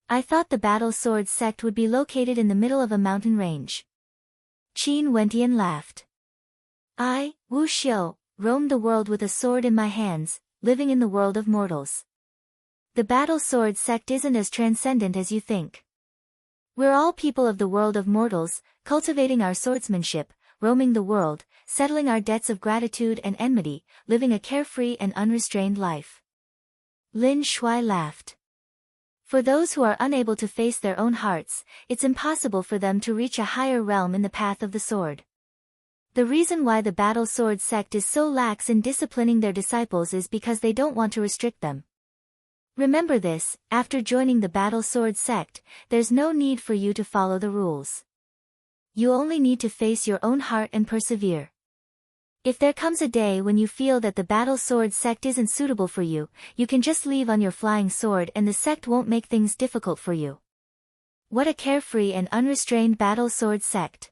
I thought the Battle Sword sect would be located in the middle of a mountain range. Qin Wentian laughed. I, Wu Xiu, roamed the world with a sword in my hands, living in the world of mortals. The Battle Sword sect isn't as transcendent as you think. We're all people of the world of mortals, cultivating our swordsmanship, roaming the world, settling our debts of gratitude and enmity, living a carefree and unrestrained life. Lin Shuai laughed. For those who are unable to face their own hearts, it's impossible for them to reach a higher realm in the path of the sword. The reason why the Battle Sword sect is so lax in disciplining their disciples is because they don't want to restrict them. Remember this, after joining the Battle Sword sect, there's no need for you to follow the rules. You only need to face your own heart and persevere. If there comes a day when you feel that the Battle Sword sect isn't suitable for you, you can just leave on your flying sword and the sect won't make things difficult for you. What a carefree and unrestrained Battle Sword sect.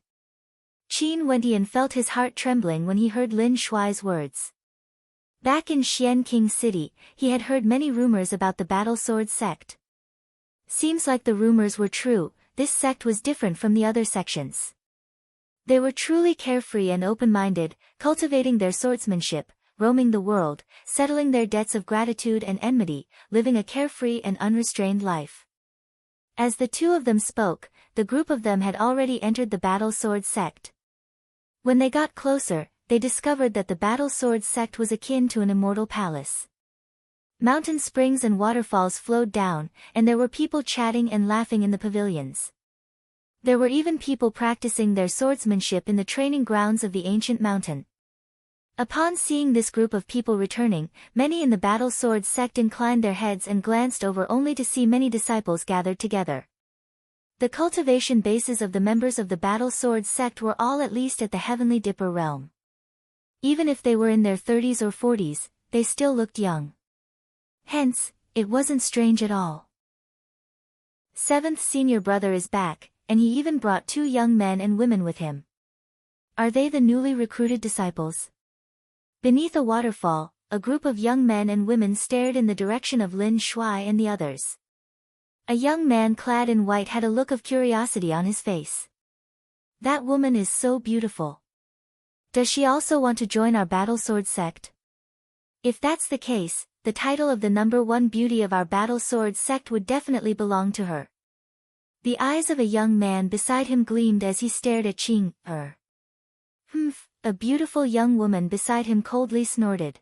Qin Wentian felt his heart trembling when he heard Lin Shuai's words. Back in Xian King City, he had heard many rumors about the Battle Sword sect. Seems like the rumors were true, this sect was different from the other sections. They were truly carefree and open-minded, cultivating their swordsmanship, roaming the world, settling their debts of gratitude and enmity, living a carefree and unrestrained life. As the two of them spoke, the group of them had already entered the Battle Sword sect. When they got closer, they discovered that the Battle Sword sect was akin to an immortal palace. Mountain springs and waterfalls flowed down, and there were people chatting and laughing in the pavilions. There were even people practicing their swordsmanship in the training grounds of the ancient mountain. Upon seeing this group of people returning, many in the Battle Sword sect inclined their heads and glanced over only to see many disciples gathered together. The cultivation bases of the members of the Battle Sword sect were all at least at the Heavenly Dipper realm. Even if they were in their 30s or 40s, they still looked young. Hence, it wasn't strange at all. Seventh senior brother is back, and he even brought 2 young men and women with him. Are they the newly recruited disciples? Beneath a waterfall, a group of young men and women stared in the direction of Lin Shuai and the others. A young man clad in white had a look of curiosity on his face. That woman is so beautiful. Does she also want to join our Battle Sword sect? If that's the case, the title of the #1 beauty of our Battle Sword sect would definitely belong to her. The eyes of a young man beside him gleamed as he stared at Qing. A beautiful young woman beside him coldly snorted.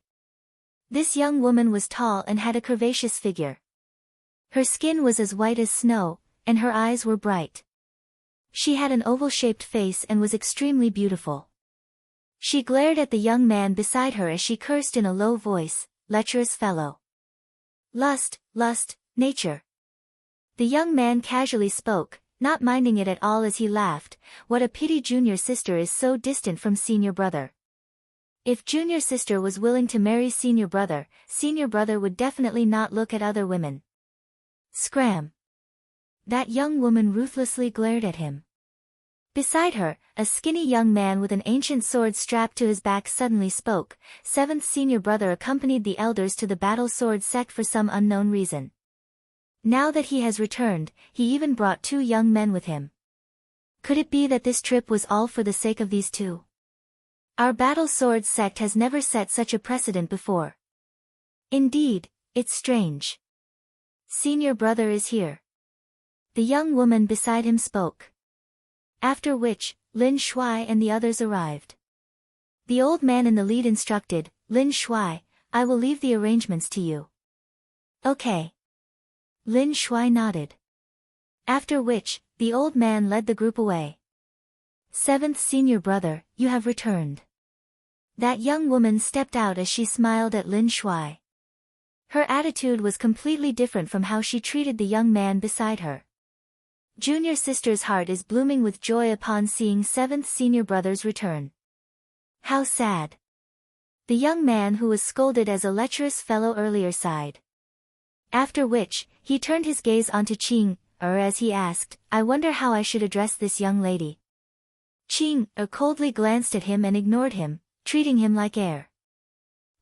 This young woman was tall and had a curvaceous figure. Her skin was as white as snow, and her eyes were bright. She had an oval-shaped face and was extremely beautiful. She glared at the young man beside her as she cursed in a low voice, "Lecherous fellow. Lust, lust, nature." The young man casually spoke, not minding it at all as he laughed, "What a pity junior sister is so distant from senior brother. If junior sister was willing to marry senior brother would definitely not look at other women." Scram! That young woman ruthlessly glared at him. Beside her, a skinny young man with an ancient sword strapped to his back suddenly spoke. Seventh senior brother accompanied the elders to the battle sword sect for some unknown reason. Now that he has returned, he even brought 2 young men with him. Could it be that this trip was all for the sake of these 2? Our battle sword sect has never set such a precedent before. Indeed, it's strange. Senior brother is here. The young woman beside him spoke. After which, Lin Shuai and the others arrived. The old man in the lead instructed, "Lin Shuai, I will leave the arrangements to you." "Okay." Lin Shuai nodded. After which, the old man led the group away. "Seventh senior brother, you have returned." That young woman stepped out as she smiled at Lin Shuai. Her attitude was completely different from how she treated the young man beside her. Junior sister's heart is blooming with joy upon seeing 7th senior brother's return. How sad. The young man who was scolded as a lecherous fellow earlier sighed. After which, he turned his gaze onto Qing, as he asked, "I wonder how I should address this young lady." Qing, coldly glanced at him and ignored him, treating him like air.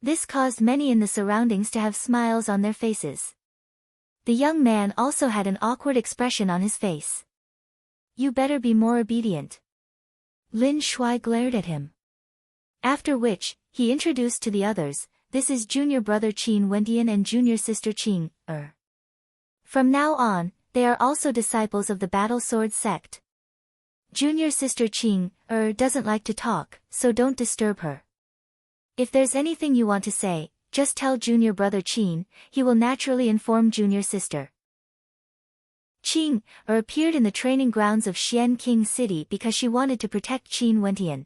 This caused many in the surroundings to have smiles on their faces. The young man also had an awkward expression on his face. "You better be more obedient." Lin Shuai glared at him. After which, he introduced to the others, "This is junior brother Qin Wentian and junior sister Qing, From now on, they are also disciples of the battle sword sect. Junior sister Qing, doesn't like to talk, so don't disturb her. If there's anything you want to say, just tell junior brother Qin, he will naturally inform junior sister." Qing, appeared in the training grounds of Xian King City because she wanted to protect Qin Wentian.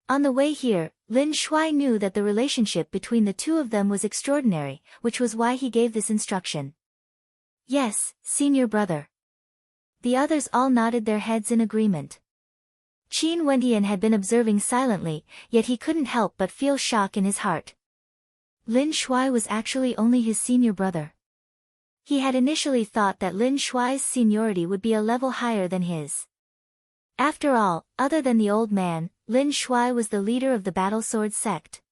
On the way here, Lin Shuai knew that the relationship between the 2 of them was extraordinary, which was why he gave this instruction. "Yes, senior brother." The others all nodded their heads in agreement. Qin Wentian had been observing silently, yet he couldn't help but feel shock in his heart. Lin Shuai was actually only his senior brother. He had initially thought that Lin Shuai's seniority would be a level higher than his. After all, other than the old man, Lin Shuai was the leader of the battle sword sect.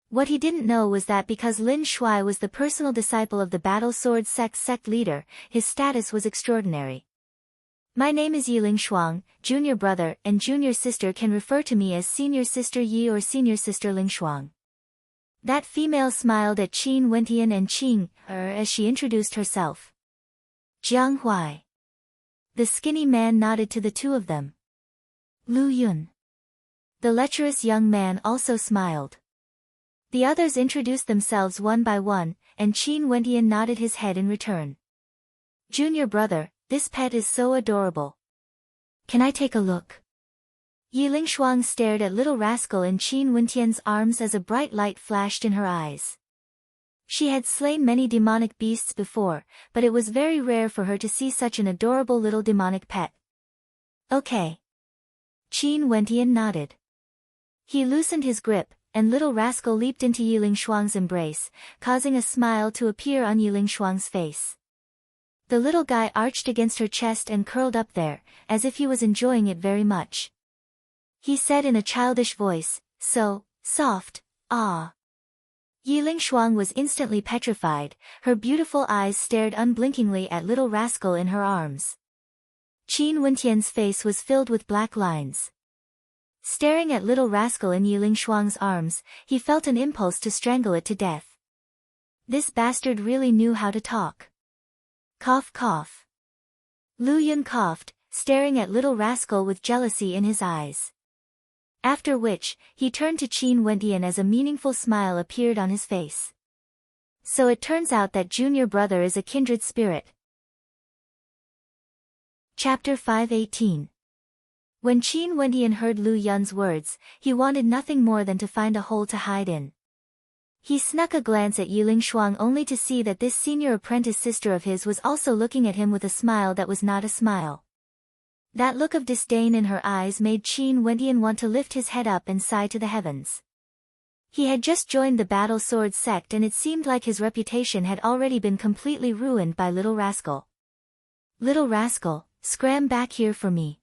What he didn't know was that because Lin Shuai was the personal disciple of the battle sword sect leader, his status was extraordinary. "My name is Yi Lingshuang, junior brother and junior sister can refer to me as senior sister Yi or senior sister Lingshuang." That female smiled at Qin Wentian and Qing, as she introduced herself. "Jiang Huai." The skinny man nodded to the 2 of them. "Lu Yun." The lecherous young man also smiled. The others introduced themselves one by one, and Qin Wentian nodded his head in return. "Junior brother, this pet is so adorable. Can I take a look?" Yi Lingshuang stared at little rascal in Qin Wentian's arms as a bright light flashed in her eyes. She had slain many demonic beasts before, but it was very rare for her to see such an adorable little demonic pet. "Okay." Qin Wentian nodded. He loosened his grip, and little rascal leaped into Yi Lingshuang's embrace, causing a smile to appear on Yi Lingshuang's face. The little guy arched against her chest and curled up there, as if he was enjoying it very much. He said in a childish voice, "So, soft, ah." Yi Lingshuang was instantly petrified, her beautiful eyes stared unblinkingly at little rascal in her arms. Qin Wentian's face was filled with black lines. Staring at little rascal in Yi Lingshuang's arms, he felt an impulse to strangle it to death. This bastard really knew how to talk. Cough cough. Lu Yun coughed, staring at little rascal with jealousy in his eyes. After which, he turned to Qin Wentian as a meaningful smile appeared on his face. "So it turns out that junior brother is a kindred spirit." Chapter 518. When Qin Wendian heard Lu Yun's words, he wanted nothing more than to find a hole to hide in. He snuck a glance at Yiling Shuang only to see that this senior apprentice sister of his was also looking at him with a smile that was not a smile. That look of disdain in her eyes made Qin Wendian want to lift his head up and sigh to the heavens. He had just joined the Battle Sword sect and it seemed like his reputation had already been completely ruined by Little Rascal. Little Rascal, scram back here for me.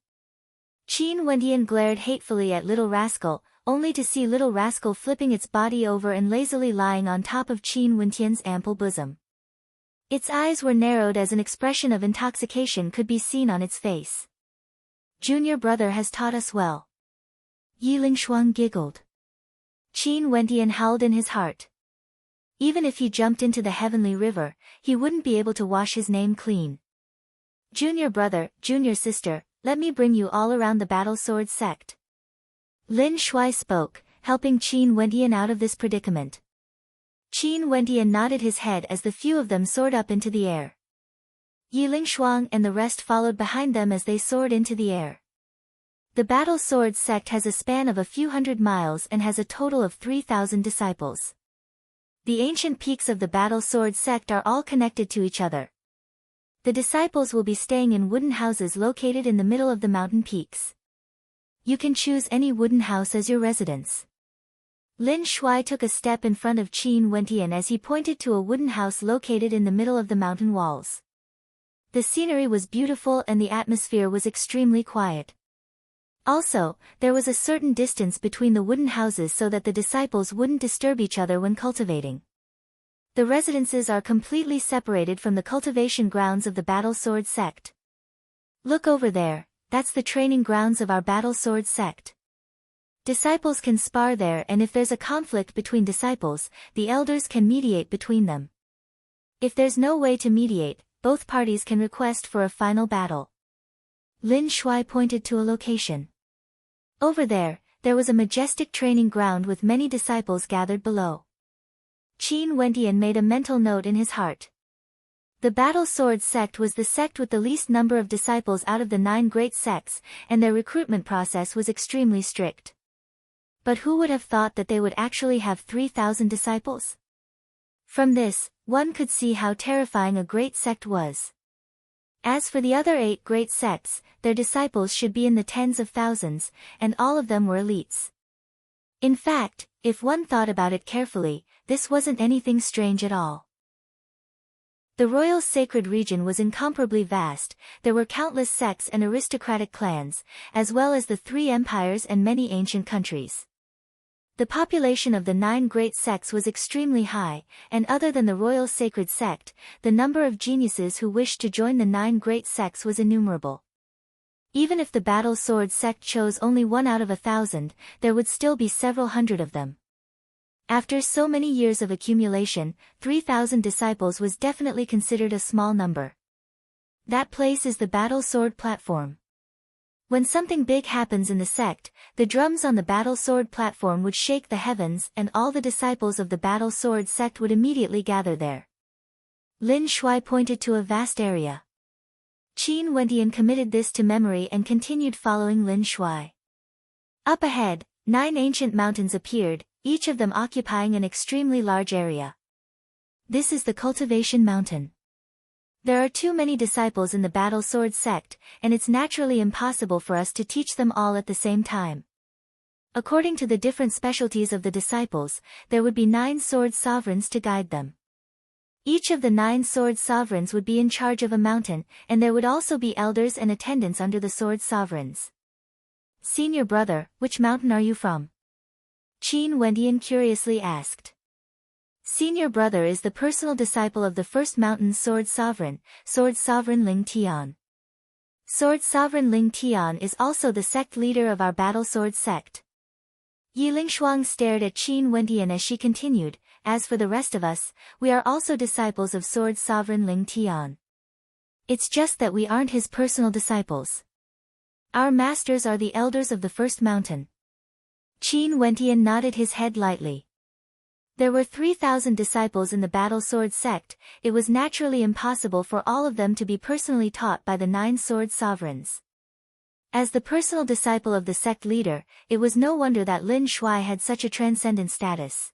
Qin Wendian glared hatefully at Little Rascal, only to see Little Rascal flipping its body over and lazily lying on top of Qin Wendian's ample bosom. Its eyes were narrowed as an expression of intoxication could be seen on its face. Junior brother has taught us well. Yiling Shuang giggled. Qin Wendian howled in his heart. Even if he jumped into the heavenly river, he wouldn't be able to wash his name clean. Junior brother, junior sister, let me bring you all around the Battle Sword sect. Lin Shuai spoke, helping Qin Wendian out of this predicament. Qin Wendian nodded his head as the few of them soared up into the air. Yiling Shuang and the rest followed behind them as they soared into the air. The Battle Sword sect has a span of a few hundred miles and has a total of 3,000 disciples. The ancient peaks of the Battle Sword sect are all connected to each other. The disciples will be staying in wooden houses located in the middle of the mountain peaks. You can choose any wooden house as your residence. Lin Shuai took a step in front of Qin Wendian as he pointed to a wooden house located in the middle of the mountain walls. The scenery was beautiful and the atmosphere was extremely quiet. Also, there was a certain distance between the wooden houses so that the disciples wouldn't disturb each other when cultivating. The residences are completely separated from the cultivation grounds of the Battle Sword sect. Look over there, that's the training grounds of our Battle Sword sect. Disciples can spar there and if there's a conflict between disciples, the elders can mediate between them. If there's no way to mediate, both parties can request for a final battle. Lin Shuai pointed to a location. Over there, there was a majestic training ground with many disciples gathered below. Qin Wendian made a mental note in his heart. The Battle Sword sect was the sect with the least number of disciples out of the 9 great sects, and their recruitment process was extremely strict. But who would have thought that they would actually have 3,000 disciples? From this, one could see how terrifying a great sect was. As for the other 8 great sects, their disciples should be in the tens of thousands, and all of them were elites. In fact, if one thought about it carefully, this wasn't anything strange at all. The royal sacred region was incomparably vast, there were countless sects and aristocratic clans, as well as the 3 empires and many ancient countries. The population of the 9 great sects was extremely high, and other than the royal sacred sect, the number of geniuses who wished to join the 9 great sects was innumerable. Even if the Battle Sword sect chose only 1 out of 1,000, there would still be several hundred of them. After so many years of accumulation, 3,000 disciples was definitely considered a small number. That place is the Battle Sword platform. When something big happens in the sect, the drums on the Battle Sword platform would shake the heavens and all the disciples of the Battle Sword sect would immediately gather there. Lin Shuai pointed to a vast area. Qin Wendian committed this to memory and continued following Lin Shuai. Up ahead, 9 ancient mountains appeared, each of them occupying an extremely large area. This is the Cultivation Mountain. There are too many disciples in the Battle Sword sect, and it's naturally impossible for us to teach them all at the same time. According to the different specialties of the disciples, there would be 9 sword sovereigns to guide them. Each of the 9 sword sovereigns would be in charge of a mountain, and there would also be elders and attendants under the sword sovereigns. Senior brother, which mountain are you from? Qin Wendian curiously asked. Senior brother is the personal disciple of the first mountain's Sword Sovereign Ling Tian. Sword Sovereign Ling Tian is also the sect leader of our Battle Sword sect. Yiling Shuang stared at Qin Wendian as she continued, as for the rest of us, we are also disciples of Sword Sovereign Ling Tian. It's just that we aren't his personal disciples. Our masters are the elders of the first mountain. Qin Wendian nodded his head lightly. There were 3,000 disciples in the Battle Sword sect. It was naturally impossible for all of them to be personally taught by the 9 sword sovereigns. As the personal disciple of the sect leader, it was no wonder that Lin Shuai had such a transcendent status.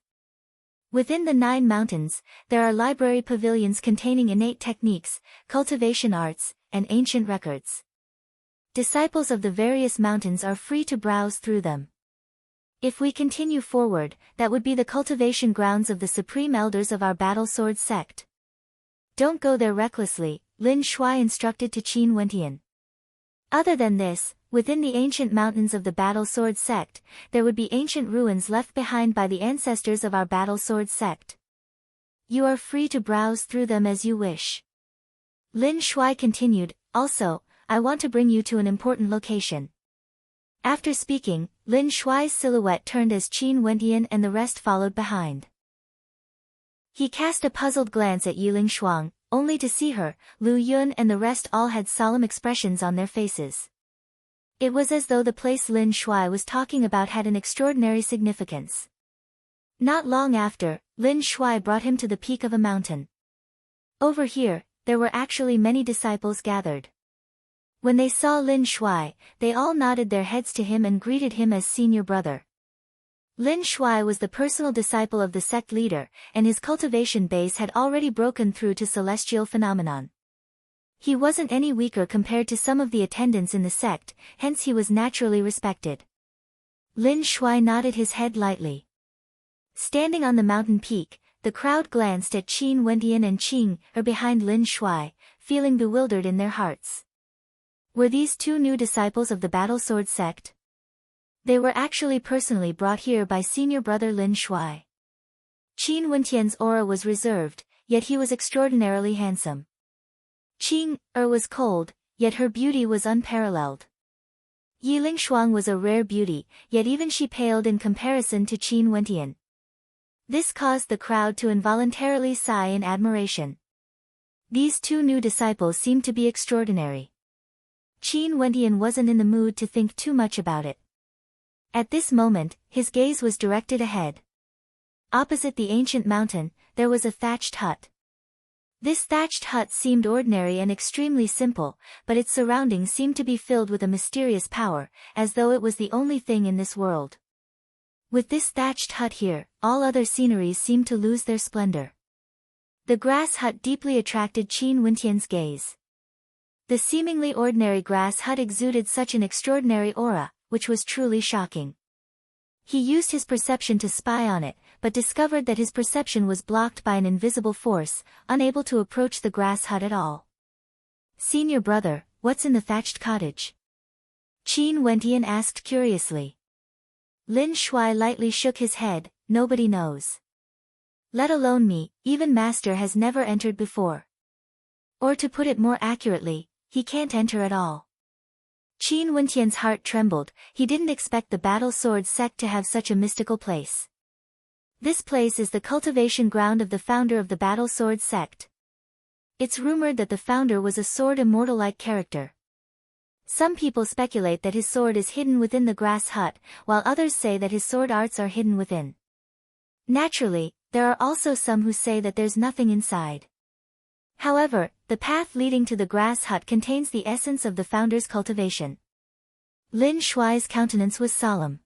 Within the 9 mountains, there are library pavilions containing innate techniques, cultivation arts, and ancient records. Disciples of the various mountains are free to browse through them. If we continue forward, that would be the cultivation grounds of the supreme elders of our Battle Sword sect. Don't go there recklessly, Lin Shuai instructed to Qin Wentian. Other than this, within the ancient mountains of the Battle Sword sect, there would be ancient ruins left behind by the ancestors of our Battle Sword sect. You are free to browse through them as you wish. Lin Shuai continued, also, I want to bring you to an important location. After speaking, Lin Shuai's silhouette turned as Qin Wentian and the rest followed behind. He cast a puzzled glance at Yiling Shuang, only to see her, Lu Yun and the rest all had solemn expressions on their faces. It was as though the place Lin Shuai was talking about had an extraordinary significance. Not long after, Lin Shuai brought him to the peak of a mountain. Over here, there were actually many disciples gathered. When they saw Lin Shuai, they all nodded their heads to him and greeted him as senior brother. Lin Shuai was the personal disciple of the sect leader, and his cultivation base had already broken through to celestial phenomenon. He wasn't any weaker compared to some of the attendants in the sect, hence he was naturally respected. Lin Shuai nodded his head lightly. Standing on the mountain peak, the crowd glanced at Qin Wentian and Qing behind Lin Shuai, feeling bewildered in their hearts. Were these 2 new disciples of the Battle Sword sect? They were actually personally brought here by senior brother Lin Shuai. Qin Wentian's aura was reserved, yet he was extraordinarily handsome. Qing was cold, yet her beauty was unparalleled. Yiling Shuang was a rare beauty, yet even she paled in comparison to Qin Wentian. This caused the crowd to involuntarily sigh in admiration. These 2 new disciples seemed to be extraordinary. Qin Wentian wasn't in the mood to think too much about it. At this moment, his gaze was directed ahead. Opposite the ancient mountain, there was a thatched hut. This thatched hut seemed ordinary and extremely simple, but its surroundings seemed to be filled with a mysterious power, as though it was the only thing in this world. With this thatched hut here, all other sceneries seemed to lose their splendor. The grass hut deeply attracted Qin Wentian's gaze. The seemingly ordinary grass hut exuded such an extraordinary aura, which was truly shocking. He used his perception to spy on it, but discovered that his perception was blocked by an invisible force, unable to approach the grass hut at all. Senior brother, what's in the thatched cottage? Qin Wentian asked curiously. Lin Shuai lightly shook his head, nobody knows. Let alone me, even master has never entered before. Or to put it more accurately, he can't enter at all. Qin Wentian's heart trembled, he didn't expect the Battle Sword sect to have such a mystical place. This place is the cultivation ground of the founder of the Battle Sword sect. It's rumored that the founder was a sword immortal-like character. Some people speculate that his sword is hidden within the grass hut, while others say that his sword arts are hidden within. Naturally, there are also some who say that there's nothing inside. However, the path leading to the grass hut contains the essence of the founder's cultivation. Lin Shuai's countenance was solemn.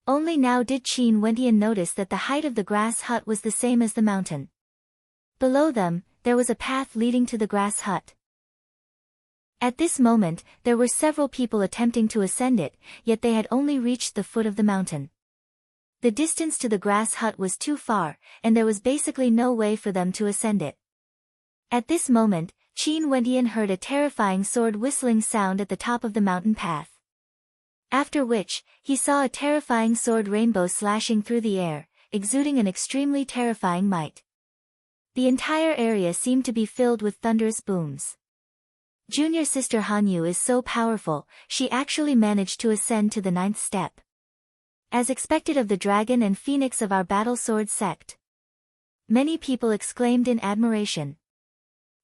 Only now did Qin Wentian notice that the height of the grass hut was the same as the mountain. Below them, there was a path leading to the grass hut. At this moment, there were several people attempting to ascend it, yet they had only reached the foot of the mountain. The distance to the grass hut was too far, and there was basically no way for them to ascend it. At this moment, Qin Wentian heard a terrifying sword whistling sound at the top of the mountain path. After which, he saw a terrifying sword rainbow slashing through the air, exuding an extremely terrifying might. The entire area seemed to be filled with thunderous booms. Junior sister Hanyu is so powerful, she actually managed to ascend to the 9th step. As expected of the dragon and phoenix of our Battle Sword sect. Many people exclaimed in admiration.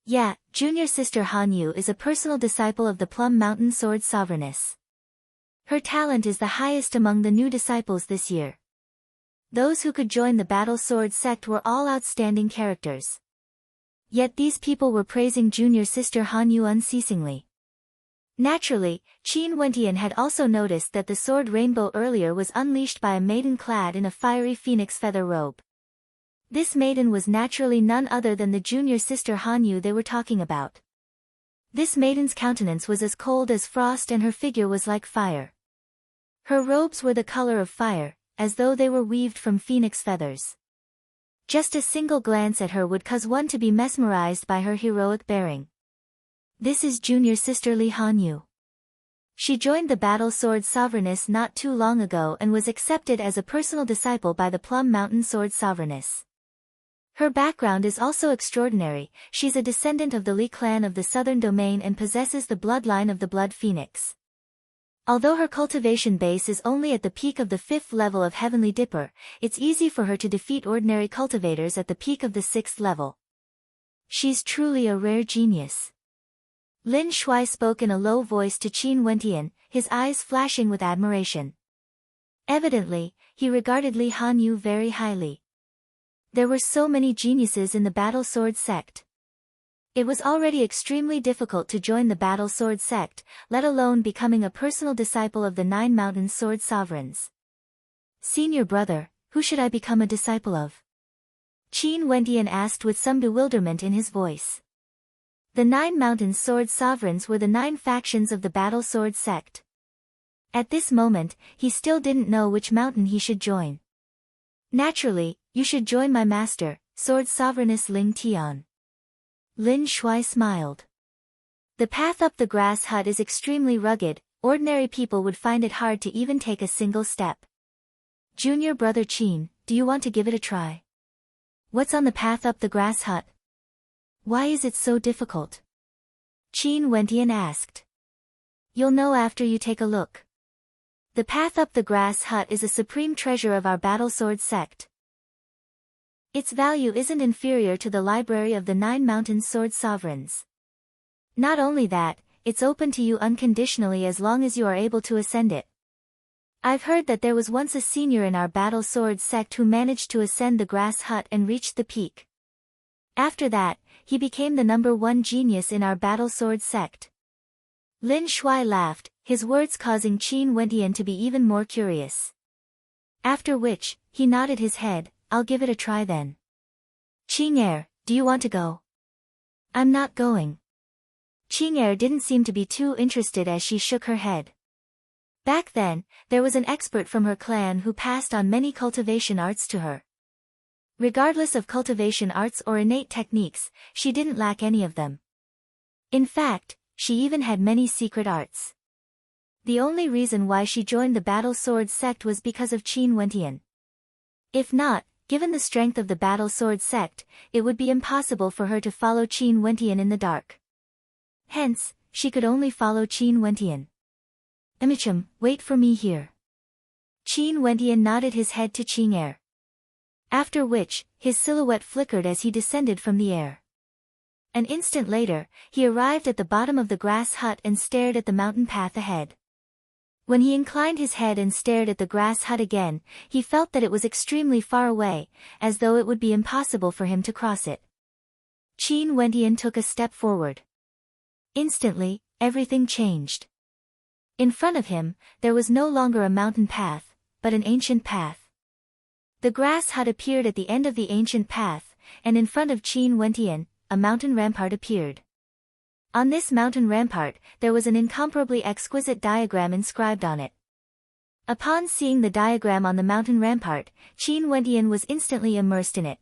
Yeah, junior sister Hanyu is a personal disciple of the Plum Mountain Sword Sovereigness. Her talent is the highest among the new disciples this year. Those who could join the battle sword sect were all outstanding characters. Yet these people were praising junior sister Han Yu unceasingly. Naturally, Qin Wentian had also noticed that the sword rainbow earlier was unleashed by a maiden clad in a fiery phoenix feather robe. This maiden was naturally none other than the junior sister Han Yu they were talking about. This maiden's countenance was as cold as frost and her figure was like fire. Her robes were the color of fire, as though they were weaved from phoenix feathers. Just a single glance at her would cause one to be mesmerized by her heroic bearing. This is junior sister Li Han Yu. She joined the Battle Sword Sovereigness not too long ago and was accepted as a personal disciple by the Plum Mountain Sword Sovereigness. Her background is also extraordinary. She's a descendant of the Li clan of the Southern Domain and possesses the bloodline of the Blood Phoenix. Although her cultivation base is only at the peak of the 5th level of Heavenly Dipper, it's easy for her to defeat ordinary cultivators at the peak of the 6th level. She's truly a rare genius. Lin Shuai spoke in a low voice to Qin Wentian, his eyes flashing with admiration. Evidently, he regarded Li Han Yu very highly. There were so many geniuses in the Battle Sword sect. It was already extremely difficult to join the Battle Sword sect, let alone becoming a personal disciple of the 9 Mountain Sword Sovereigns. Senior brother, who should I become a disciple of? Qin Wentian asked with some bewilderment in his voice. The 9 Mountain Sword Sovereigns were the 9 factions of the Battle Sword sect. At this moment, he still didn't know which mountain he should join. Naturally, you should join my master, Sword Sovereigness Ling Tian. Lin Shuai smiled. The path up the grass hut is extremely rugged, ordinary people would find it hard to even take a single step. Junior brother Qin, do you want to give it a try? What's on the path up the grass hut? Why is it so difficult? Qin Wentian asked. You'll know after you take a look. The path up the grass hut is a supreme treasure of our Battle Sword sect. Its value isn't inferior to the library of the 9 Mountain Sword Sovereigns. Not only that, it's open to you unconditionally as long as you are able to ascend it. I've heard that there was once a senior in our Battle Sword sect who managed to ascend the grass hut and reached the peak. After that, he became the #1 genius in our Battle Sword sect. Lin Shuai laughed, his words causing Qin Wentian to be even more curious. After which, he nodded his head, I'll give it a try then. Qing'er, do you want to go? I'm not going. Qing'er didn't seem to be too interested as she shook her head. Back then, there was an expert from her clan who passed on many cultivation arts to her. Regardless of cultivation arts or innate techniques, she didn't lack any of them. In fact, she even had many secret arts. The only reason why she joined the Battle Sword sect was because of Qin Wentian. If not, given the strength of the Battle Sword sect, it would be impossible for her to follow Qin Wentian in the dark. Hence, she could only follow Qin Wentian. Emichum, wait for me here. Qin Wentian nodded his head to Qing'er. After which, his silhouette flickered as he descended from the air. An instant later, he arrived at the bottom of the grass hut and stared at the mountain path ahead. When he inclined his head and stared at the grass hut again, he felt that it was extremely far away, as though it would be impossible for him to cross it. Qin Wentian took a step forward. Instantly, everything changed. In front of him, there was no longer a mountain path, but an ancient path. The grass hut appeared at the end of the ancient path, and in front of Qin Wentian, a mountain rampart appeared. On this mountain rampart, there was an incomparably exquisite diagram inscribed on it. Upon seeing the diagram on the mountain rampart, Qin Wentian was instantly immersed in it.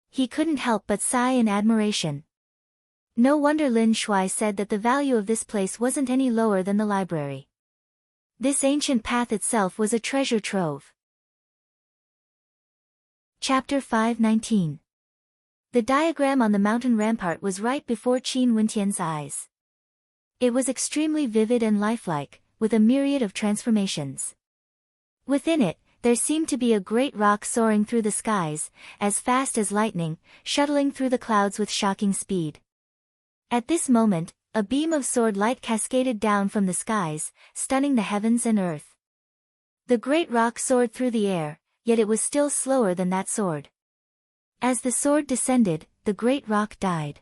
He couldn't help but sigh in admiration. No wonder Lin Shuai said that the value of this place wasn't any lower than the library. This ancient path itself was a treasure trove. Chapter 5:19. The diagram on the mountain rampart was right before Qin Wentian's eyes. It was extremely vivid and lifelike, with a myriad of transformations. Within it, there seemed to be a great rock soaring through the skies, as fast as lightning, shuttling through the clouds with shocking speed. At this moment, a beam of sword light cascaded down from the skies, stunning the heavens and earth. The great rock soared through the air, yet it was still slower than that sword. As the sword descended, the great rock died.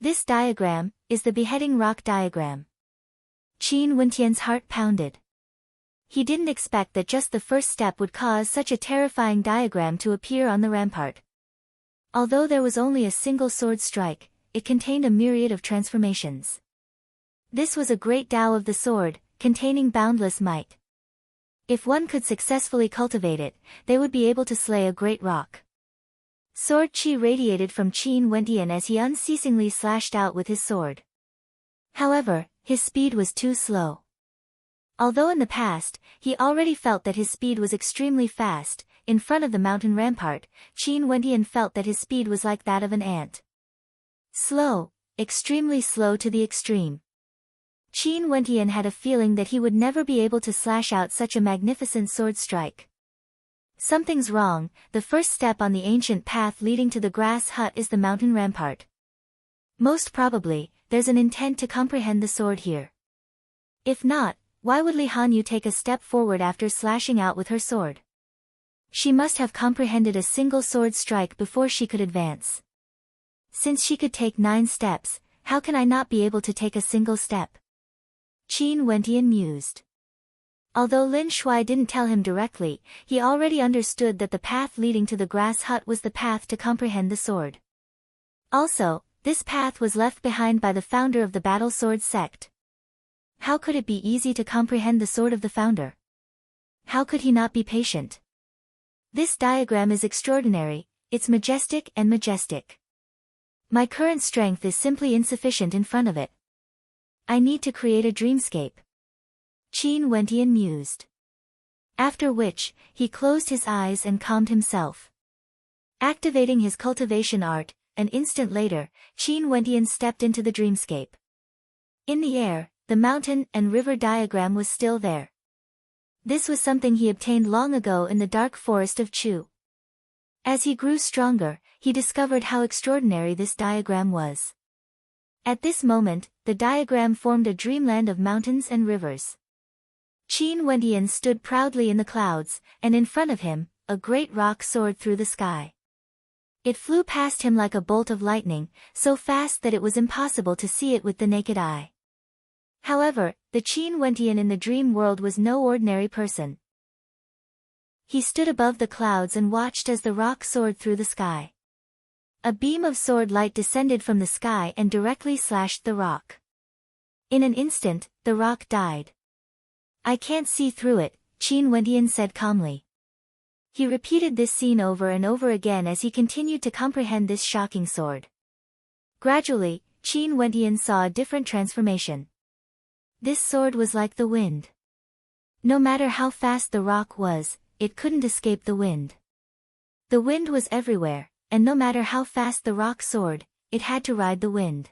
This diagram is the beheading rock diagram. Qin Wentian's heart pounded. He didn't expect that just the first step would cause such a terrifying diagram to appear on the rampart. Although there was only a single sword strike, it contained a myriad of transformations. This was a great Tao of the sword, containing boundless might. If one could successfully cultivate it, they would be able to slay a great rock. Sword qi radiated from Qin Wentian as he unceasingly slashed out with his sword. However, his speed was too slow. Although in the past, he already felt that his speed was extremely fast, in front of the mountain rampart, Qin Wentian felt that his speed was like that of an ant. Slow, extremely slow to the extreme. Qin Wentian had a feeling that he would never be able to slash out such a magnificent sword strike. Something's wrong. The first step on the ancient path leading to the grass hut is the mountain rampart. Most probably, there's an intent to comprehend the sword here. If not, why would Li Hanyu take a step forward after slashing out with her sword? She must have comprehended a single sword strike before she could advance. Since she could take 9 steps, how can I not be able to take a single step? Qin Wentian mused. Although Lin Shuai didn't tell him directly, he already understood that the path leading to the grass hut was the path to comprehend the sword. Also, this path was left behind by the founder of the battle sword sect. How could it be easy to comprehend the sword of the founder? How could he not be patient? This diagram is extraordinary, it's majestic and majestic. My current strength is simply insufficient in front of it. I need to create a dreamscape. Qin Wentian mused. After which, he closed his eyes and calmed himself. Activating his cultivation art, an instant later, Qin Wentian stepped into the dreamscape. In the air, the mountain and river diagram was still there. This was something he obtained long ago in the dark forest of Chu. As he grew stronger, he discovered how extraordinary this diagram was. At this moment, the diagram formed a dreamland of mountains and rivers. Qin Wentian stood proudly in the clouds, and in front of him, a great rock soared through the sky. It flew past him like a bolt of lightning, so fast that it was impossible to see it with the naked eye. However, the Qin Wentian in the dream world was no ordinary person. He stood above the clouds and watched as the rock soared through the sky. A beam of sword light descended from the sky and directly slashed the rock. In an instant, the rock died. I can't see through it, Qin Wentian said calmly. He repeated this scene over and over again as he continued to comprehend this shocking sword. Gradually, Qin Wentian saw a different transformation. This sword was like the wind. No matter how fast the rock was, it couldn't escape the wind. The wind was everywhere, and no matter how fast the rock soared, it had to ride the wind.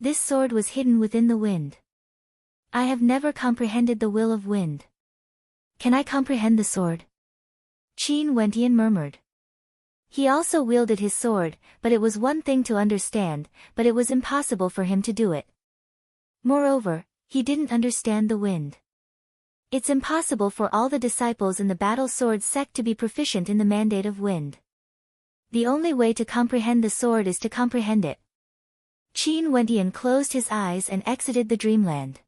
This sword was hidden within the wind. I have never comprehended the will of wind. Can I comprehend the sword? Qin Wentian murmured. He also wielded his sword, but it was one thing to understand, but it was impossible for him to do it. Moreover, he didn't understand the wind. It's impossible for all the disciples in the battle sword sect to be proficient in the mandate of wind. The only way to comprehend the sword is to comprehend it. Qin Wentian closed his eyes and exited the dreamland.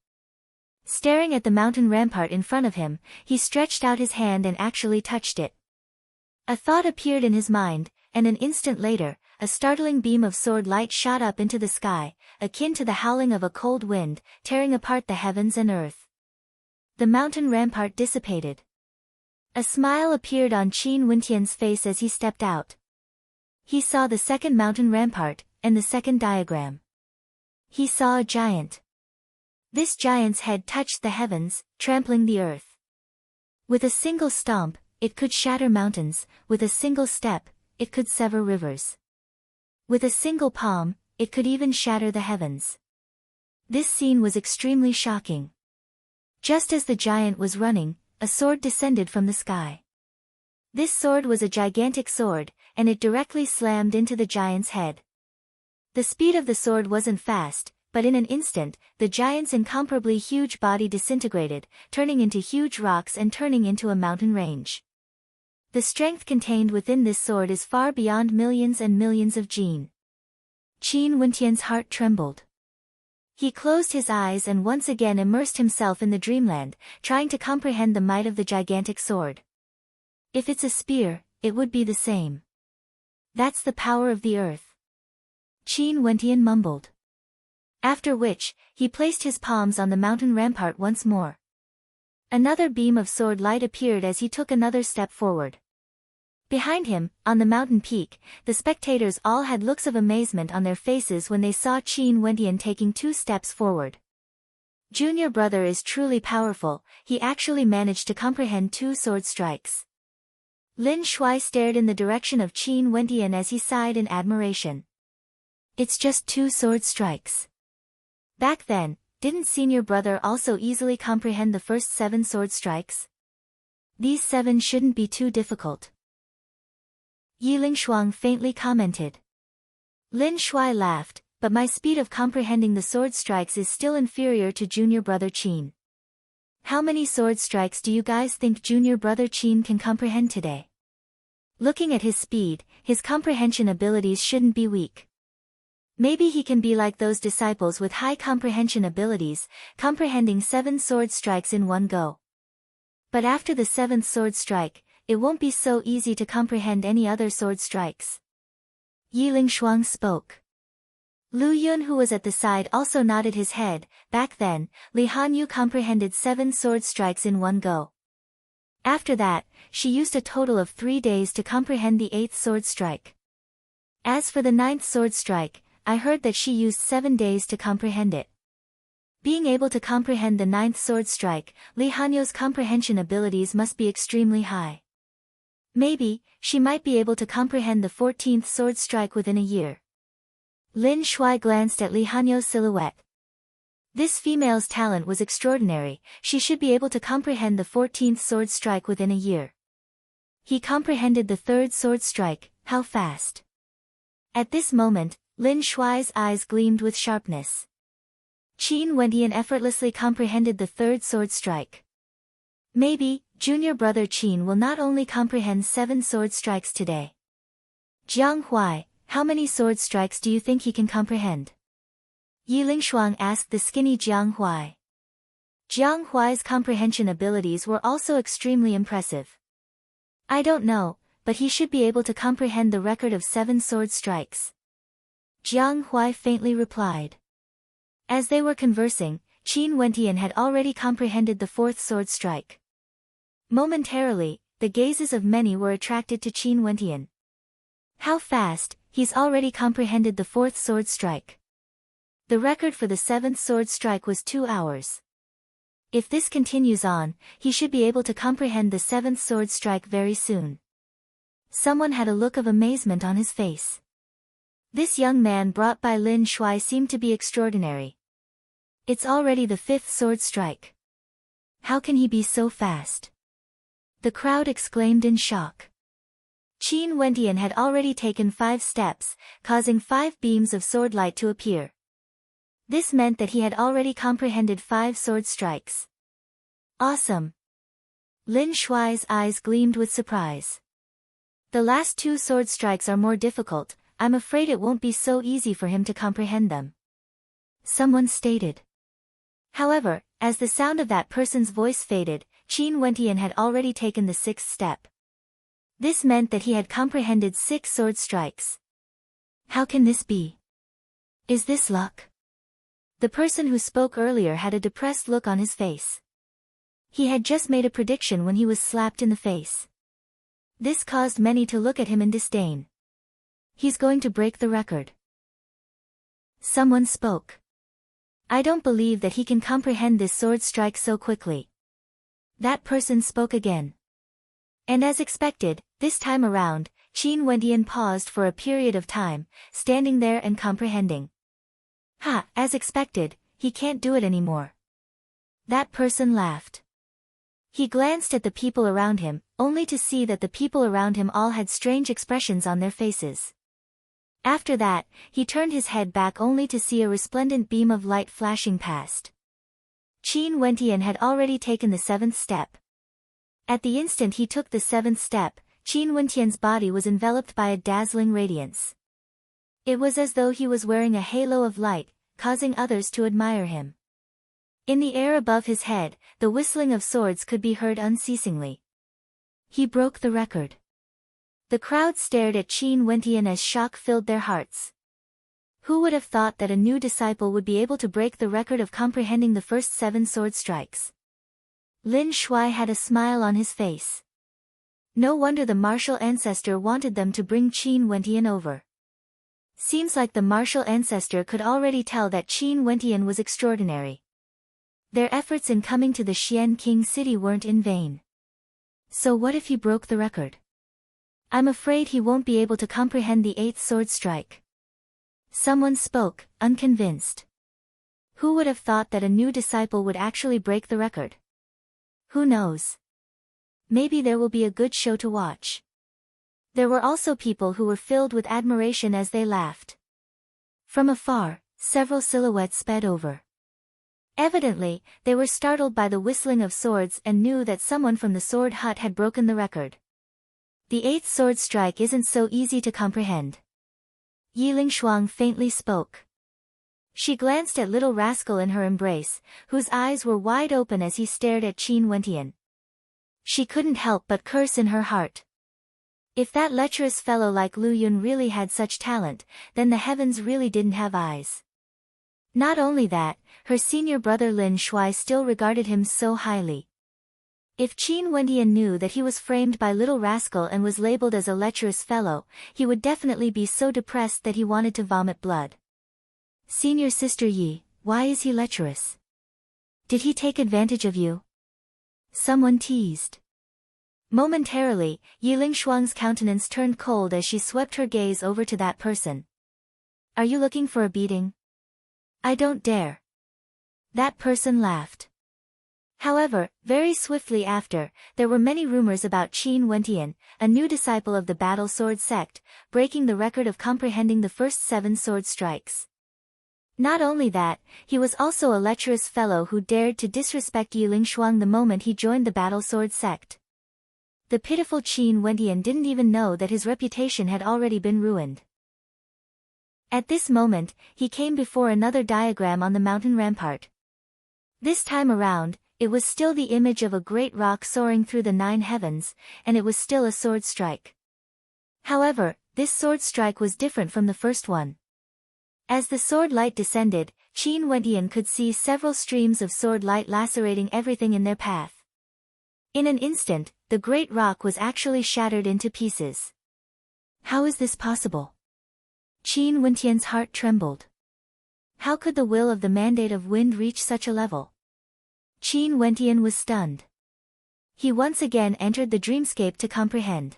Staring at the mountain rampart in front of him, he stretched out his hand and actually touched it. A thought appeared in his mind, and an instant later, a startling beam of sword light shot up into the sky, akin to the howling of a cold wind, tearing apart the heavens and earth. The mountain rampart dissipated. A smile appeared on Qin Wentian's face as he stepped out. He saw the second mountain rampart, and the second diagram. He saw a giant. This giant's head touched the heavens, trampling the earth. With a single stomp, it could shatter mountains, with a single step, it could sever rivers. With a single palm, it could even shatter the heavens. This scene was extremely shocking. Just as the giant was running, a sword descended from the sky. This sword was a gigantic sword, and it directly slammed into the giant's head. The speed of the sword wasn't fast, but in an instant, the giant's incomparably huge body disintegrated, turning into huge rocks and turning into a mountain range. The strength contained within this sword is far beyond millions and millions of Jin. Qin Wentian's heart trembled. He closed his eyes and once again immersed himself in the dreamland, trying to comprehend the might of the gigantic sword. If it's a spear, it would be the same. That's the power of the earth. Qin Wentian mumbled. After which, he placed his palms on the mountain rampart once more. Another beam of sword light appeared as he took another step forward. Behind him, on the mountain peak, the spectators all had looks of amazement on their faces when they saw Qin Wentian taking 2 steps forward. Junior brother is truly powerful, he actually managed to comprehend 2 sword strikes. Lin Shuai stared in the direction of Qin Wentian as he sighed in admiration. It's just 2 sword strikes. Back then, didn't senior brother also easily comprehend the first 7 sword strikes? These 7 shouldn't be too difficult. Yi Lingshuang faintly commented. Lin Shuai laughed, but my speed of comprehending the sword strikes is still inferior to junior brother Qin. How many sword strikes do you guys think junior brother Qin can comprehend today? Looking at his speed, his comprehension abilities shouldn't be weak. Maybe he can be like those disciples with high comprehension abilities, comprehending 7 sword strikes in one go. But after the 7th sword strike, it won't be so easy to comprehend any other sword strikes. Yi Lingshuang spoke. Lu Yun, who was at the side, also nodded his head. Back then, Li Hanyu comprehended 7 sword strikes in one go. After that, she used a total of 3 days to comprehend the 8th sword strike. As for the 9th sword strike, I heard that she used 7 days to comprehend it. Being able to comprehend the 9th sword strike, Li Hanyu's comprehension abilities must be extremely high. Maybe, she might be able to comprehend the 14th sword strike within a year. Lin Shuai glanced at Li Hanyu's silhouette. This female's talent was extraordinary, she should be able to comprehend the 14th sword strike within a year. He comprehended the 3rd sword strike, how fast? At this moment, Lin Shuai's eyes gleamed with sharpness. Qin Wentian effortlessly comprehended the 3rd sword strike. Maybe, junior brother Qin will not only comprehend 7 sword strikes today. Jiang Huai, how many sword strikes do you think he can comprehend? Yi Lingshuang asked the skinny Jiang Huai. Jiang Huai's comprehension abilities were also extremely impressive. I don't know, but he should be able to comprehend the record of 7 sword strikes. Jiang Huai faintly replied. As they were conversing, Qin Wentian had already comprehended the 4th sword strike. Momentarily, the gazes of many were attracted to Qin Wentian. How fast, he's already comprehended the 4th sword strike. The record for the 7th sword strike was 2 hours. If this continues on, he should be able to comprehend the 7th sword strike very soon. Someone had a look of amazement on his face. This young man brought by Lin Shuai seemed to be extraordinary. It's already the 5th sword strike. How can he be so fast? The crowd exclaimed in shock. Qin Wentian had already taken 5 steps, causing 5 beams of sword light to appear. This meant that he had already comprehended 5 sword strikes. Awesome! Lin Shuai's eyes gleamed with surprise. The last 2 sword strikes are more difficult, I'm afraid it won't be so easy for him to comprehend them. Someone stated. However, as the sound of that person's voice faded, Qin Wentian had already taken the 6th step. This meant that he had comprehended 6 sword strikes. How can this be? Is this luck? The person who spoke earlier had a depressed look on his face. He had just made a prediction when he was slapped in the face. This caused many to look at him in disdain. He's going to break the record. Someone spoke. I don't believe that he can comprehend this sword strike so quickly. That person spoke again. And as expected, this time around, Qin Wentian paused for a period of time, standing there and comprehending. Ha, as expected, he can't do it anymore. That person laughed. He glanced at the people around him, only to see that the people around him all had strange expressions on their faces. After that, he turned his head back only to see a resplendent beam of light flashing past. Qin Wentian had already taken the 7th step. At the instant he took the 7th step, Qin Wentian's body was enveloped by a dazzling radiance. It was as though he was wearing a halo of light, causing others to admire him. In the air above his head, the whistling of swords could be heard unceasingly. He broke the record. The crowd stared at Qin Wentian as shock filled their hearts. Who would have thought that a new disciple would be able to break the record of comprehending the first 7 sword strikes? Lin Shuai had a smile on his face. No wonder the martial ancestor wanted them to bring Qin Wentian over. Seems like the martial ancestor could already tell that Qin Wentian was extraordinary. Their efforts in coming to the Xian King city weren't in vain. So what if he broke the record? I'm afraid he won't be able to comprehend the 8th sword strike. Someone spoke, unconvinced. Who would have thought that a new disciple would actually break the record? Who knows? Maybe there will be a good show to watch. There were also people who were filled with admiration as they laughed. From afar, several silhouettes sped over. Evidently, they were startled by the whistling of swords and knew that someone from the sword hut had broken the record. The 8th sword strike isn't so easy to comprehend. Yiling Shuang faintly spoke. She glanced at little rascal in her embrace, whose eyes were wide open as he stared at Qin Wentian. She couldn't help but curse in her heart. If that lecherous fellow like Lu Yun really had such talent, then the heavens really didn't have eyes. Not only that, her senior brother Lin Shuai still regarded him so highly. If Qin Wentian knew that he was framed by little rascal and was labeled as a lecherous fellow, he would definitely be so depressed that he wanted to vomit blood. Senior sister Yi, why is he lecherous? Did he take advantage of you? Someone teased. Momentarily, Yiling Shuang's countenance turned cold as she swept her gaze over to that person. Are you looking for a beating? I don't dare. That person laughed. However, very swiftly after, there were many rumors about Qin Wentian, a new disciple of the battle sword sect, breaking the record of comprehending the first 7 sword strikes. Not only that, he was also a lecherous fellow who dared to disrespect Yiling Shuang the moment he joined the battle sword sect. The pitiful Qin Wentian didn't even know that his reputation had already been ruined. At this moment, he came before another diagram on the mountain rampart. This time around, it was still the image of a great rock soaring through the 9 heavens, and it was still a sword strike. However, this sword strike was different from the first one. As the sword light descended, Qin Wentian could see several streams of sword light lacerating everything in their path. In an instant, the great rock was actually shattered into pieces. How is this possible? Qin Wentian's heart trembled. How could the will of the mandate of wind reach such a level? Qin Wentian was stunned. He once again entered the dreamscape to comprehend.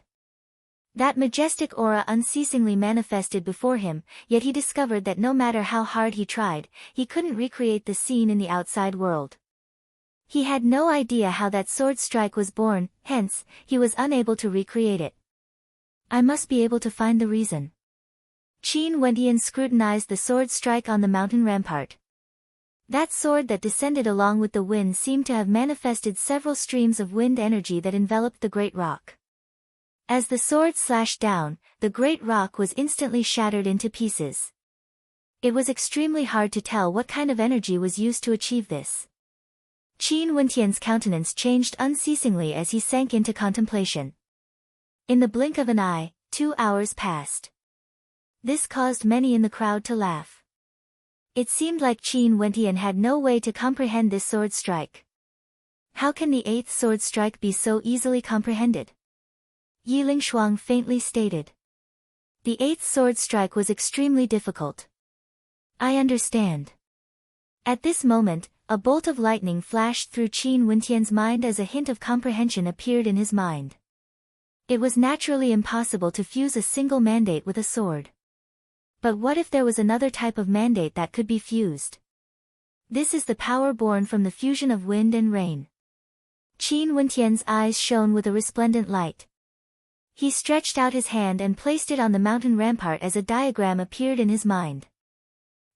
That majestic aura unceasingly manifested before him, yet he discovered that no matter how hard he tried, he couldn't recreate the scene in the outside world. He had no idea how that sword strike was born, hence, he was unable to recreate it. I must be able to find the reason. Qin Wentian scrutinized the sword strike on the mountain rampart. That sword that descended along with the wind seemed to have manifested several streams of wind energy that enveloped the great rock. As the sword slashed down, the great rock was instantly shattered into pieces. It was extremely hard to tell what kind of energy was used to achieve this. Qin Wentian's countenance changed unceasingly as he sank into contemplation. In the blink of an eye, 2 hours passed. This caused many in the crowd to laugh. It seemed like Qin Wentian had no way to comprehend this sword strike. How can the 8th sword strike be so easily comprehended? Yiling Shuang faintly stated. The 8th sword strike was extremely difficult. I understand. At this moment, a bolt of lightning flashed through Qin Wentian's mind as a hint of comprehension appeared in his mind. It was naturally impossible to fuse a single mandate with a sword. But what if there was another type of mandate that could be fused? This is the power born from the fusion of wind and rain. Qin Wentian's eyes shone with a resplendent light. He stretched out his hand and placed it on the mountain rampart as a diagram appeared in his mind.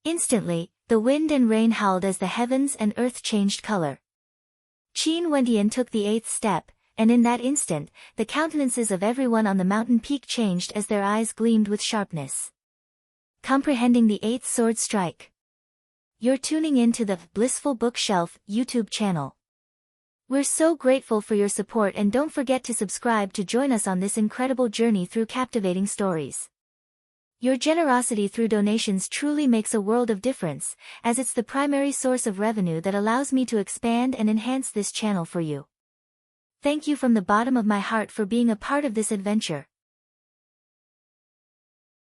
Instantly, the wind and rain howled as the heavens and earth changed color. Qin Wentian took the 8th step, and in that instant, the countenances of everyone on the mountain peak changed as their eyes gleamed with sharpness. Comprehending the eighth sword strike. You're tuning in to the Blissful Bookshelf YouTube channel. We're so grateful for your support, and don't forget to subscribe to join us on this incredible journey through captivating stories. Your generosity through donations truly makes a world of difference, as it's the primary source of revenue that allows me to expand and enhance this channel for you. Thank you from the bottom of my heart for being a part of this adventure.